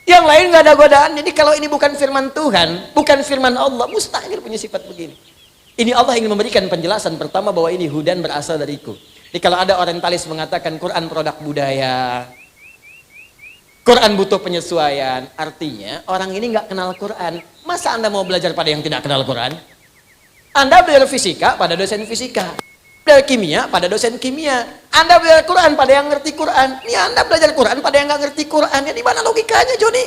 Yang lain nggak ada godaan. Jadi kalau ini bukan firman Tuhan, bukan firman Allah, mustahil punya sifat begini. Ini Allah ingin memberikan penjelasan pertama bahwa ini hudan berasal dariku. Jadi kalau ada orientalis mengatakan Quran produk budaya, Quran butuh penyesuaian, artinya orang ini nggak kenal Quran. Masa Anda mau belajar pada yang tidak kenal Quran? Anda belajar fisika pada dosen fisika, belajar kimia pada dosen kimia. Anda belajar Quran pada yang ngerti Quran. Ini Anda belajar Quran pada yang nggak ngerti Quran. Ya di mana logikanya, Joni?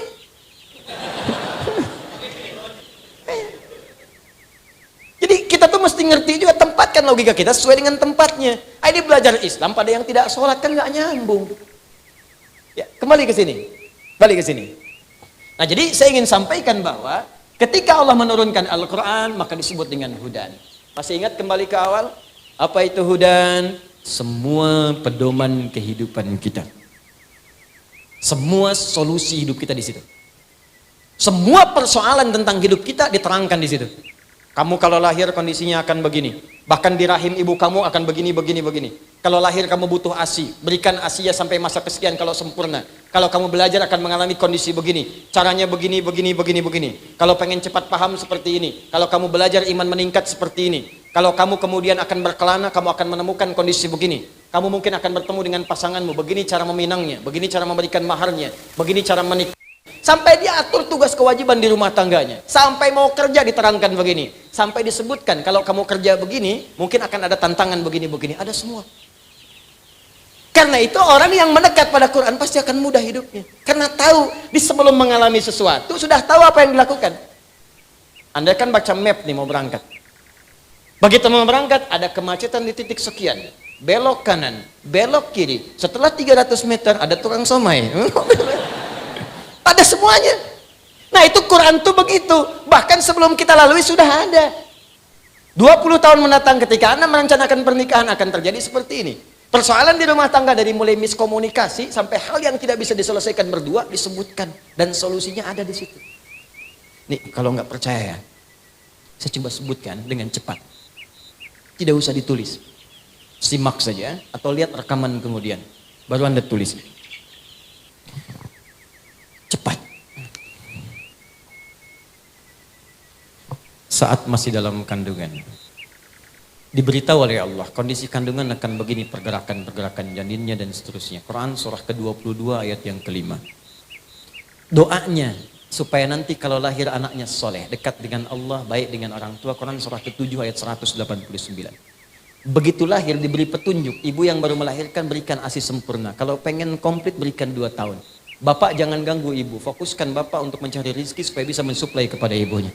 Jadi kita tuh mesti ngerti juga, tempatkan logika kita sesuai dengan tempatnya. Ini belajar Islam pada yang tidak sholat kan nggak nyambung. Ya, kembali ke sini. Balik ke sini. Nah, jadi saya ingin sampaikan bahwa ketika Allah menurunkan Al-Quran, maka disebut dengan hudan. Masih ingat kembali ke awal? Apa itu hudan? Semua pedoman kehidupan kita. Semua solusi hidup kita di situ. Semua persoalan tentang hidup kita diterangkan di situ. Kamu kalau lahir kondisinya akan begini. Bahkan di rahim ibu kamu akan begini. Kalau lahir kamu butuh ASI, berikan ASI ya sampai masa kesekian kalau sempurna. Kalau kamu belajar akan mengalami kondisi begini. Caranya begini. Kalau pengen cepat paham seperti ini. Kalau kamu belajar iman meningkat seperti ini. Kalau kamu kemudian akan berkelana, kamu akan menemukan kondisi begini. Kamu mungkin akan bertemu dengan pasanganmu. Begini cara meminangnya, begini cara memberikan maharnya, begini cara menikah. Sampai dia atur tugas kewajiban di rumah tangganya. Sampai mau kerja diterangkan begini. Sampai disebutkan kalau kamu kerja begini, mungkin akan ada tantangan begini. Ada semua. Karena itu orang yang mendekat pada Quran pasti akan mudah hidupnya. Karena tahu di sebelum mengalami sesuatu sudah tahu apa yang dilakukan. Anda kan baca map nih mau berangkat. Begitu mau berangkat ada kemacetan di titik sekian. Belok kanan, belok kiri. Setelah 300 meter ada tukang somai. Ada semuanya. Nah itu Quran tuh begitu. Bahkan sebelum kita lalui sudah ada. 20 tahun mendatang ketika Anda merencanakan pernikahan akan terjadi seperti ini. Persoalan di rumah tangga dari mulai miskomunikasi sampai hal yang tidak bisa diselesaikan berdua disebutkan. Dan solusinya ada di situ. Nih kalau nggak percaya, saya coba sebutkan dengan cepat. Tidak usah ditulis. Simak saja atau lihat rekaman kemudian. Baru Anda tulis. Cepat. Saat masih dalam kandungan, diberitahu oleh Allah kondisi kandungan akan begini, pergerakan janinnya dan seterusnya. Quran surah ke-22 ayat yang kelima. Doanya supaya nanti kalau lahir anaknya soleh, dekat dengan Allah, baik dengan orang tua. Quran surah ke-7 ayat 189. Begitu lahir diberi petunjuk. Ibu yang baru melahirkan berikan ASI sempurna. Kalau pengen komplit berikan 2 tahun. Bapak jangan ganggu ibu, fokuskan bapak untuk mencari rezeki supaya bisa mensuplai kepada ibunya.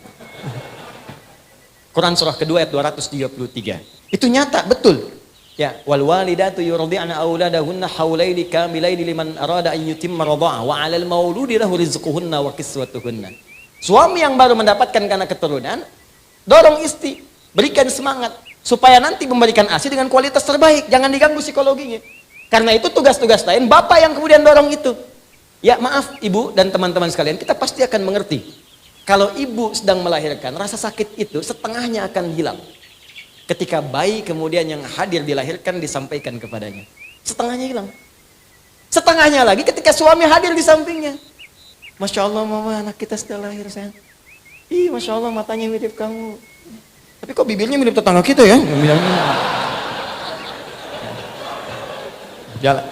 Quran surah kedua ayat 233. Itu nyata, betul. Ya, wal walidatu yurdi'na auladahunna haulaini kamilaini liman arada an yutimma radha'ah wa 'alal mauludi lahu rizquhunna wa kiswatuhunna. Suami yang baru mendapatkan karena keturunan, dorong istri, berikan semangat supaya nanti memberikan ASI dengan kualitas terbaik, jangan diganggu psikologinya. Karena itu tugas-tugas lain bapak yang kemudian dorong itu. Ya, maaf ibu dan teman-teman sekalian, kita pasti akan mengerti. Kalau ibu sedang melahirkan, rasa sakit itu setengahnya akan hilang. Ketika bayi kemudian yang hadir dilahirkan disampaikan kepadanya. Setengahnya hilang. Setengahnya lagi ketika suami hadir di sampingnya. Masya Allah mama, anak kita sudah lahir sayang. Ih, Masya Allah matanya mirip kamu. Tapi kok bibirnya mirip tetangga kita ya? Jalan.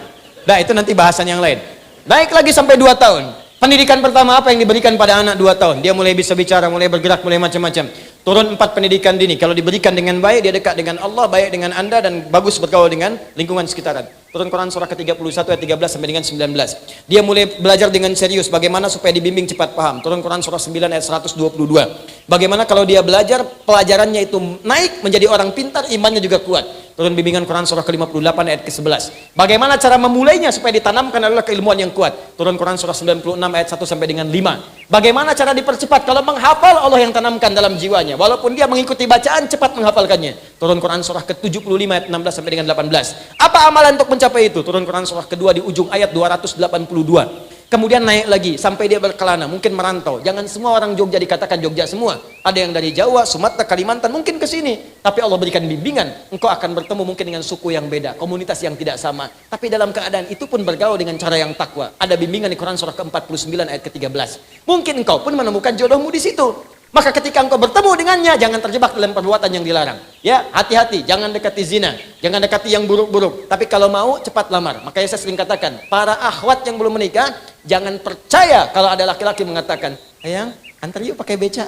Nah itu nanti bahasan yang lain. Naik lagi sampai 2 tahun. Pendidikan pertama apa yang diberikan pada anak 2 tahun? Dia mulai bisa bicara, mulai bergerak, mulai macam-macam. Turun 4 pendidikan dini. Kalau diberikan dengan baik, dia dekat dengan Allah, baik dengan anda, dan bagus bergaul dengan lingkungan sekitaran. Turun Quran surah ke-31 ayat 13 sampai dengan 19. Dia mulai belajar dengan serius bagaimana supaya dibimbing cepat paham. Turun Quran surah 9 ayat 122. Bagaimana kalau dia belajar, pelajarannya itu naik menjadi orang pintar, imannya juga kuat. Turun bimbingan Quran surah ke-58 ayat ke-11. Bagaimana cara memulainya supaya ditanamkan adalah keilmuan yang kuat. Turun Quran surah 96 ayat 1 sampai dengan 5. Bagaimana cara dipercepat? Kalau menghafal, Allah yang tanamkan dalam jiwanya. Walaupun dia mengikuti bacaan, cepat menghafalkannya. Turun Quran surah ke-75 ayat 16 sampai dengan 18. Apa amalan untuk mencapai itu? Turun Quran surah kedua di ujung ayat 282. Kemudian naik lagi sampai dia berkelana, mungkin merantau. Jangan semua orang Jogja dikatakan Jogja semua. Ada yang dari Jawa, Sumatera, Kalimantan, mungkin ke sini. Tapi Allah berikan bimbingan. Engkau akan bertemu mungkin dengan suku yang beda, komunitas yang tidak sama. Tapi dalam keadaan itu pun bergaul dengan cara yang takwa. Ada bimbingan di Quran surah ke-49 ayat ke-13. Mungkin engkau pun menemukan jodohmu di situ. Maka ketika engkau bertemu dengannya, jangan terjebak dalam perbuatan yang dilarang. Ya, hati-hati, jangan dekati zina, jangan dekati yang buruk-buruk. Tapi kalau mau, cepat lamar. Makanya saya sering katakan, para akhwat yang belum menikah, jangan percaya kalau ada laki-laki mengatakan, sayang, antar yuk pakai beca.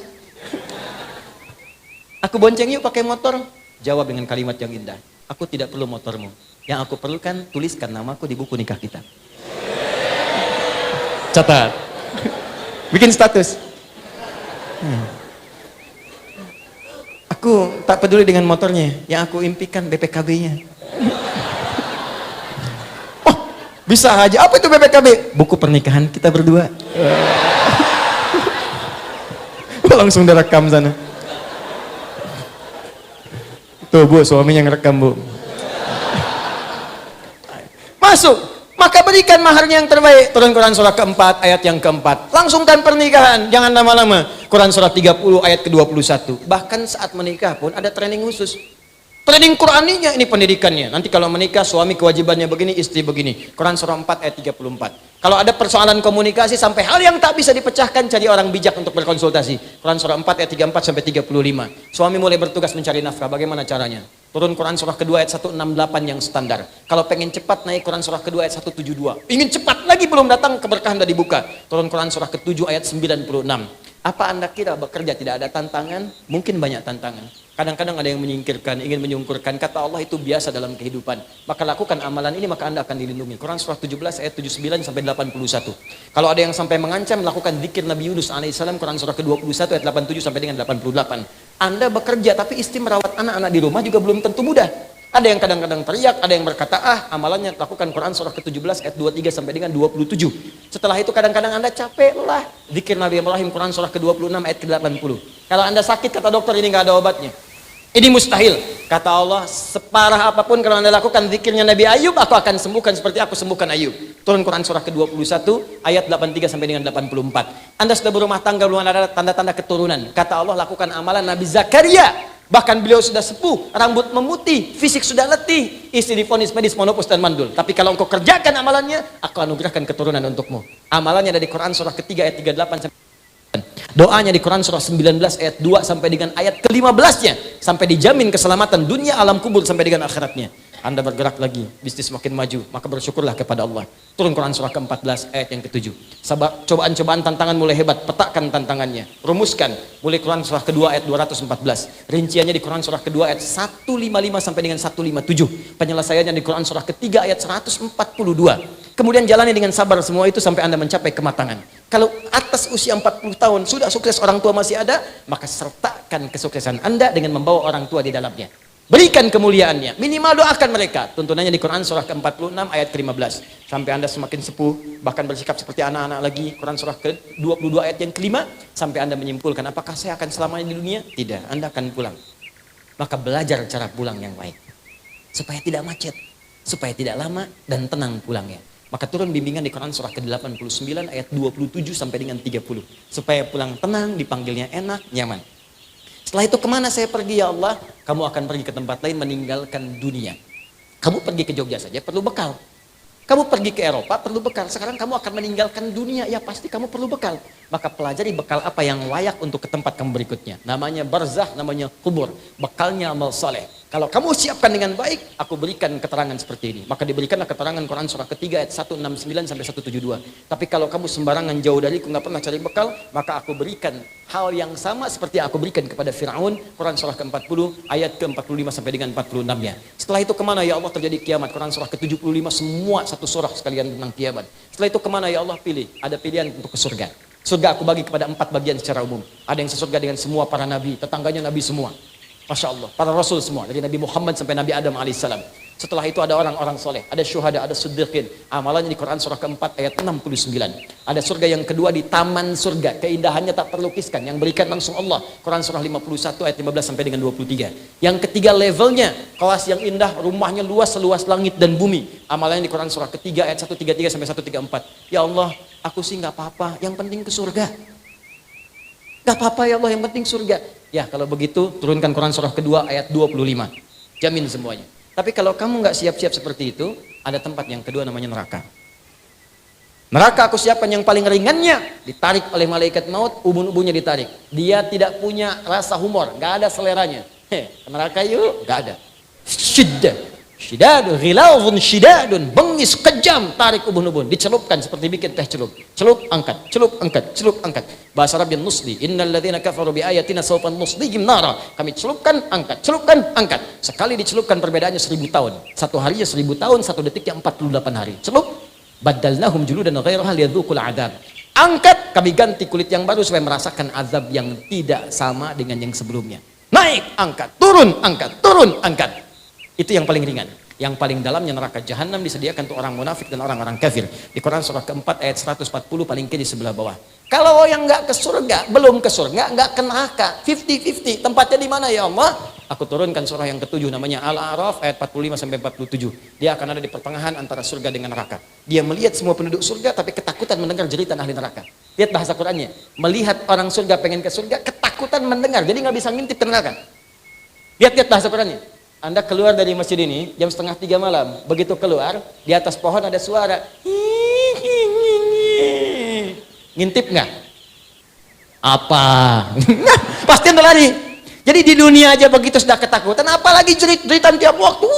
Aku bonceng yuk pakai motor. Jawab dengan kalimat yang indah, aku tidak perlu motormu. Yang aku perlukan, tuliskan namaku di buku nikah kita. Catat. Bikin status. Aku tak peduli dengan motornya, yang aku impikan BPKB-nya. Oh, bisa aja. Apa itu BPKB? Buku pernikahan kita berdua. Langsung direkam sana. Tuh bu, suaminya ngerekam bu. Masuk. Maka berikan maharnya yang terbaik. Turun Quran surah ke-4 ayat yang ke-4. Langsungkan pernikahan, jangan lama-lama. Quran surah 30 ayat ke-21. Bahkan saat menikah pun ada training khusus. Training Quraninya, ini pendidikannya. Nanti kalau menikah suami kewajibannya begini, istri begini. Quran surah 4 ayat 34. Kalau ada persoalan komunikasi sampai hal yang tak bisa dipecahkan, cari orang bijak untuk berkonsultasi. Quran surah 4 ayat 34 sampai 35. Suami mulai bertugas mencari nafkah, bagaimana caranya? Turun Quran surah kedua ayat 168 yang standar. Kalau pengen cepat naik Quran surah kedua ayat 172. Ingin cepat lagi belum datang, keberkahan sudah dibuka. Turun Quran surah ke-7 ayat 96. Apa Anda kira bekerja tidak ada tantangan? Mungkin banyak tantangan. Kadang-kadang ada yang menyingkirkan, ingin menyungkurkan. Kata Allah itu biasa dalam kehidupan. Maka lakukan amalan ini, maka Anda akan dilindungi. Quran surah 17 ayat 79 sampai 81. Kalau ada yang sampai mengancam, lakukan zikir Nabi Yunus alaihissalam. Quran surah ke-21 ayat 87 sampai dengan 88. Anda bekerja tapi istri merawat anak-anak di rumah juga belum tentu mudah. Ada yang kadang-kadang teriak, ada yang berkata, amalannya lakukan Quran surah ke-17 ayat 23 sampai dengan 27. Setelah itu kadang-kadang Anda capek, lelah. Zikir Nabi Ibrahim Quran surah ke-26 ayat ke-80. Kalau Anda sakit, kata dokter, ini nggak ada obatnya. Ini mustahil. Kata Allah, separah apapun kalau Anda lakukan zikirnya Nabi Ayub, aku akan sembuhkan seperti aku sembuhkan Ayub. Turun Quran surah ke-21 ayat 83 sampai dengan 84. Anda sudah berumah tangga, belum ada tanda-tanda keturunan. Kata Allah, lakukan amalan Nabi Zakaria. Bahkan beliau sudah sepuh, rambut memutih, fisik sudah letih, istri divonis medis, monopus dan mandul. Tapi kalau engkau kerjakan amalannya, aku anugerahkan keturunan untukmu. Amalannya dari Quran surah ketiga ayat 38 sampai doanya di Quran surah 19 ayat 2 sampai dengan ayat ke-15-nya, sampai dijamin keselamatan dunia, alam kubur sampai dengan akhiratnya. Anda bergerak lagi, bisnis makin maju, maka bersyukurlah kepada Allah. Turun Quran surah ke-14 ayat yang ke-7. Cobaan-cobaan tantangan mulai hebat, petakan tantangannya, rumuskan. Mulai Quran surah kedua ayat 214. Rinciannya di Quran surah kedua ayat 155 sampai dengan 157. Penyelesaiannya di Quran surah ketiga ayat 142. Kemudian jalani dengan sabar semua itu sampai Anda mencapai kematangan. Kalau atas usia 40 tahun sudah sukses, orang tua masih ada, maka sertakan kesuksesan Anda dengan membawa orang tua di dalamnya. Berikan kemuliaannya, minimal doakan mereka. Tuntunannya di Quran surah ke-46 ayat ke-15. Sampai Anda semakin sepuh, bahkan bersikap seperti anak-anak lagi. Quran surah ke-22 ayat yang kelima, sampai Anda menyimpulkan, apakah saya akan selamanya di dunia? Tidak, Anda akan pulang. Maka belajar cara pulang yang baik. Supaya tidak macet, supaya tidak lama dan tenang pulangnya. Maka turun bimbingan di Quran surah ke-89 ayat 27 sampai dengan 30. Supaya pulang tenang, dipanggilnya enak, nyaman. Setelah itu kemana saya pergi ya Allah? Kamu akan pergi ke tempat lain meninggalkan dunia. Kamu pergi ke Jogja saja perlu bekal. Kamu pergi ke Eropa perlu bekal. Sekarang kamu akan meninggalkan dunia, ya pasti kamu perlu bekal. Maka pelajari bekal apa yang layak untuk ke tempat kamu berikutnya. Namanya barzah, namanya kubur. Bekalnya amal saleh. Kalau kamu siapkan dengan baik, aku berikan keterangan seperti ini. Maka diberikanlah keterangan Quran surah ketiga ayat 169 sampai 172. Tapi kalau kamu sembarangan jauh dariku, nggak pernah cari bekal, maka aku berikan hal yang sama seperti aku berikan kepada Fir'aun. Quran surah ke-40 ayat ke-45 sampai dengan 46-nya. Setelah itu kemana ya Allah terjadi kiamat? Quran surah ke-75 semua satu surah sekalian tentang kiamat. Setelah itu kemana ya Allah? Pilih. Ada pilihan untuk ke surga. Surga aku bagi kepada 4 bagian secara umum. Ada yang sesurga dengan semua para nabi, tetangganya nabi semua. Masya Allah, para rasul semua, dari Nabi Muhammad sampai Nabi Adam alaihissalam. Setelah itu ada orang-orang soleh, ada syuhada, ada siddiqin. Amalannya di Quran surah ke-4 ayat 69. Ada surga yang kedua di taman surga, keindahannya tak terlukiskan, yang berikan langsung Allah. Quran surah 51 ayat 15 sampai dengan 23. Yang ketiga levelnya, kelas yang indah, rumahnya luas seluas langit dan bumi. Amalannya di Quran surah ketiga ayat 133 sampai 134. Ya Allah, aku sih nggak apa-apa, yang penting ke surga. Gak apa-apa ya Allah, yang penting surga. Ya kalau begitu turunkan Quran surah kedua ayat 25. Jamin semuanya. Tapi kalau kamu gak siap-siap seperti itu, ada tempat yang kedua namanya neraka. Neraka aku siapkan yang paling ringannya, ditarik oleh malaikat maut, ubun-ubunnya ditarik. Dia tidak punya rasa humor, gak ada seleranya. Neraka yuk, gak ada. Syidadun, ghilawun syidadun, bengis kejam, tarik ubun-ubun, dicelupkan seperti bikin teh celup. Celup, angkat, celup, angkat, celup, angkat. Bahasa Arabnya nusli, innal ladzina kafaru bi ayatina sawfa nuslihim nara. Kami celupkan, angkat, celupkan, angkat. Sekali dicelupkan perbedaannya 1000 tahun. Satu harinya 1000 tahun, satu detiknya 48 hari. Celup, badalnahum juludan ghairaha liyadzuqul adzab. Angkat, kami ganti kulit yang baru supaya merasakan azab yang tidak sama dengan yang sebelumnya. Naik, angkat, turun, angkat, turun, angkat. Itu yang paling ringan. Yang paling dalamnya neraka jahanam disediakan untuk orang munafik dan orang-orang kafir. Di Quran surah ke-4 ayat 140 paling kiri sebelah bawah. Kalau yang nggak ke surga, belum ke surga, nggak ke neraka, 50-50. Tempatnya di mana ya Allah? Aku turunkan surah yang ke-7 namanya Al-A'raf ayat 45 sampai 47. Dia akan ada di pertengahan antara surga dengan neraka. Dia melihat semua penduduk surga tapi ketakutan mendengar jeritan ahli neraka. Lihat bahasa Qurannya. Melihat orang surga pengen ke surga, ketakutan mendengar. Jadi nggak bisa ngintip ke neraka. Lihat bahasa Qurannya. Anda keluar dari masjid ini jam 2:30 malam. Begitu keluar, di atas pohon ada suara. Ngintip nggak? Apa? Pasti Anda lari. Jadi di dunia aja begitu sudah ketakutan, apalagi jeritan tiap waktu.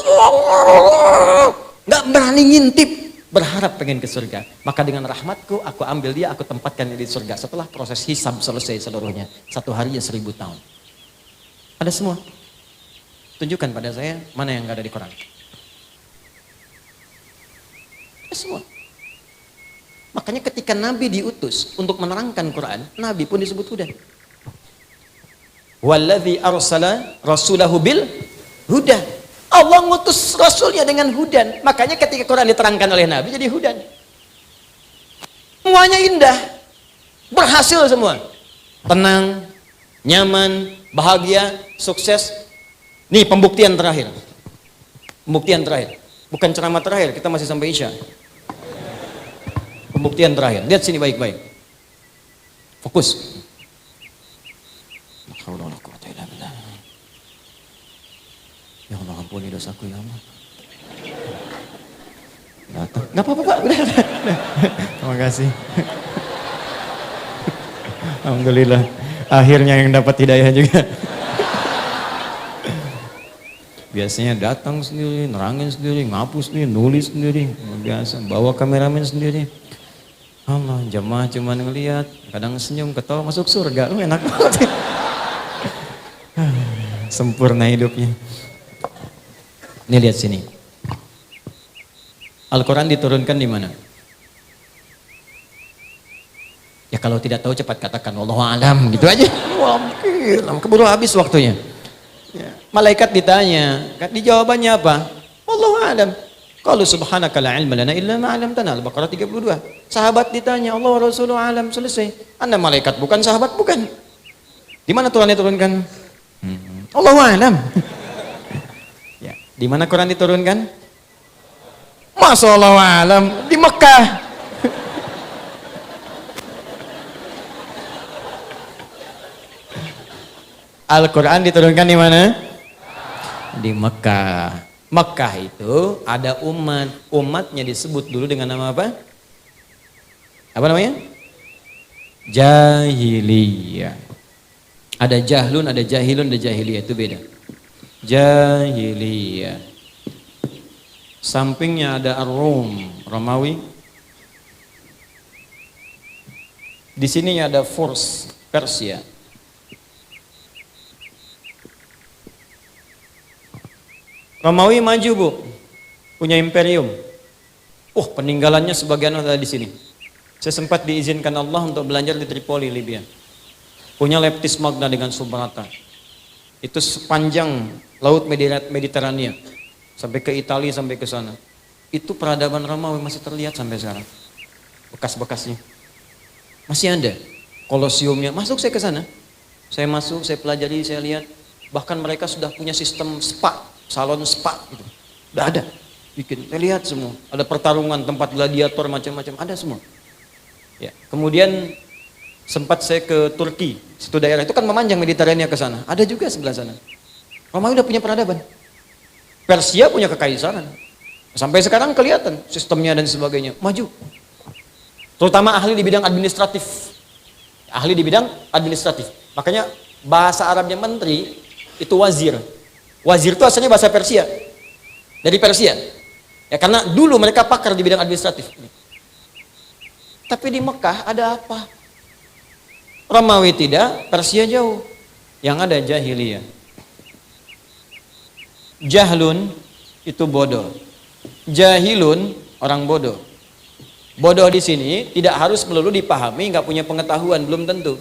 Nggak berani ngintip. Berharap pengen ke surga. Maka dengan rahmatku, aku ambil dia, aku tempatkan dia di surga. Setelah proses hisab selesai seluruhnya. Satu harinya 1000 tahun. Ada semua. Tunjukkan pada saya mana yang gak ada di Quran. Ada semua. Makanya ketika Nabi diutus untuk menerangkan Quran, Nabi pun disebut hudan. Walladzi arsala rasulahu bil huda. Allah ngutus rasulnya dengan hudan. Makanya ketika Quran diterangkan oleh Nabi jadi hudan. Semuanya indah. Berhasil semua. Tenang, nyaman, bahagia, sukses. Nih pembuktian terakhir. Pembuktian terakhir. Bukan ceramah terakhir, kita masih sampai Isya. Pembuktian terakhir. Lihat sini baik-baik. Fokus. Ya Allah ampuni dosaku ya Allah. Gak apa-apa Pak. Terima kasih. Alhamdulillah. Akhirnya yang dapat hidayah juga. Biasanya datang sendiri, nerangin sendiri, ngapus sendiri, nulis sendiri, biasa bawa kameramen sendiri. Allah, jemaah cuma ngelihat, kadang senyum, ketawa masuk surga, enak banget. Sempurna hidupnya. Ini lihat sini. Al-Quran diturunkan di mana? Ya kalau tidak tahu cepat katakan wallahu alam gitu aja. Wah, keburu habis waktunya. Ya. Malaikat ditanya, di jawabannya apa? Wallahu a'lam. Qalu subhanaka la ilma lana illa ma 'allamtana. Al-Baqarah 32. Sahabat ditanya, Allah wa Rasuluhu a'lam, selesai. Anda malaikat bukan, sahabat bukan. Di mana Quran diturunkan? Allahu a'lam. Ya, di mana Quran diturunkan? Masa Allahu a'lam di Mekah. Al-Quran diturunkan di mana? Di Mekah. Mekah itu ada umatnya disebut dulu dengan nama apa? Apa namanya? Jahiliyah. Ada jahlun, ada jahilun, ada jahiliyah, itu beda. Jahiliyah. Sampingnya ada Ar-Rum, Romawi. Di sini ada Furs, Persia. Romawi maju, Bu. Punya imperium. Peninggalannya sebagian ada di sini. Saya sempat diizinkan Allah untuk belajar di Tripoli, Libya. Punya Leptis Magna dengan Subrata. Itu sepanjang laut Mediterania. Sampai ke Italia, sampai ke sana. Itu peradaban Romawi masih terlihat sampai sekarang. Bekas-bekasnya. Masih ada. Kolosiumnya. Masuk saya ke sana. Saya masuk, saya pelajari, saya lihat. Bahkan mereka sudah punya sistem spa. Salon spa gitu. Udah ada. Bikin. Saya lihat semua. Ada pertarungan, tempat gladiator, macam-macam. Ada semua. Ya. Kemudian sempat saya ke Turki. Situ daerah itu kan memanjang Mediterania ke sana. Ada juga sebelah sana. Romawi udah punya peradaban. Persia punya kekaisaran. Sampai sekarang kelihatan sistemnya dan sebagainya. Maju. Terutama ahli di bidang administratif. Ahli di bidang administratif. Makanya bahasa Arabnya menteri itu wazir. Wazir itu asalnya bahasa Persia. Dari Persia. Ya karena dulu mereka pakar di bidang administratif. Tapi di Mekah ada apa? Romawi tidak, Persia jauh. Yang ada jahiliyah. Jahlun itu bodoh. Jahilun orang bodoh. Bodoh di sini tidak harus melulu dipahami, nggak punya pengetahuan, belum tentu.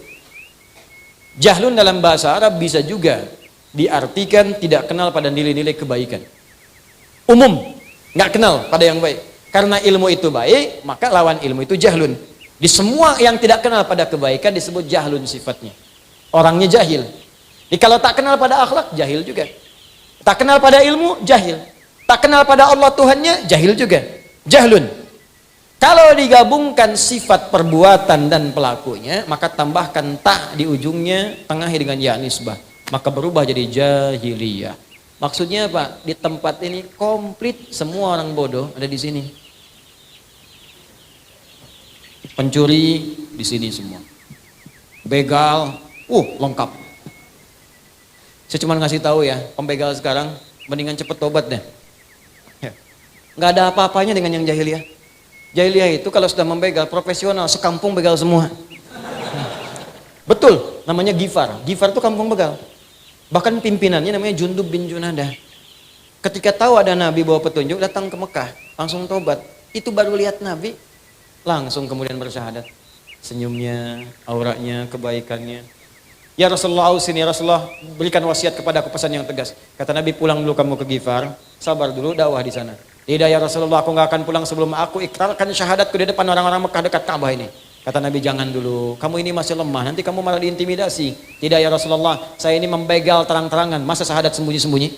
Jahlun dalam bahasa Arab bisa juga diartikan tidak kenal pada nilai-nilai kebaikan. Umum, nggak kenal pada yang baik. Karena ilmu itu baik, maka lawan ilmu itu jahlun. Di semua yang tidak kenal pada kebaikan disebut jahlun sifatnya. Orangnya jahil. Jadi kalau tak kenal pada akhlak, jahil juga. Tak kenal pada ilmu, jahil. Tak kenal pada Allah Tuhannya, jahil juga. Jahlun. Kalau digabungkan sifat perbuatan dan pelakunya, maka tambahkan ta di ujungnya, tengahi dengan ya nisbah. Maka berubah jadi jahiliyah. Maksudnya apa? Di tempat ini komplit semua orang bodoh ada di sini. Pencuri di sini semua. Begal, lengkap. Saya cuma ngasih tahu ya, pembegal sekarang mendingan cepet tobat deh. Ya. Nggak ada apa-apanya dengan yang jahiliyah. Jahiliyah itu kalau sudah membegal profesional, sekampung begal semua. Betul, namanya Gifar. Gifar itu kampung begal. Bahkan pimpinannya namanya Jundub bin Junadah. Ketika tahu ada Nabi bawa petunjuk, datang ke Mekah, langsung tobat. Itu baru lihat Nabi, langsung kemudian bersyahadat. Senyumnya, auranya, kebaikannya. Ya Rasulullah, ausini ya Rasulullah, berikan wasiat kepadaku pesan yang tegas. Kata Nabi, pulang dulu kamu ke Gifar, sabar dulu dakwah di sana. Tidak ya Rasulullah, aku nggak akan pulang sebelum aku ikrarkan syahadatku di depan orang-orang Mekah dekat Ka'bah ini. Kata Nabi, jangan dulu, kamu ini masih lemah, nanti kamu malah diintimidasi. Tidak ya Rasulullah, saya ini membegal terang-terangan, masa syahadat sembunyi-sembunyi?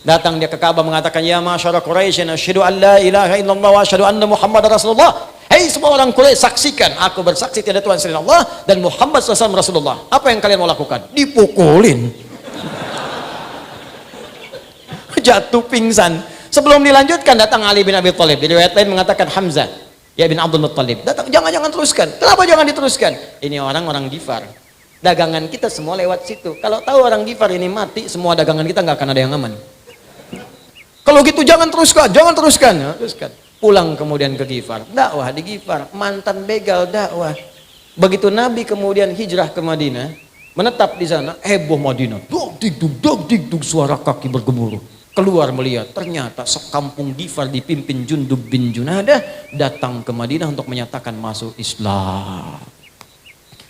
Datang dia ke Ka'bah mengatakan, ya masyara Quraisy, asyhadu an la ilaha illallah wa asyhadu anna Muhammad Rasulullah. Hei semua orang Quraisy, saksikan, aku bersaksi tidak ada Tuhan selain Allah dan Muhammad SAW Rasulullah. Apa yang kalian mau lakukan? Dipukulin. Jatuh pingsan. Sebelum dilanjutkan datang Ali bin Abi Thalib. Di riwayat lain mengatakan Hamzah ya bin Abdul Muttalib. Datang, jangan teruskan. Kenapa jangan diteruskan? Ini orang Gifar. Dagangan kita semua lewat situ. Kalau tahu orang Gifar ini mati, semua dagangan kita nggak akan ada yang aman. Kalau gitu jangan teruskan. Ya, teruskan. Pulang kemudian ke Gifar. Dakwah di Gifar. Mantan begal dakwah. Begitu Nabi kemudian hijrah ke Madinah, menetap di sana, heboh Madinah. Dog digdug, suara kaki bergemuruh. Keluar melihat, ternyata sekampung Gifar dipimpin Jundub bin Junadah datang ke Madinah untuk menyatakan masuk Islam.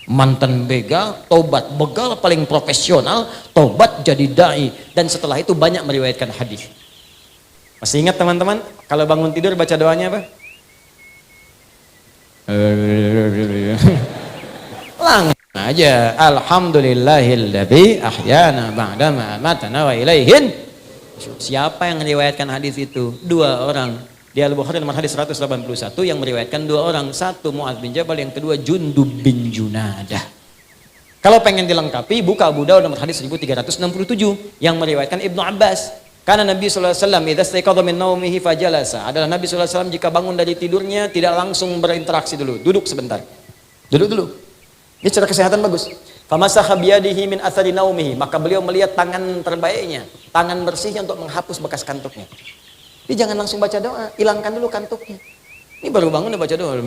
Mantan begal, tobat. Begal paling profesional, tobat jadi dai. Dan setelah itu banyak meriwayatkan hadis. Masih ingat teman-teman? Kalau bangun tidur baca doanya apa? Langsung aja. Alhamdulillahilladzi ahyana ba'dama amatana wa ilaihin. Siapa yang meriwayatkan hadis itu? Dua orang. Di Al-Bukhari nomor hadis 181 yang meriwayatkan dua orang. Satu Mu'adz bin Jabal, yang kedua Jundub bin Junadah. Kalau pengen dilengkapi, buka Abu Daud nomor hadis 1367 yang meriwayatkan Ibnu Abbas. Karena Nabi sallallahu alaihi wasallam idza istayqadha min naumihi fajalasa. Adalah Nabi sallallahu alaihi wasallam jika bangun dari tidurnya tidak langsung berinteraksi dulu, duduk sebentar. Duduk dulu. Ini secara kesehatan bagus. Famasakha biyadihi min athari naumihi, maka beliau melihat tangan terbaiknya, tangan bersihnya untuk menghapus bekas kantuknya. Jadi jangan langsung baca doa, hilangkan dulu kantuknya. Ini baru bangun udah baca doa.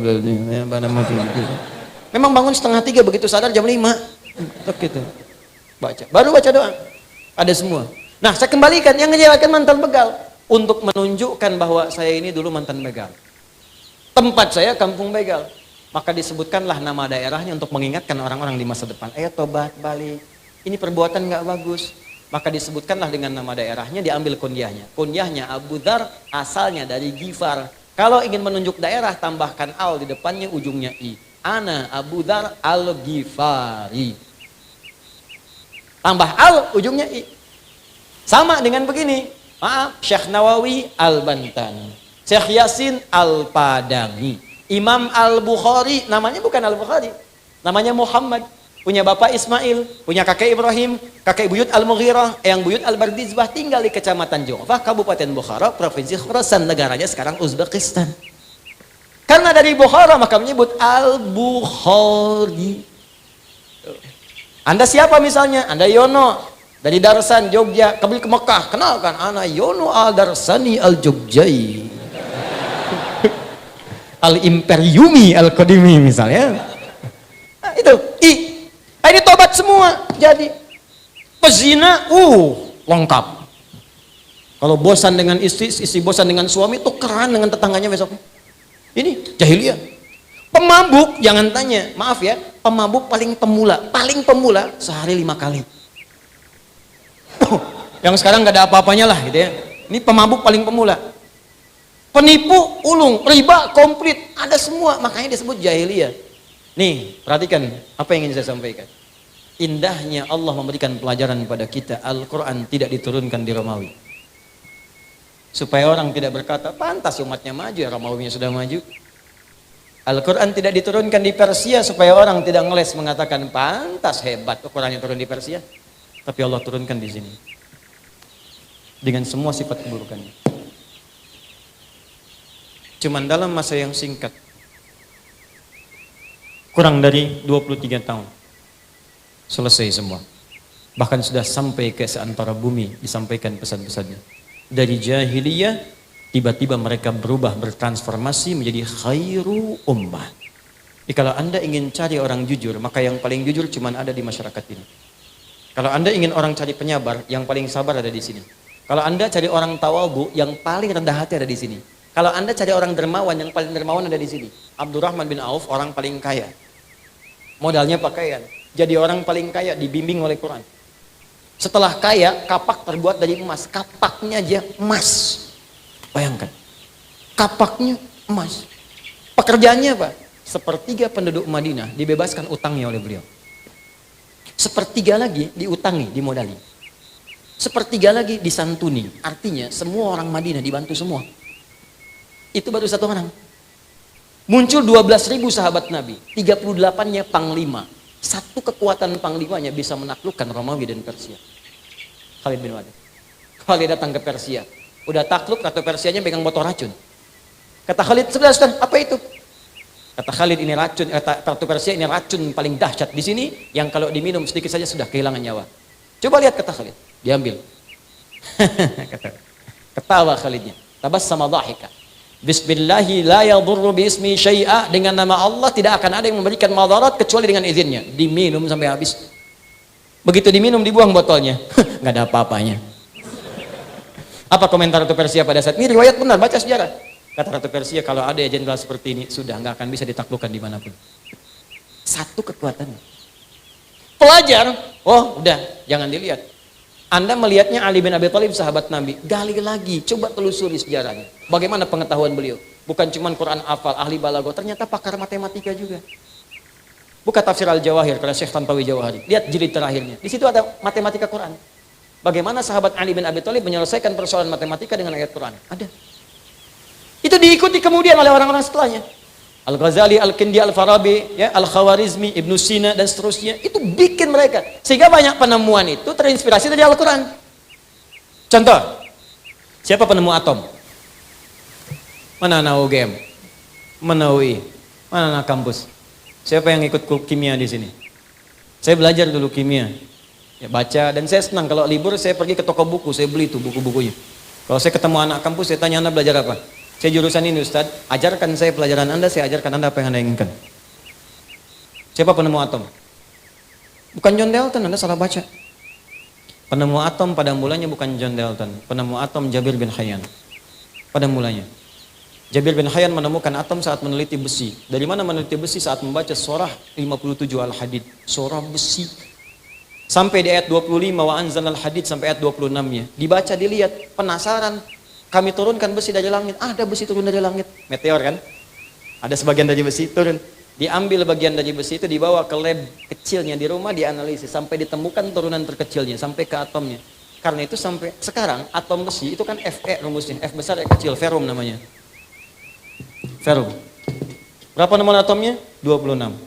Memang bangun 2:30, begitu sadar jam 5. Gitu. Baca. Baru baca doa. Ada semua. Nah, saya kembalikan yang ngejelakan mantan begal untuk menunjukkan bahwa saya ini dulu mantan begal. Tempat saya kampung begal. Maka disebutkanlah nama daerahnya untuk mengingatkan orang-orang di masa depan. Ayo tobat, balik. Ini perbuatan nggak bagus. Maka disebutkanlah dengan nama daerahnya, diambil kunyahnya. Kunyahnya Abu Dzar, asalnya dari Ghifar. Kalau ingin menunjuk daerah, tambahkan al di depannya, ujungnya i. Ana Abu Dzar al-Ghifari. Tambah al, ujungnya i. Sama dengan begini. Maaf, Syekh Nawawi al-Bantani, Syekh Yasin al-Padami, Imam al-Bukhari, namanya bukan al-Bukhari, namanya Muhammad. Punya bapak Ismail, punya kakek Ibrahim, kakek buyut Al-Mughirah, yang buyut Al-Bardizbah, tinggal di Kecamatan Ju'fah, Kabupaten Bukhara, Provinsi Khurasan, negaranya sekarang Uzbekistan. Karena dari Bukhara maka menyebut Al-Bukhari. Anda siapa misalnya? Anda Yono dari Darsan, Jogja, kembali ke Mekah, kenalkan, ana Yono Al-Darsani Al-Jogjai. Al-Imperiumi Al-Qadimi misalnya. Nah, itu i. Ini tobat semua. Jadi pezina, lengkap. Kalau bosan dengan istri, istri bosan dengan suami, tukeran dengan tetangganya besok. Ini jahiliyah. Pemabuk, jangan tanya, maaf ya, pemabuk paling pemula sehari 5 kali. Yang sekarang nggak ada apa-apanya lah, gitu ya. Ini pemabuk paling pemula. Penipu, ulung, riba, komplit, ada semua, makanya disebut jahiliyah. Nih, perhatikan apa yang ingin saya sampaikan. Indahnya Allah memberikan pelajaran kepada kita. Al-Quran tidak diturunkan di Romawi. Supaya orang tidak berkata, pantas umatnya maju, ya Romawinya sudah maju. Al-Quran tidak diturunkan di Persia supaya orang tidak ngeles mengatakan, pantas hebat Qurannya turun di Persia. Tapi Allah turunkan di sini. Dengan semua sifat keburukannya. Cuman dalam masa yang singkat, kurang dari 23 tahun selesai semua. Bahkan sudah sampai ke seantara bumi disampaikan pesan-pesannya. Dari jahiliyah tiba-tiba mereka berubah, bertransformasi menjadi khairu ummah. Jadi kalau Anda ingin cari orang jujur, maka yang paling jujur cuma ada di masyarakat ini. Kalau Anda ingin orang cari penyabar, yang paling sabar ada di sini. Kalau Anda cari orang tawadhu, yang paling rendah hati ada di sini. Kalau Anda cari orang dermawan, yang paling dermawan ada di sini. Abdurrahman bin Auf, orang paling kaya. Modalnya pakaian. Jadi orang paling kaya, dibimbing oleh Quran. Setelah kaya, kapak terbuat dari emas. Kapaknya aja emas. Bayangkan. Kapaknya emas. Pekerjaannya apa? Sepertiga penduduk Madinah dibebaskan utangnya oleh beliau. Sepertiga lagi diutangi, dimodali. Sepertiga lagi disantuni. Artinya semua orang Madinah dibantu semua. Itu baru satu orang. Muncul 12.000 sahabat Nabi, 38-nya panglima. Satu kekuatan panglimanya bisa menaklukkan Romawi dan Persia. Khalid bin Walid. Khalid datang ke Persia. Udah takluk, atau Persianya pegang botol racun. Kata Khalid, sudah, apa itu? Kata Khalid, ini racun, kata Ratu Persia, ini racun paling dahsyat di sini, yang kalau diminum sedikit saja sudah kehilangan nyawa. Coba lihat, kata Khalid. Diambil. Ketawa Khalidnya. Tabassama dhahika. Bismillahi la yadurru biismi syai'a, dengan nama Allah tidak akan ada yang memberikan madarat kecuali dengan izinnya. Diminum sampai habis. Begitu diminum dibuang botolnya. Nggak ada apa-apanya. Apa komentar Ratu Persia pada saat ini? Riwayat benar, baca sejarah. Kata Ratu Persia, kalau ada jenderal seperti ini sudah nggak akan bisa ditaklukkan dimanapun. Satu kekuatannya. Pelajar, oh udah, jangan dilihat. Anda melihatnya Ali bin Abi Thalib sahabat Nabi, gali lagi, coba telusuri sejarahnya. Bagaimana pengetahuan beliau? Bukan cuma Quran hafal, ahli balaghah, ternyata pakar matematika juga. Buka tafsir Al-Jawahir karena Syekh Tantawi Jawahari. Lihat jilid terakhirnya. Di situ ada matematika Quran. Bagaimana sahabat Ali bin Abi Thalib menyelesaikan persoalan matematika dengan ayat Quran? Ada. Itu diikuti kemudian oleh orang-orang setelahnya. Al-Ghazali, Al-Kindi, Al-Farabi, ya, Al-Khawarizmi, Ibnu Sina dan seterusnya. Itu bikin mereka. Sehingga banyak penemuan itu terinspirasi dari Al-Quran. Contoh, siapa penemu atom? Mana anak UGM? Mana UI? Mana anak kampus? Siapa yang ikut kimia di sini? Saya belajar dulu kimia. Ya, baca, dan saya senang kalau libur saya pergi ke toko buku, saya beli tuh buku-bukunya. Kalau saya ketemu anak kampus, saya tanya, Anda belajar apa? Saya jurusan ini Ustaz, ajarkan saya pelajaran Anda, saya ajarkan Anda apa yang Anda inginkan. Siapa penemu atom? Bukan John Dalton, Anda salah baca. Penemu atom pada mulanya bukan John Dalton, penemu atom Jabir bin Hayyan. Pada mulanya. Jabir bin Hayyan menemukan atom saat meneliti besi. Dari mana meneliti besi? Saat membaca surah 57 Al-Hadid, surah besi. Sampai di ayat 25 wa anzalal hadid sampai ayat 26-nya. Dibaca, dilihat, penasaran. Kami turunkan besi dari langit. Ada besi turun dari langit. Meteor kan? Ada sebagian dari besi turun. Diambil bagian dari besi itu dibawa ke lab kecilnya di rumah, dianalisis sampai ditemukan turunan terkecilnya sampai ke atomnya. Karena itu sampai sekarang atom besi itu kan Fe rumusnya. F besar E kecil, ferum namanya. Ferum. Berapa nomor atomnya? 26.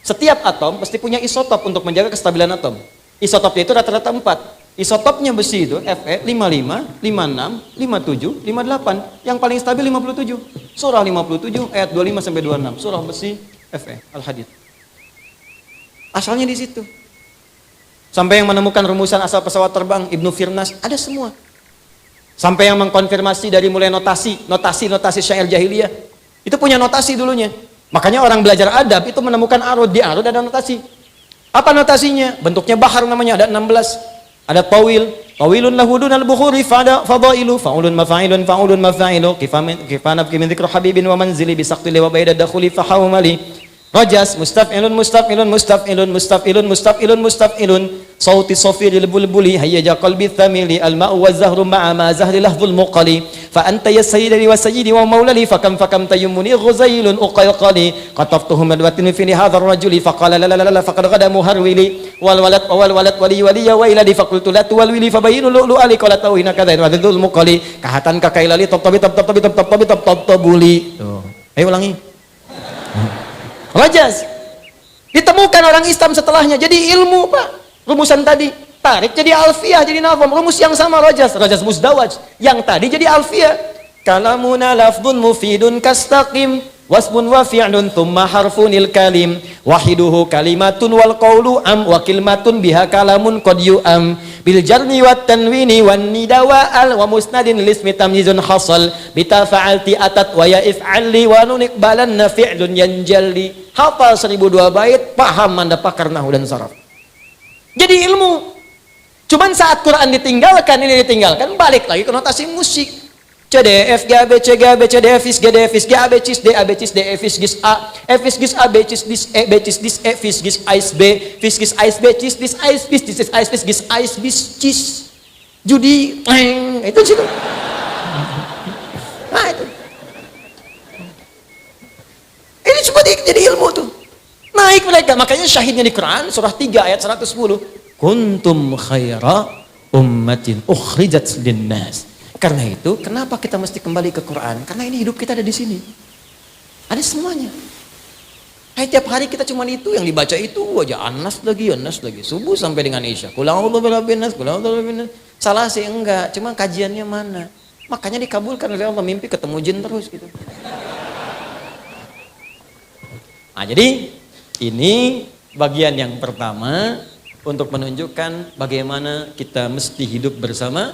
Setiap atom pasti punya isotop untuk menjaga kestabilan atom. Isotopnya itu rata-rata 4. Isotopnya besi itu Fe 55, 56, 57, 58. Yang paling stabil 57. Surah 57 ayat 25 sampai 26. Surah besi Fe Al-Hadid. Asalnya di situ. Sampai yang menemukan rumusan asal pesawat terbang Ibnu Firnas ada semua. Sampai yang mengkonfirmasi dari mulai notasi syair jahiliyah. Itu punya notasi dulunya. Makanya orang belajar adab itu menemukan arud, di arud ada notasi. Apa notasinya? Bentuknya bahar namanya, ada 16. Ada tawil, tawilun lahudun al-bukhuri fadailu, fa'ulun mafa'ilun, fa'ulun mafa'ilu, kifanab kimin dzikru habibin wa manzili bisaqtili wa baida dakhuli fahawmali. Rajas, mustaf'ilun, mustaf'ilun, mustaf'ilun, mustaf'ilun, mustaf'ilun, mustaf'ilun, sauti safiril bulbuli, hayyaja qalbi thamili, al-ma'u wa zahru ma'a ma zahri lahzul muqali, fa anta ya sayyidi wa sayyidi wa maulali, fakam tayyumuni ghuzailun uqayqali, qataftuhu madwatin fi hadha ar-rajuli, faqala la la la la faqad ghada muharwili, wal walad wali waliya wa iladi faqultu la tuwalwili, fabayinu lu'lu ali qala tawhina kadha wa dzul muqali, kahatan kakailali tabtabuli. Tuh. Ayo ulangi. Rajas ditemukan orang Islam setelahnya jadi ilmu Pak. Rumusan tadi tarik jadi alfiyah, jadi nazam. Rumus yang sama Rajas Muzdawaj. Yang tadi jadi alfiyah. Kalamuna lafdun mufidun kastaqim wasbun wa fi'lun thumma harfunil kalim wahiduhu kalimatun wal qawlu am wa kalimatun biha kalamun qad yu'am bil jarni wat tanwini wan nida wa al wa musnadin lismi tamyizun hasal bitafa'alti atat wa ya if'ali wa nun iqbalanna fi'lun yanjalli. Hafal 1002 bait, paham Anda pakar nahwu dan saraf. Jadi ilmu. Cuman saat Quran ditinggalkan, ini ditinggalkan, balik lagi ke notasi musik. C D F G A B C G A B C D F is G D F is G A B cis D A B cis D F is gis A F is gis A B cis dis E B cis dis E fis gis ais B fis gis ais B cis dis ais bis dis ais bis gis ais bis cis judi itu situ. Nah itu. Ini cuma jadi ilmu tuh. Naik mereka, makanya syahidnya di Quran surah 3 ayat 110. Kuntum khaira ummatin ukhrijat linnas. Karena itu, kenapa kita mesti kembali ke Quran? Karena ini hidup kita ada di sini. Ada semuanya. Tiap hari kita cuma itu yang dibaca itu aja, Anas lagi. Subuh sampai dengan Isya. Qul a'udzu birabbin nas. Salah sih enggak, cuma kajiannya mana? Makanya dikabulkan oleh Allah, mimpi ketemu jin terus gitu. Nah, jadi ini bagian yang pertama untuk menunjukkan bagaimana kita mesti hidup bersama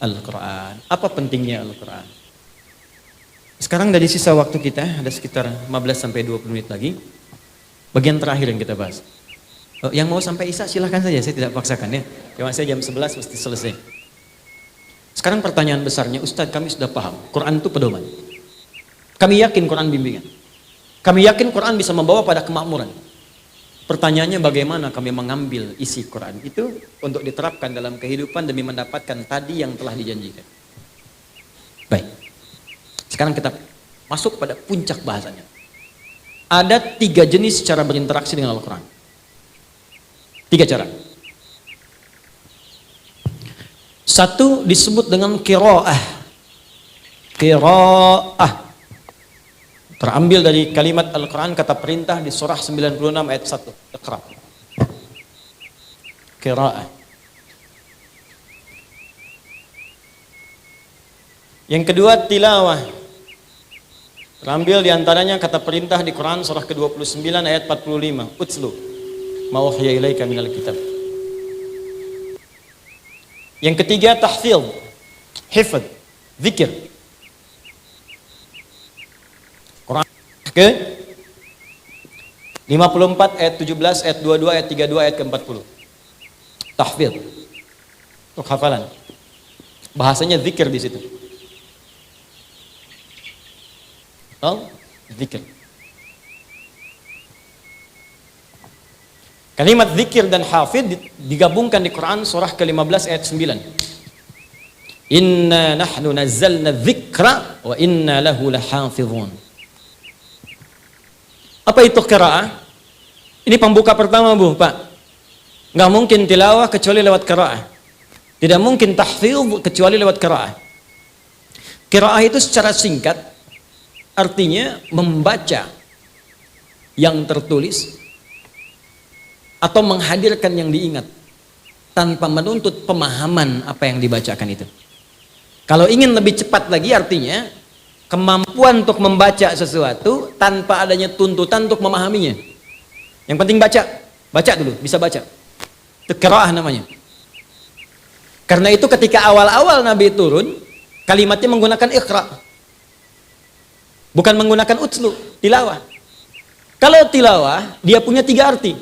Al-Quran. Apa pentingnya Al-Quran? Sekarang dari sisa waktu kita ada sekitar 15-20 menit lagi. Bagian terakhir yang kita bahas. Yang mau sampai Isya silahkan saja, saya tidak paksakan ya. Cuma saya jam 11 mesti selesai. Sekarang pertanyaan besarnya, Ustadz kami sudah paham, Quran itu pedoman. Kami yakin Quran bimbingan. Kami yakin Quran bisa membawa pada kemakmuran. Pertanyaannya bagaimana kami mengambil isi Quran itu untuk diterapkan dalam kehidupan demi mendapatkan tadi yang telah dijanjikan. Baik. Sekarang kita masuk pada puncak bahasanya. Ada 3 jenis cara berinteraksi dengan Al-Quran. 3 cara. 1 disebut dengan qiraah. Qiraah. Terambil dari kalimat Al-Quran, kata perintah di surah 96 ayat 1. Iqra. Qiraah. Yang kedua tilawah. Terambil diantaranya kata perintah di Quran surah ke-29 ayat 45. Utslu ma uhiya ilaika minal kitab. Yang ketiga tahfidz, hifdz, zikir. Quran ke 54 ayat 17, ayat 22, ayat 32, ayat ke-40. Tahfidz. Untuk hafalan. Bahasanya zikir di situ. Zikir. Kalimat zikir dan hafidz digabungkan di Quran surah ke-15 ayat 9. Inna nahnu nazzalna dzikra wa inna lahu lahafizun. Apa itu qiraah? Ini pembuka pertama, Bu, Pak. Nggak mungkin tilawah kecuali lewat qiraah. Tidak mungkin tahfidz kecuali lewat qiraah. Qiraah itu secara singkat artinya membaca yang tertulis atau menghadirkan yang diingat tanpa menuntut pemahaman apa yang dibacakan itu. Kalau ingin lebih cepat lagi artinya kemampuan untuk membaca sesuatu tanpa adanya tuntutan untuk memahaminya. Yang penting baca, baca dulu, bisa baca. Itu qiraah namanya. Karena itu ketika awal-awal Nabi turun, kalimatnya menggunakan iqra. Bukan menggunakan utslu, tilawah. Kalau tilawah, dia punya 3 arti.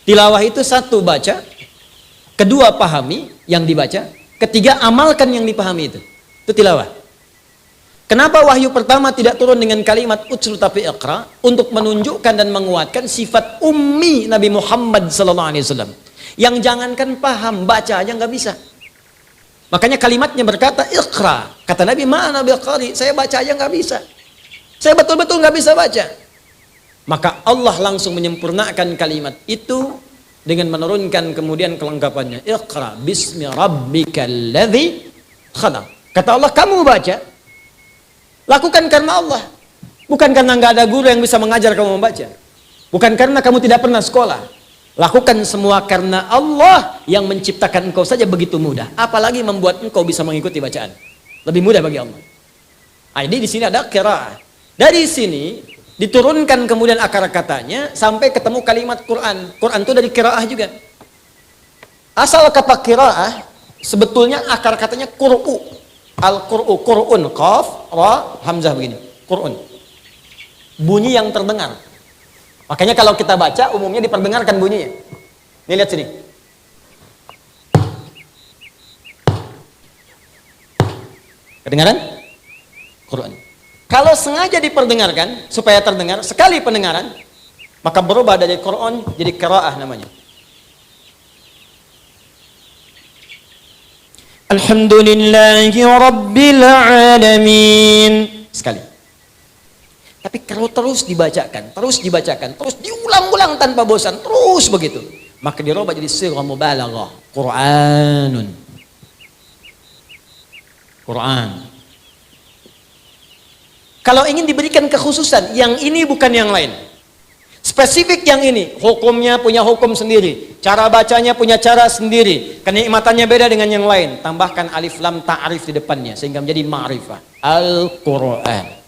Tilawah itu 1 baca, 2 pahami yang dibaca, 3 amalkan yang dipahami itu. Itu tilawah. Kenapa wahyu pertama tidak turun dengan kalimat utslu tapi iqra? Untuk menunjukkan dan menguatkan sifat ummi Nabi Muhammad SAW. Yang jangankan paham, baca aja nggak bisa. Makanya kalimatnya berkata iqra. Kata Nabi, ma'ana biqari, saya baca aja nggak bisa. Saya betul-betul nggak bisa baca. Maka Allah langsung menyempurnakan kalimat itu dengan menurunkan kemudian kelengkapannya. Iqra bismi rabbikal ladzi khalaq. Kata Allah, kamu baca, lakukan karena Allah. Bukan karena nggak ada guru yang bisa mengajar kamu membaca. Bukan karena kamu tidak pernah sekolah. Lakukan semua karena Allah yang menciptakan engkau saja begitu mudah. Apalagi membuat engkau bisa mengikuti bacaan. Lebih mudah bagi Allah. Jadi di sini ada qiraah. Dari sini diturunkan kemudian akar katanya sampai ketemu kalimat Quran. Quran itu dari qiraah juga. Asal kata qiraah sebetulnya akar katanya qur'u. Al-qur'u, qur'un, qaf, ra, hamzah begini. Qur'un. Bunyi yang terdengar. Makanya kalau kita baca umumnya diperdengarkan bunyinya. Nih lihat sini. Kedengaran? Quran. Kalau sengaja diperdengarkan supaya terdengar, sekali pendengaran, maka berubah dari Quran jadi qiraah namanya. Alhamdulillahi Rabbil Alamin. Sekali. Tapi kalau terus dibacakan, terus diulang-ulang tanpa bosan, terus begitu, maka dirubah jadi sighah mubalaghah, Qur'anun. Quran. Kalau ingin diberikan kekhususan, yang ini bukan yang lain. Spesifik yang ini, hukumnya punya hukum sendiri, cara bacanya punya cara sendiri, kenikmatannya beda dengan yang lain. Tambahkan alif lam ta'rif di depannya sehingga menjadi ma'rifah. Al-Qur'an.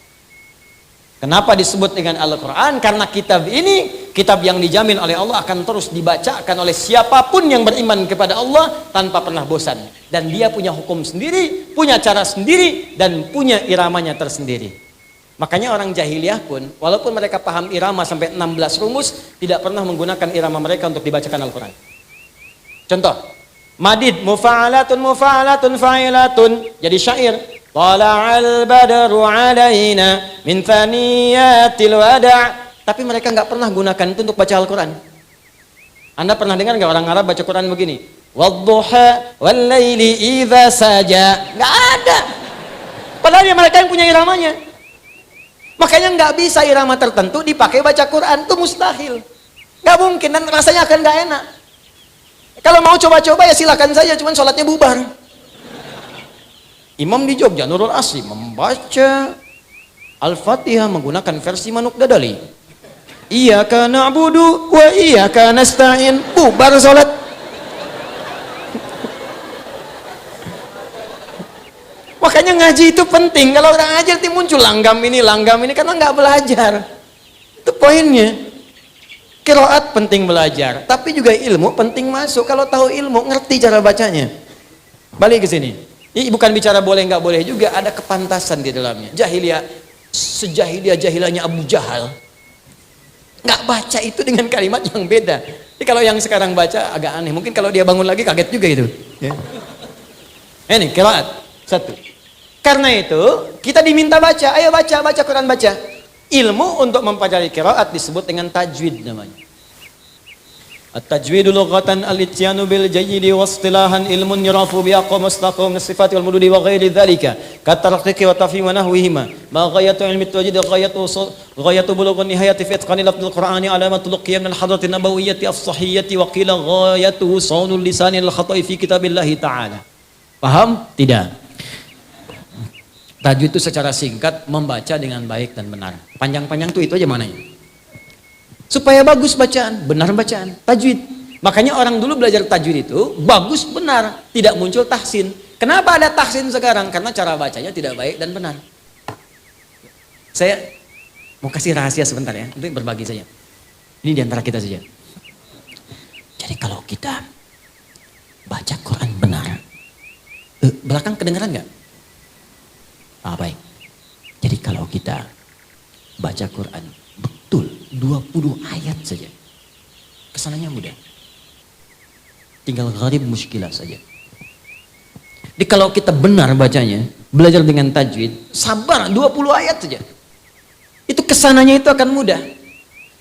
Kenapa disebut dengan Al-Quran? Karena kitab ini, kitab yang dijamin oleh Allah akan terus dibacakan oleh siapapun yang beriman kepada Allah tanpa pernah bosan. Dan dia punya hukum sendiri, punya cara sendiri, dan punya iramanya tersendiri. Makanya orang jahiliyah pun, walaupun mereka paham irama sampai 16 rumus, tidak pernah menggunakan irama mereka untuk dibacakan Al-Quran. Contoh, madid, mufa'alatun, fa'ilatun, jadi syair. Tala'al badru alaina min thaniyatil wada'. Tapi mereka nggak pernah gunakan itu untuk baca Al-Quran. Anda pernah dengar nggak orang Arab baca Quran begini? Wadduha wal laili idza saja. Nggak ada. Padahal mereka yang punya iramanya. Makanya nggak bisa irama tertentu dipakai baca Quran, itu mustahil. Nggak mungkin dan rasanya akan nggak enak. Kalau mau coba-coba ya silakan saja, cuman sholatnya bubar. Imam di Jogja Nurul Asri membaca Al-Fatihah menggunakan versi Manuk Dadali. Iyyaka na'budu wa iyyaka nasta'in. Bubar sholat. Makanya ngaji itu penting. Kalau orang ngaji nanti muncul langgam ini karena nggak belajar. Itu poinnya. Qiraat penting belajar, tapi juga ilmu penting masuk. Kalau tahu ilmu, ngerti cara bacanya. Balik ke sini. Ini bukan bicara boleh nggak boleh juga, ada kepantasan di dalamnya. Jahiliyah, sejahiliyah-jahilahnya Abu Jahal nggak baca itu dengan kalimat yang beda. Jadi kalau yang sekarang baca agak aneh. Mungkin kalau dia bangun lagi kaget juga itu. Ya. Ini qiraat satu. Karena itu kita diminta baca. Ayo baca Quran baca. Ilmu untuk mempelajari qiraat disebut dengan tajwid namanya. At-tajwidu lughatan al-ityanu bil jayyidi wa istilahan ilmun yurafu bi aqwa mustaqim min sifati wal mududi wa ghairi dzalika katarqiqi wa tafhim wa nahwihima ma ghayatu ilmi at-tajwid ghayatu bulughun nihayati fi itqani lafdhil qur'ani alamatul qiyam min al-hadrati nabawiyyati as-sahiyyati wa qila ghayatu sawnul lisani al-khata'i fi kitabillahi ta'ala. Paham? Tidak. Tajwid itu secara singkat membaca dengan baik dan benar. Panjang-panjang itu aja mananya. Supaya bagus bacaan, benar bacaan, tajwid. Makanya orang dulu belajar tajwid itu bagus benar, tidak muncul tahsin. Kenapa ada tahsin sekarang? Karena cara bacanya tidak baik dan benar. Saya mau kasih rahasia sebentar ya, untuk berbagi saja. Ini diantara kita saja. Jadi kalau kita baca Quran benar, belakang kedengeran nggak? Baik. Jadi kalau kita baca Quran betul 20 ayat saja, kesananya mudah, tinggal gharib muskilah saja. Jadi kalau kita benar bacanya, belajar dengan tajwid, sabar 20 ayat saja, itu kesananya itu akan mudah.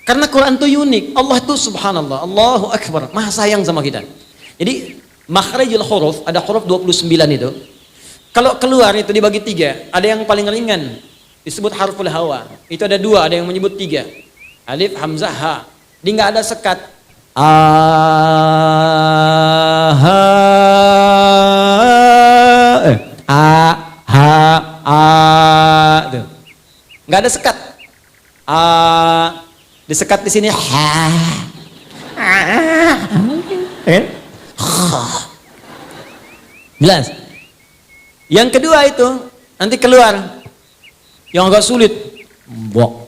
Karena Quran itu unik. Allah itu subhanallah, Allahu Akbar, maha sayang sama kita. Jadi makhrajul huruf, ada huruf 29 itu, kalau keluar itu dibagi 3, ada yang paling ringan disebut harful hawa, itu ada 2, ada yang menyebut 3, alif, hamzah, ha. Dia nggak ada sekat. Nggak ada sekat. Disekat di sini. Jelas. Yang kedua itu nanti keluar yang agak sulit. Bok.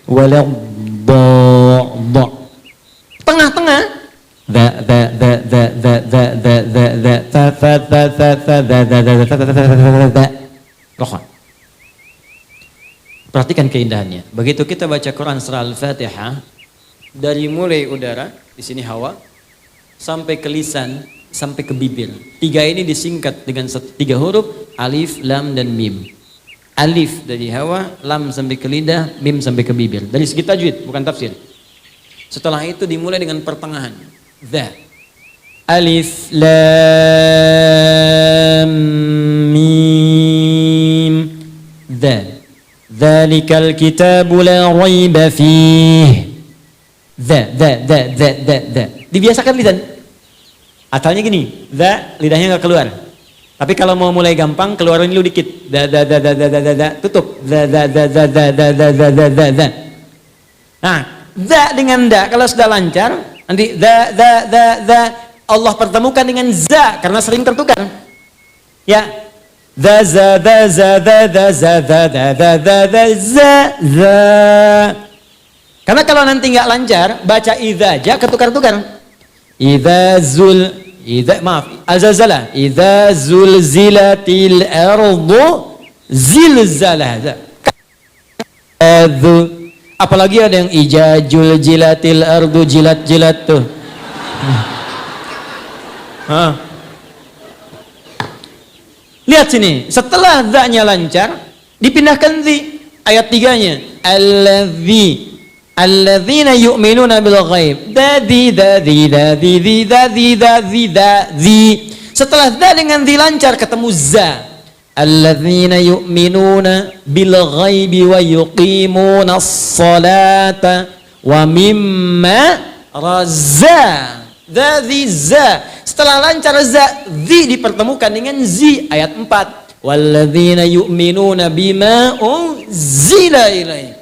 Wala bo. Tengah-tengah. Perhatikan keindahannya. Begitu kita baca Quran surah Al-Fatihah, dari mulai udara, di sini hawa, sampai ke lisan, sampai ke bibir. 3 ini disingkat dengan 3 huruf, alif, lam, dan mim. Alif dari hawa, lam sampai ke lidah, mim sampai ke bibir. Dari segi tajwid, bukan tafsir. Setelah itu dimulai dengan pertengahan. Dha. Alif, lam, mim. Dha. Dzalikal kitabu la raiba fih. Dha. Dibiasakan lisan. Asalnya gini, dha, lidahnya nggak keluar. Tapi kalau mau mulai gampang, keluarin dulu dikit. Tutup. Nah, dha dengan dha, kalau sudah lancar, nanti dha, Allah pertemukan dengan za, karena sering tertukar. Ya, dha, za, karena kalau nanti nggak lancar, baca idza aja ketukar-tukar. Azalzalah. Idza zulzilatil ardu zilzalah. Apalagi ada yang ijajul jilatil ardu jilat tuh. Lihat sini, setelah dha-nya lancar, dipindahkan dhi. Ayat 3-nya. Alladzina yu'minuna bil ghaib. Dhi. Setelah dha dengan dhi lancar ketemu za. Alladzina yu'minuna bil ghaibi wa yuqimuna as-salata wa mimma za. Setelah lancar za, dhi dipertemukan dengan zi. Ayat 4. Walladzina yu'minuna bima unzila ilaik.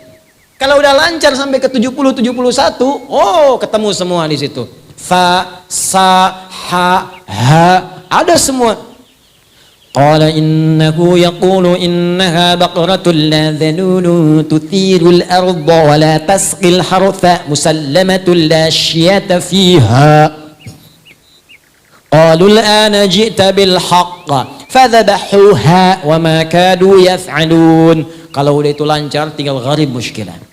Kalau udah lancar sampai ke 70 71, ketemu semua di situ. Fa, sa, ha, ada semua. Qala innahu yaqulu innaha baqaratun la dhanunu tuthirul arda wa la tasqil hartha musallamatun la syiyata fiha. Qalu al-ana ji'ta bil haqq fadhabahuha wa ma kadu yaf'alun. Kalau udah itu lancar tinggal gharib muskilah.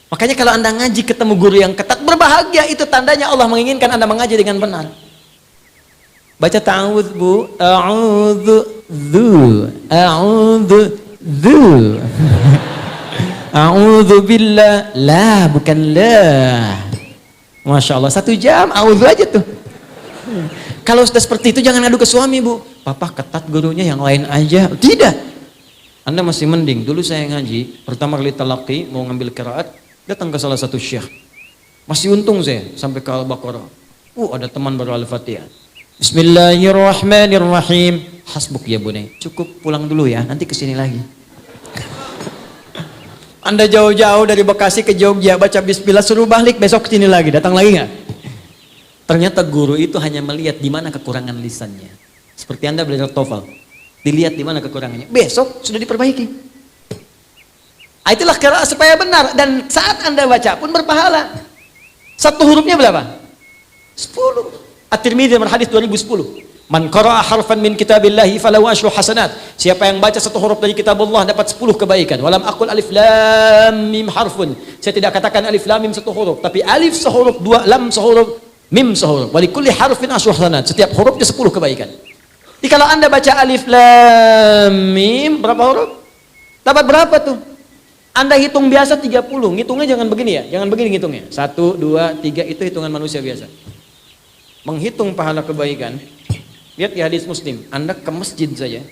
Makanya kalau Anda ngaji ketemu guru yang ketat, berbahagia, itu tandanya Allah menginginkan Anda mengaji dengan benar. Baca ta'awudz Bu, a'udzu a'udzu billah, la bukan la. Masya Allah, 1 jam a'udzu aja tuh. Kalau sudah seperti itu jangan ngadu ke suami Bu, papa ketat gurunya, yang lain aja. Tidak, Anda masih mending. Dulu saya ngaji pertama kali talaqi, mau ngambil qiraat, datang ke salah satu syekh, masih untung saya sampai ke Al-Baqarah. Ada teman baru Al-Fatihah. Bismillahirrahmanirrahim. Hasbuk ya bunai, cukup, pulang dulu ya, nanti kesini lagi. Anda jauh-jauh dari Bekasi ke Jogja baca bismillah, suruh balik besok kesini lagi, datang lagi nggak? Ternyata guru itu hanya melihat di mana kekurangan lisannya. Seperti Anda belajar TOEFL, dilihat di mana kekurangannya, besok sudah diperbaiki. Itulah qiraat supaya benar, dan saat Anda baca pun berpahala. 1 hurufnya berapa? 10. At-Tirmidzi nomor hadis 2010. Man qara'a harfan min kitabillahi falahu asyru hasanat. Siapa yang baca 1 huruf dari kitab Allah dapat 10 kebaikan. Walam aqul alif lam mim harfun. Saya tidak katakan alif lam mim 1 huruf, tapi alif sehuruf, 2 lam sehuruf, mim sehuruf. Wa likulli harfin asyru hasanat. Setiap hurufnya 10 kebaikan. Jadi kalau Anda baca alif lam mim berapa huruf? Dapat berapa tuh? Anda hitung biasa 30, ngitungnya jangan begini ya, jangan begini ngitungnya. 1, 2, 3, itu hitungan manusia biasa. Menghitung pahala kebaikan, lihat di hadis Muslim, Anda ke masjid saja,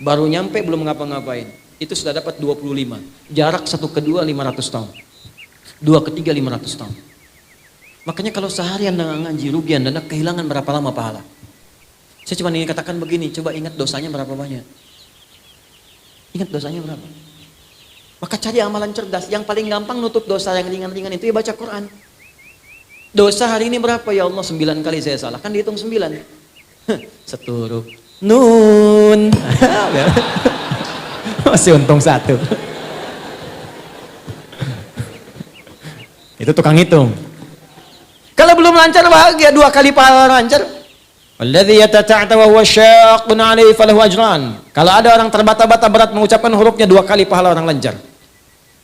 baru nyampe belum ngapa-ngapain, itu sudah dapat 25. Jarak 1 ke 2, 500 tahun. 2 ke 3, 500 tahun. Makanya kalau sehari Anda ngaji, rugi Anda kehilangan berapa lama pahala. Saya cuma ingin katakan begini, coba ingat dosanya berapa banyak. Ingat dosanya berapa. Maka cari amalan cerdas. Yang paling gampang nutup dosa yang ringan-ringan itu ya baca Quran. Dosa hari ini berapa ya Allah? 9 kali saya salah, kan dihitung 9. 1 huruf nun. Masih untung 1. Itu tukang hitung. Kalau belum lancar bahagia, 2 kali pahala lancar. Walladzi yatata'ata wa huwa syaqqun 'alaihi falahu ajran. Kalau ada orang terbata-bata berat mengucapkan hurufnya, 2 kali pahala orang lancar.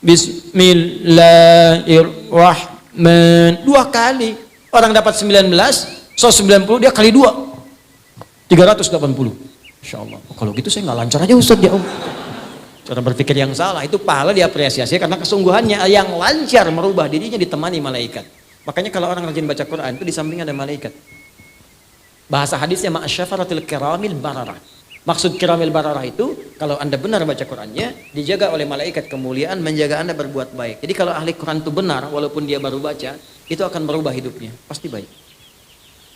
Bismillahirrahmanirrahim. 2 kali. Orang dapat 19, 90 dia kali 2. 380. Insyaallah. Kalau gitu saya nggak lancar aja Ustaz ya Om. Cara berpikir yang salah, itu pahala diapresiasi karena kesungguhannya. Yang lancar merubah dirinya ditemani malaikat. Makanya kalau orang rajin baca Quran itu di samping ada malaikat. Bahasa hadisnya ma'asyafaratil kiramil bararah. Maksud kiramil bararah itu kalau Anda benar baca Qurannya, dijaga oleh malaikat kemuliaan menjaga Anda berbuat baik. Jadi kalau ahli Quran itu benar, walaupun dia baru baca, itu akan berubah hidupnya, pasti baik.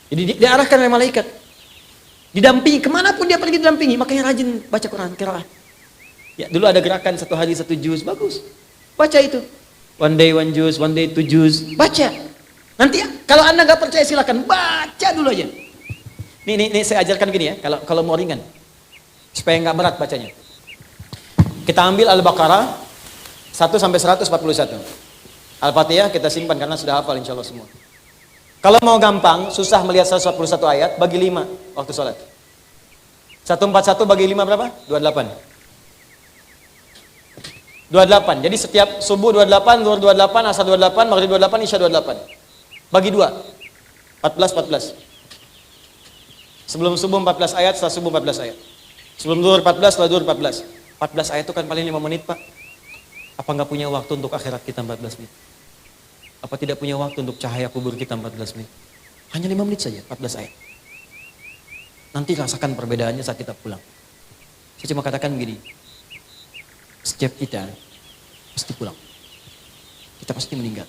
Jadi diarahkan oleh malaikat, didampingi kemanapun dia pergi, didampingi. Makanya rajin baca Quran, qiraah. Ya, dulu ada gerakan 1 hari 1 juz, bagus. Baca itu. One day 1 juz, one day 2 juz, baca. Nanti kalau Anda nggak percaya silakan baca dulu aja. Nih saya ajarkan gini ya, kalau mau ringan, supaya nggak berat bacanya. Kita ambil Al-Baqarah 1 sampai 141. Al-Fatihah kita simpan karena sudah hafal insya Allah semua. Kalau mau gampang, susah melihat 141 ayat, bagi 5 waktu sholat. 141 bagi 5 berapa? 28. 28. Jadi setiap subuh 28, zuhur 28, asar 28, maghrib 28, isya 28. Bagi 2. 14. Sebelum subuh 14 ayat, setelah subuh 14 ayat. Sebelum zuhur 14, setelah zuhur 14. 14 ayat itu kan paling 5 menit, Pak. Apa nggak punya waktu untuk akhirat kita 14 menit? Apa tidak punya waktu untuk cahaya kubur kita 14 menit? Hanya 5 menit saja, 14 ayat. Nanti rasakan perbedaannya saat kita pulang. Saya cuma katakan begini, setiap kita pasti pulang. Kita pasti meninggal.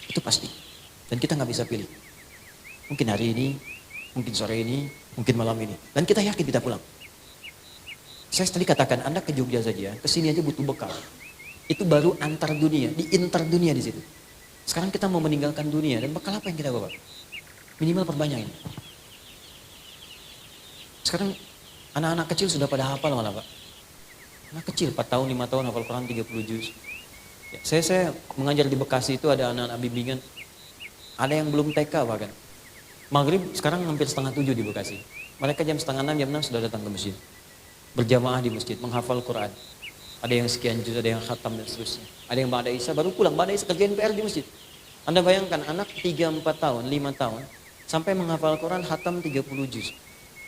Itu pasti. Dan kita nggak bisa pilih. Mungkin hari ini, mungkin sore ini, mungkin malam ini. Dan kita yakin kita pulang. Saya tadi katakan, Anda ke Jogja saja, ke sini aja butuh bekal. Itu baru antar dunia, di inter dunia di situ. Sekarang kita mau meninggalkan dunia, dan bekal apa yang kita bawa? Minimal perbanyak ini. Sekarang anak-anak kecil sudah pada hafal malah, Pak. Anak kecil, 4 tahun, 5 tahun, hafal Quran 30 juz. Ya, saya mengajar di Bekasi itu ada anak-anak bimbingan. Ada yang belum TK bahkan. Maghrib sekarang hampir setengah 7 di Bekasi. Mereka jam setengah 6, jam 6 sudah datang ke masjid. Berjamaah di masjid, menghafal Quran. Ada yang sekian juz, ada yang khatam dan seterusnya. Ada yang ba'da isya baru pulang, ba'da isya kerjain PR di masjid. Anda bayangkan anak 3, 4 tahun, 5 tahun sampai menghafal Quran khatam 30 juz.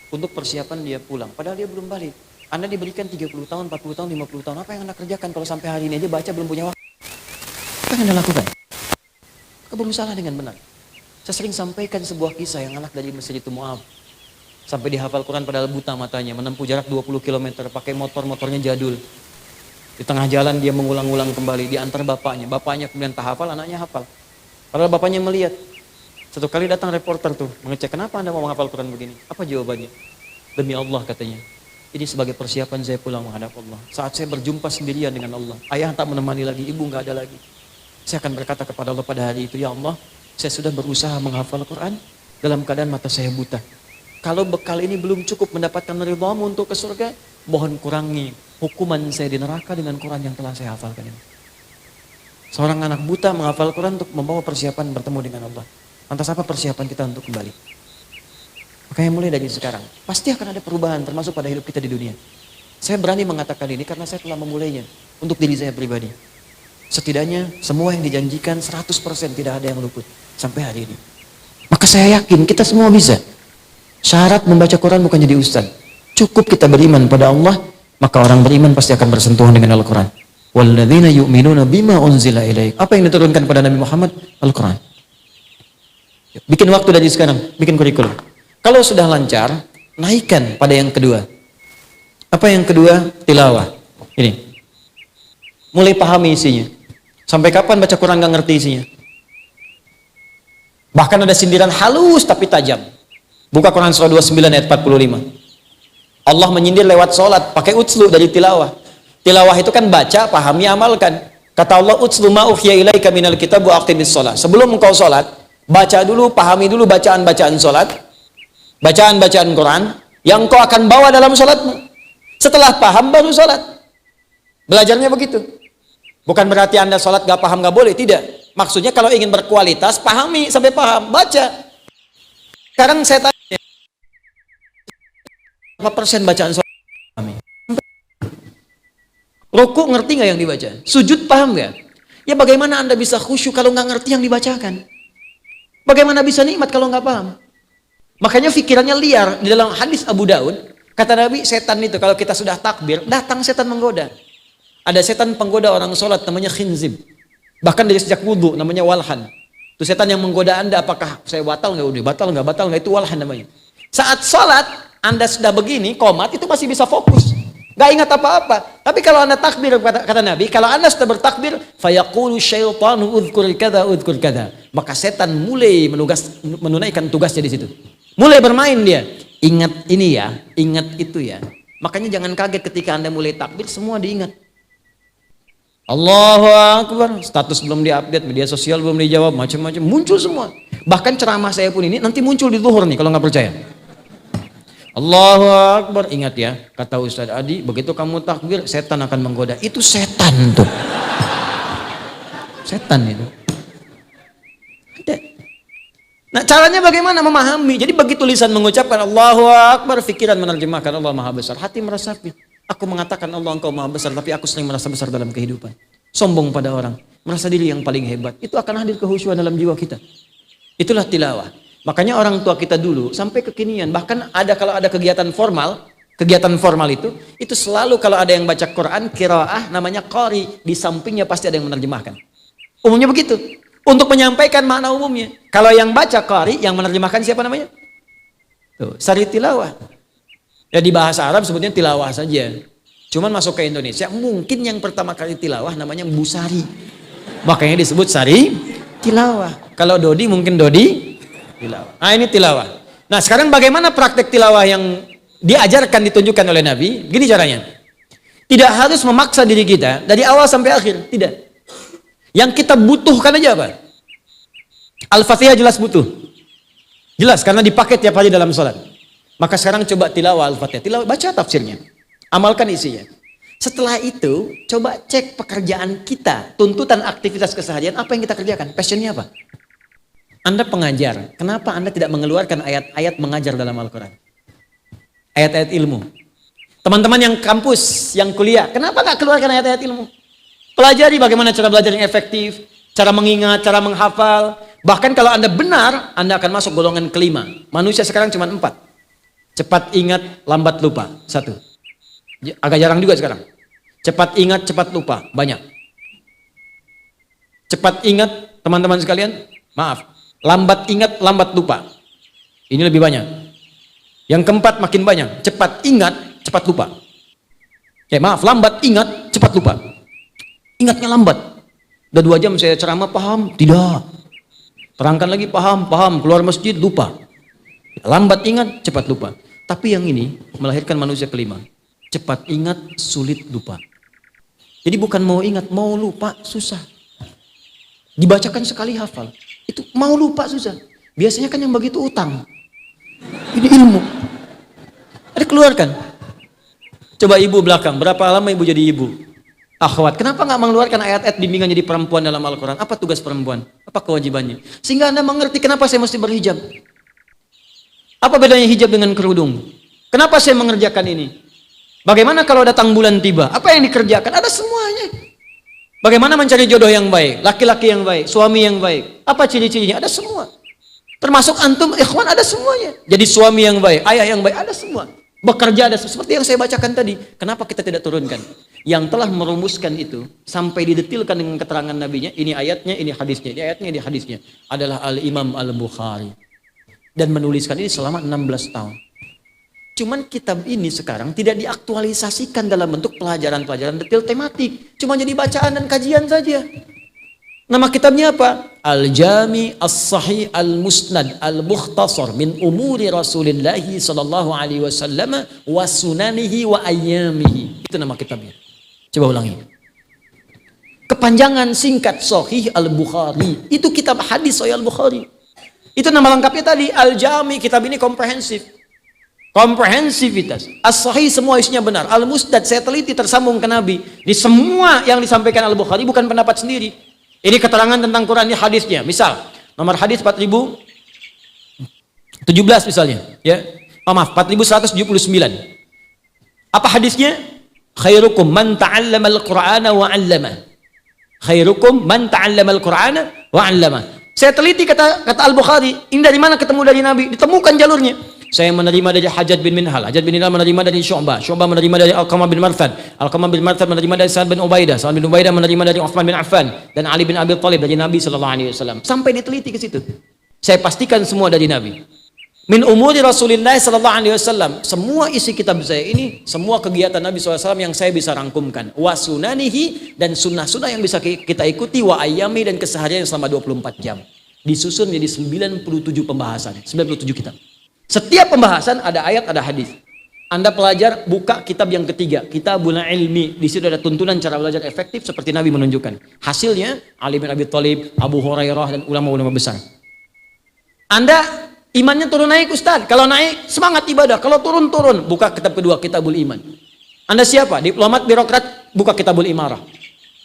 Untuk persiapan dia pulang, padahal dia belum balik. Anda diberikan 30 tahun, 40 tahun, 50 tahun, apa yang Anda kerjakan kalau sampai hari ini aja baca belum punya waktu? Apa yang Anda lakukan? Berusaha dengan benar. Saya sering sampaikan sebuah kisah yang anak dari Masjid itu Mu'ab. Sampai dihafal Quran padahal buta matanya, menempuh jarak 20 km, pakai motornya jadul. Di tengah jalan dia mengulang-ulang kembali, diantar bapaknya. Bapaknya kemudian tak hafal, anaknya hafal. Padahal bapaknya melihat. Satu kali datang reporter tuh, mengecek, kenapa Anda mau menghafal Quran begini? Apa jawabannya? Demi Allah katanya. Ini sebagai persiapan saya pulang menghadap Allah. Saat saya berjumpa sendirian dengan Allah. Ayah tak menemani lagi, ibu nggak ada lagi. Saya akan berkata kepada Allah pada hari itu, ya Allah, saya sudah berusaha menghafal Quran dalam keadaan mata saya buta. Kalau bekal ini belum cukup mendapatkan ridhamu untuk ke surga, mohon kurangi hukuman saya di neraka dengan Quran yang telah saya hafalkan ini. Seorang anak buta menghafal Quran untuk membawa persiapan bertemu dengan Allah. Lantas apa persiapan kita untuk kembali? Makanya mulai dari sekarang, pasti akan ada perubahan termasuk pada hidup kita di dunia. Saya berani mengatakan ini karena saya telah memulainya untuk diri saya pribadi. Setidaknya semua yang dijanjikan 100% tidak ada yang luput sampai hari ini. Maka saya yakin kita semua bisa. Syarat membaca Quran bukan jadi ustaz. Cukup kita beriman pada Allah, maka orang beriman pasti akan bersentuhan dengan Al-Quran. Walladzina yu'minuna bima unzila ilaik. Apa yang diturunkan pada Nabi Muhammad? Al-Quran. Bikin waktu dari sekarang, bikin kurikulum. Kalau sudah lancar, naikkan pada yang kedua. Apa yang kedua? Tilawah. Ini. Mulai pahami isinya. Sampai kapan baca Quran gak ngerti isinya? Bahkan ada sindiran halus tapi tajam. Buka Quran surah 29 ayat 45. Allah menyindir lewat sholat, pakai utslu dari tilawah. Tilawah itu kan baca, pahami, amalkan. Kata Allah, utslu ma uhiya ilaika minal kitab wa aqimis sholat. Sebelum engkau sholat, baca dulu, pahami dulu bacaan-bacaan sholat, bacaan-bacaan Quran, yang engkau akan bawa dalam sholatmu. Setelah paham, baru sholat. Belajarnya begitu. Bukan berarti Anda sholat gak paham gak boleh, tidak. Maksudnya kalau ingin berkualitas, pahami sampai paham, baca. Sekarang saya tanya, berapa persen bacaan sholat? Ruku ngerti nggak yang dibaca? Sujud paham nggak? Ya bagaimana Anda bisa khusyuk kalau nggak ngerti yang dibacakan? Bagaimana bisa nikmat kalau nggak paham? Makanya pikirannya liar. Di dalam hadis Abu Daud, kata Nabi, setan itu kalau kita sudah takbir, datang setan menggoda. Ada setan penggoda orang sholat namanya khinzib. Bahkan dari sejak wudhu namanya walhan. Itu setan yang menggoda Anda, apakah saya batal nggak? Udah batal nggak? Itu walhan namanya. Saat sholat Anda sudah begini, komat, itu masih bisa fokus. Gak ingat apa-apa. Tapi kalau Anda takbir, kata Nabi, kalau Anda sudah bertakbir, fayaqulu syaitanu udhkur kada. Maka setan mulai menunaikan tugasnya di situ. Mulai bermain dia. Ingat ini ya, ingat itu ya. Makanya jangan kaget ketika Anda mulai takbir, semua diingat. Allahu Akbar. Status belum diupdate, media sosial belum dijawab, macam-macam. Muncul semua. Bahkan ceramah saya pun ini nanti muncul di zuhur nih, kalau nggak percaya. Allahu Akbar. Ingat ya, kata Ustaz Adi, begitu kamu takbir, setan akan menggoda. Itu setan tuh. Setan itu. Ada. Nah, caranya bagaimana memahami? Jadi begitu lisan mengucapkan Allahu Akbar, pikiran menerjemahkan Allah Maha Besar, hati meresapi. Aku mengatakan Allah Engkau Maha Besar, tapi aku sering merasa besar dalam kehidupan. Sombong pada orang, merasa diri yang paling hebat. Itu akan hadir kehusyuan dalam jiwa kita. Itulah tilawah. Makanya orang tua kita dulu sampai kekinian, bahkan ada kalau ada kegiatan formal, kegiatan formal itu selalu kalau ada yang baca Quran, qiraah namanya qari, di sampingnya pasti ada yang menerjemahkan. Umumnya begitu. Untuk menyampaikan makna umumnya. Kalau yang baca qari, yang menerjemahkan siapa namanya? Tuh, sari tilawah. Ya di bahasa Arab sebutnya tilawah saja. Cuman masuk ke Indonesia, mungkin yang pertama kali tilawah namanya busari. Makanya disebut sari tilawah. Kalau Dodi mungkin Dodi tilawah. Nah ini tilawah. Nah sekarang bagaimana praktek tilawah yang diajarkan, ditunjukkan oleh Nabi? Gini caranya. Tidak harus memaksa diri kita dari awal sampai akhir. Tidak. Yang kita butuhkan aja apa? Al-Fatihah jelas butuh. Jelas karena dipakai tiap hari dalam sholat. Maka sekarang coba tilawah Al-Fatihah. Tilawah, baca tafsirnya. Amalkan isinya. Setelah itu, coba cek pekerjaan kita. Tuntutan aktivitas keseharian, apa yang kita kerjakan? Passionnya apa? Anda pengajar. Kenapa Anda tidak mengeluarkan ayat-ayat mengajar dalam Al-Quran? Ayat-ayat ilmu. Teman-teman yang kampus, yang kuliah, kenapa nggak keluarkan ayat-ayat ilmu? Pelajari bagaimana cara belajar yang efektif, cara mengingat, cara menghafal. Bahkan kalau Anda benar, Anda akan masuk golongan kelima. Manusia sekarang cuma 4. Cepat ingat, lambat lupa. 1. Agak jarang juga sekarang. Cepat ingat, cepat lupa. Banyak. Cepat ingat, teman-teman sekalian. Maaf. Lambat ingat, lambat lupa. Ini lebih banyak. Yang keempat makin banyak. Cepat ingat, cepat lupa. Maaf. Lambat ingat, cepat lupa. Ingatnya lambat. Udah 2 jam saya ceramah, paham? Tidak. Terangkan lagi, paham. Keluar masjid, lupa. Lambat ingat, cepat lupa. Tapi yang ini melahirkan manusia kelima. Cepat ingat, sulit lupa. Jadi bukan mau ingat, mau lupa susah. Dibacakan sekali hafal. Itu mau lupa susah. Biasanya kan yang begitu utang. Ini ilmu. Ada keluarkan. Coba ibu belakang, berapa lama ibu jadi ibu? Akhwat, kenapa nggak mengeluarkan ayat-ayat bimbingan jadi perempuan dalam Al-Quran? Apa tugas perempuan? Apa kewajibannya? Sehingga Anda mengerti kenapa saya mesti berhijab. Apa bedanya hijab dengan kerudung? Kenapa saya mengerjakan ini? Bagaimana kalau datang bulan tiba? Apa yang dikerjakan? Ada semuanya. Bagaimana mencari jodoh yang baik? Laki-laki yang baik, suami yang baik. Apa ciri-cirinya? Ada semua. Termasuk antum, ikhwan, ada semuanya. Jadi suami yang baik, ayah yang baik, ada semua. Bekerja ada seperti yang saya bacakan tadi. Kenapa kita tidak turunkan? Yang telah merumuskan itu sampai didetilkan dengan keterangan nabinya, ini ayatnya, ini hadisnya, ini ayatnya, ini hadisnya, adalah Al-Imam Al-Bukhari. Dan menuliskan ini selama 16 tahun. Cuman kitab ini sekarang tidak diaktualisasikan dalam bentuk pelajaran-pelajaran detail tematik. Cuma jadi bacaan dan kajian saja. Nama kitabnya apa? Al-Jami As-Sahih Al-Musnad Al-Mukhtasar min umuri Rasulillahi sallallahu alaihi wasallam wa sunanihi wa ayyamihi. Itu nama kitabnya. Coba ulangi. Kepanjangan singkat Sahih Al-Bukhari. Itu kitab hadis Sahih Al-Bukhari. Itu nama lengkapnya tadi Al-Jami. Kitab ini komprehensif. Komprehensivitas. As-Sahih semua isinya benar. Al-Musnad saya teliti tersambung ke Nabi. Di semua yang disampaikan Al-Bukhari bukan pendapat sendiri. Ini keterangan tentang Quran, ini hadisnya. Misal, nomor hadis 4017 misalnya. Ya. Maaf, 4179. Apa hadisnya? Khairukum man ta'allama al-Qur'ana wa 'allama. Khairukum man ta'allama al-Qur'ana wa 'allama. Saya teliti kata Al-Bukhari. Ini dari mana ketemu dari Nabi? Ditemukan jalurnya. Saya menerima dari Hajjaj bin Minhal. Hajjaj bin Minhal menerima dari Syu'bah. Syu'bah menerima dari Alqamah bin Marthad. Alqamah bin Marthad menerima dari Sa'ad bin Ubaidah. Sa'ad bin Ubaidah menerima dari Uthman bin Affan. Dan Ali bin Abi Thalib dari Nabi SAW. Sampai diteliti ke situ. Saya pastikan semua dari Nabi. Min umuri Rasulullah SAW. Semua isi kitab saya ini, semua kegiatan Nabi SAW yang saya bisa rangkumkan. Wa sunanihi, dan sunnah-sunnah yang bisa kita ikuti. Wa ayyami, dan keseharian selama 24 jam. Disusun menjadi 97 pembahasan. 97 kitab. Setiap pembahasan ada ayat, ada hadis. Anda pelajar, buka kitab yang ketiga, Kitabul Ilmi. Di situ ada tuntunan cara belajar efektif seperti Nabi menunjukkan. Hasilnya Ali bin Abi Thalib, Abu Hurairah, dan ulama-ulama besar. Anda imannya turun naik, Ustaz. Kalau naik semangat ibadah, kalau turun. Buka kitab kedua, Kitabul Iman. Anda siapa? Diplomat, birokrat, buka Kitabul Imarah.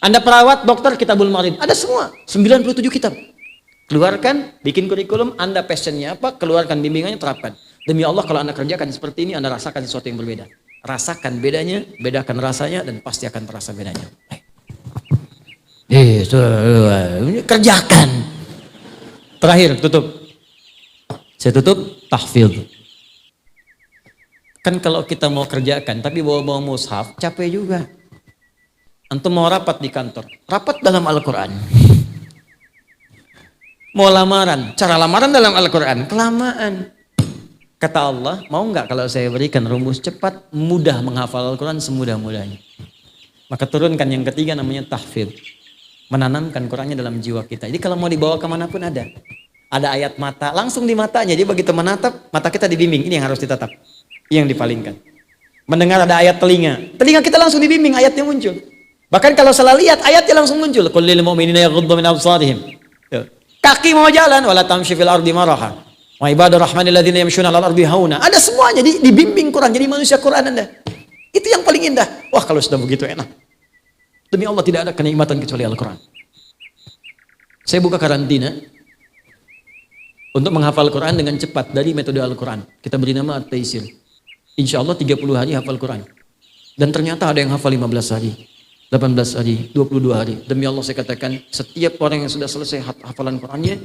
Anda perawat, dokter, Kitabul Marid. Ada semua, 97 kitab. Keluarkan, bikin kurikulum, Anda passionnya apa, keluarkan bimbingannya, terapkan. Demi Allah kalau Anda kerjakan seperti ini, Anda rasakan sesuatu yang berbeda. Rasakan bedanya, bedakan rasanya, dan pasti akan terasa bedanya. Kerjakan. Terakhir, tutup. Saya tutup, tahfidz. Kan kalau kita mau kerjakan tapi bawa-bawa mushaf, capek juga. Antum mau rapat di kantor, rapat dalam Al-Quran. Mau lamaran, cara lamaran dalam Al-Quran, kelamaan. Kata Allah, mau nggak kalau saya berikan rumus cepat, mudah menghafal Al-Quran semudah-mudahnya. Maka turunkan yang ketiga namanya tahfidz. Menanamkan Qurannya dalam jiwa kita. Jadi kalau mau dibawa kemanapun ada. Ada ayat mata, langsung di matanya. Jadi begitu menatap, mata kita dibimbing. Ini yang harus ditatap. Yang dipalingkan. Mendengar ada ayat telinga. Telinga kita langsung dibimbing, ayatnya muncul. Bahkan kalau salah lihat, ayatnya langsung muncul. Qul lil mu'minina yaghuddu min absarihim. Kaki mau jalan, wala tamshi fil ardi maraha. Wa ibadur rahmanil ladzina yamshuna 'alal ardi hauna. Ada semuanya, dibimbing Quran, jadi manusia Quran Anda. Itu yang paling indah. Wah, kalau sudah begitu enak. Demi Allah tidak ada kenikmatan kecuali Al-Quran. Saya buka karantina untuk menghafal Quran dengan cepat dari metode Al-Quran. Kita beri nama At-Taisir. Insya Allah 30 hari hafal Quran. Dan ternyata ada yang hafal 15 hari, 18 hari, 22 hari. Demi Allah saya katakan, setiap orang yang sudah selesai hafalan Qurannya,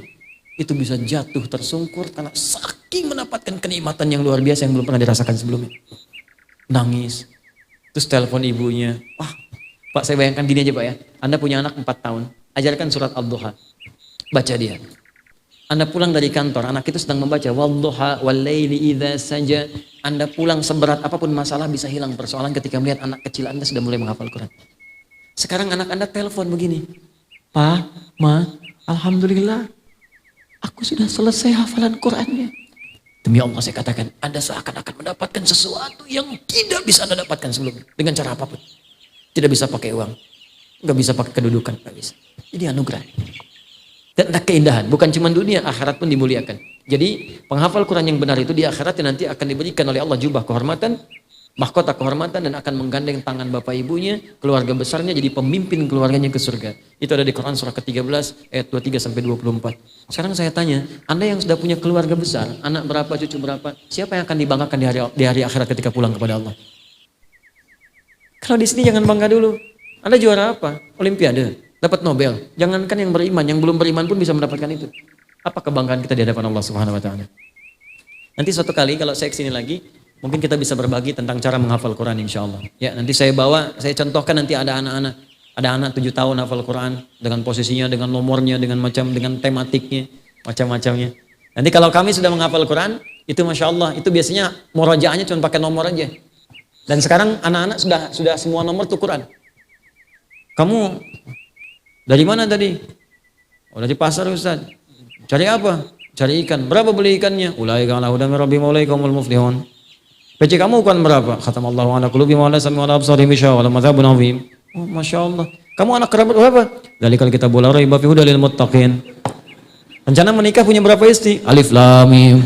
itu bisa jatuh tersungkur karena saking mendapatkan kenikmatan yang luar biasa yang belum pernah dirasakan sebelumnya. Nangis. Terus telepon ibunya. Wah, Pak, saya bayangkan gini aja Pak ya. Anda punya anak 4 tahun. Ajarkan surat Al-Duha. Baca dia. Anda pulang dari kantor, anak itu sedang membaca Wal-Duha wal-laili idza saja. Anda pulang seberat apapun masalah bisa hilang persoalan ketika melihat anak kecil Anda sudah mulai menghafal Quran. Sekarang anak Anda telepon begini. Pak, Ma, alhamdulillah aku sudah selesai hafalan Qurannya. Demi Allah saya katakan, Anda seakan-akan mendapatkan sesuatu yang tidak bisa Anda dapatkan sebelumnya. Dengan cara apapun. Tidak bisa pakai uang. Nggak bisa pakai kedudukan. Nggak bisa. Ini anugerah. Dan ada keindahan. Bukan cuma dunia, akhirat pun dimuliakan. Jadi penghafal Quran yang benar itu di akhirat nanti akan diberikan oleh Allah jubah kehormatan, mahkota kehormatan, dan akan menggandeng tangan bapak ibunya, keluarga besarnya jadi pemimpin keluarganya ke surga. Itu ada di Quran surah ke-13 ayat 23 sampai 24. Sekarang saya tanya, Anda yang sudah punya keluarga besar, anak berapa, cucu berapa, siapa yang akan dibanggakan di hari akhirat ketika pulang kepada Allah? Kalau di sini jangan bangga dulu. Anda juara apa? Olimpiade. Dapat Nobel. Jangankan yang beriman, yang belum beriman pun bisa mendapatkan itu. Apa kebanggaan kita di hadapan Allah Subhanahu wa taala? Nanti suatu kali kalau saya kesini lagi, mungkin kita bisa berbagi tentang cara menghafal Quran insyaallah. Ya, nanti saya contohkan nanti ada anak-anak. Ada anak 7 tahun hafal Quran dengan posisinya, dengan nomornya, dengan tematiknya, macam-macamnya. Nanti kalau kami sudah menghafal Quran, itu Masya Allah, itu biasanya murojaahnya cuma pakai nomor aja. Dan sekarang anak-anak sudah semua nomor tuh Quran. Kamu dari mana tadi? Oh, dari pasar Ustaz. Cari apa? Cari ikan. Berapa beli ikannya? Ulaika ala hudan min rabbihim wa ulaika humul muflihun. PC kamu ukuran berapa? Khatamallahu ala qulubihim wa ala sam'ihim wa ala absarihim ghishawah wa lahum adzabun adzim. Oh, Masya Allah. Kamu anak kerabat berapa? Dzalikal kitabul la raiba fihi hudal lil muttaqin. Rencana menikah punya berapa istri? Alif lam mim.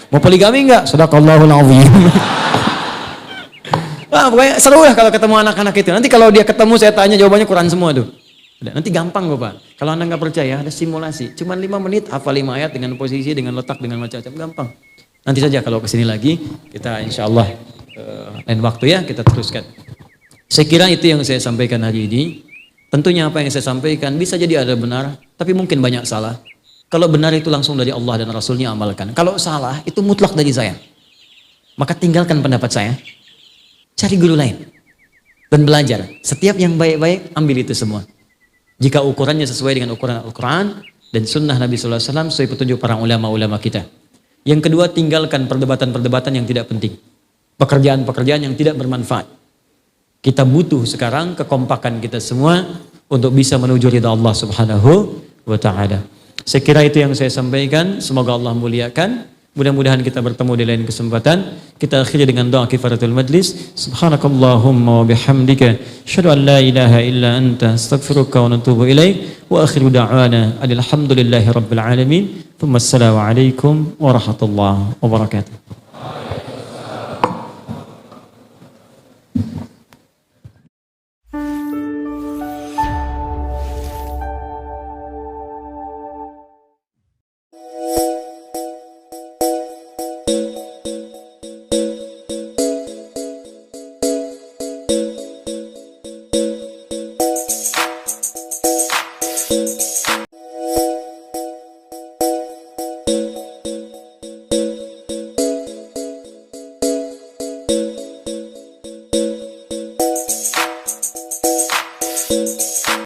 Mau poligami enggak? Sadaqallahul azim. Wah, pokoknya seru lah kalau ketemu anak-anak itu. Nanti kalau dia ketemu saya tanya jawabannya Quran semua tuh. Nanti gampang kok Pak. Kalau Anda nggak percaya ada simulasi. Cuman 5 menit hafal 5 ayat dengan posisi, dengan letak, dengan macam-macam. Gampang. Nanti saja kalau kesini lagi kita insya Allah lain waktu ya kita teruskan. Saya kira itu yang saya sampaikan hari ini. Tentunya apa yang saya sampaikan bisa jadi ada benar, tapi mungkin banyak salah. Kalau benar itu langsung dari Allah dan Rasulnya amalkan. Kalau salah itu mutlak dari saya. Maka tinggalkan pendapat saya. Cari guru lain. Dan belajar. Setiap yang baik-baik ambil itu semua. Jika ukurannya sesuai dengan ukuran Al-Quran dan sunnah Nabi SAW sesuai petunjuk para ulama-ulama kita. Yang kedua, tinggalkan perdebatan-perdebatan yang tidak penting. Pekerjaan-pekerjaan yang tidak bermanfaat. Kita butuh sekarang kekompakan kita semua untuk bisa menuju ridha Allah Subhanahu wa taala. Saya kira itu yang saya sampaikan. Semoga Allah muliakan. Mudah-mudahan kita bertemu di lain kesempatan. Kita akhiri dengan doa kifaratul majlis. Subhanakallahumma wa bihamdika asyhadu an la ilaha illa anta astaghfiruka wa atubu ilaik. Wa akhiru da'wana alhamdulillahi rabbil alamin. Assalamualaikum warahmatullahi wabarakatuh.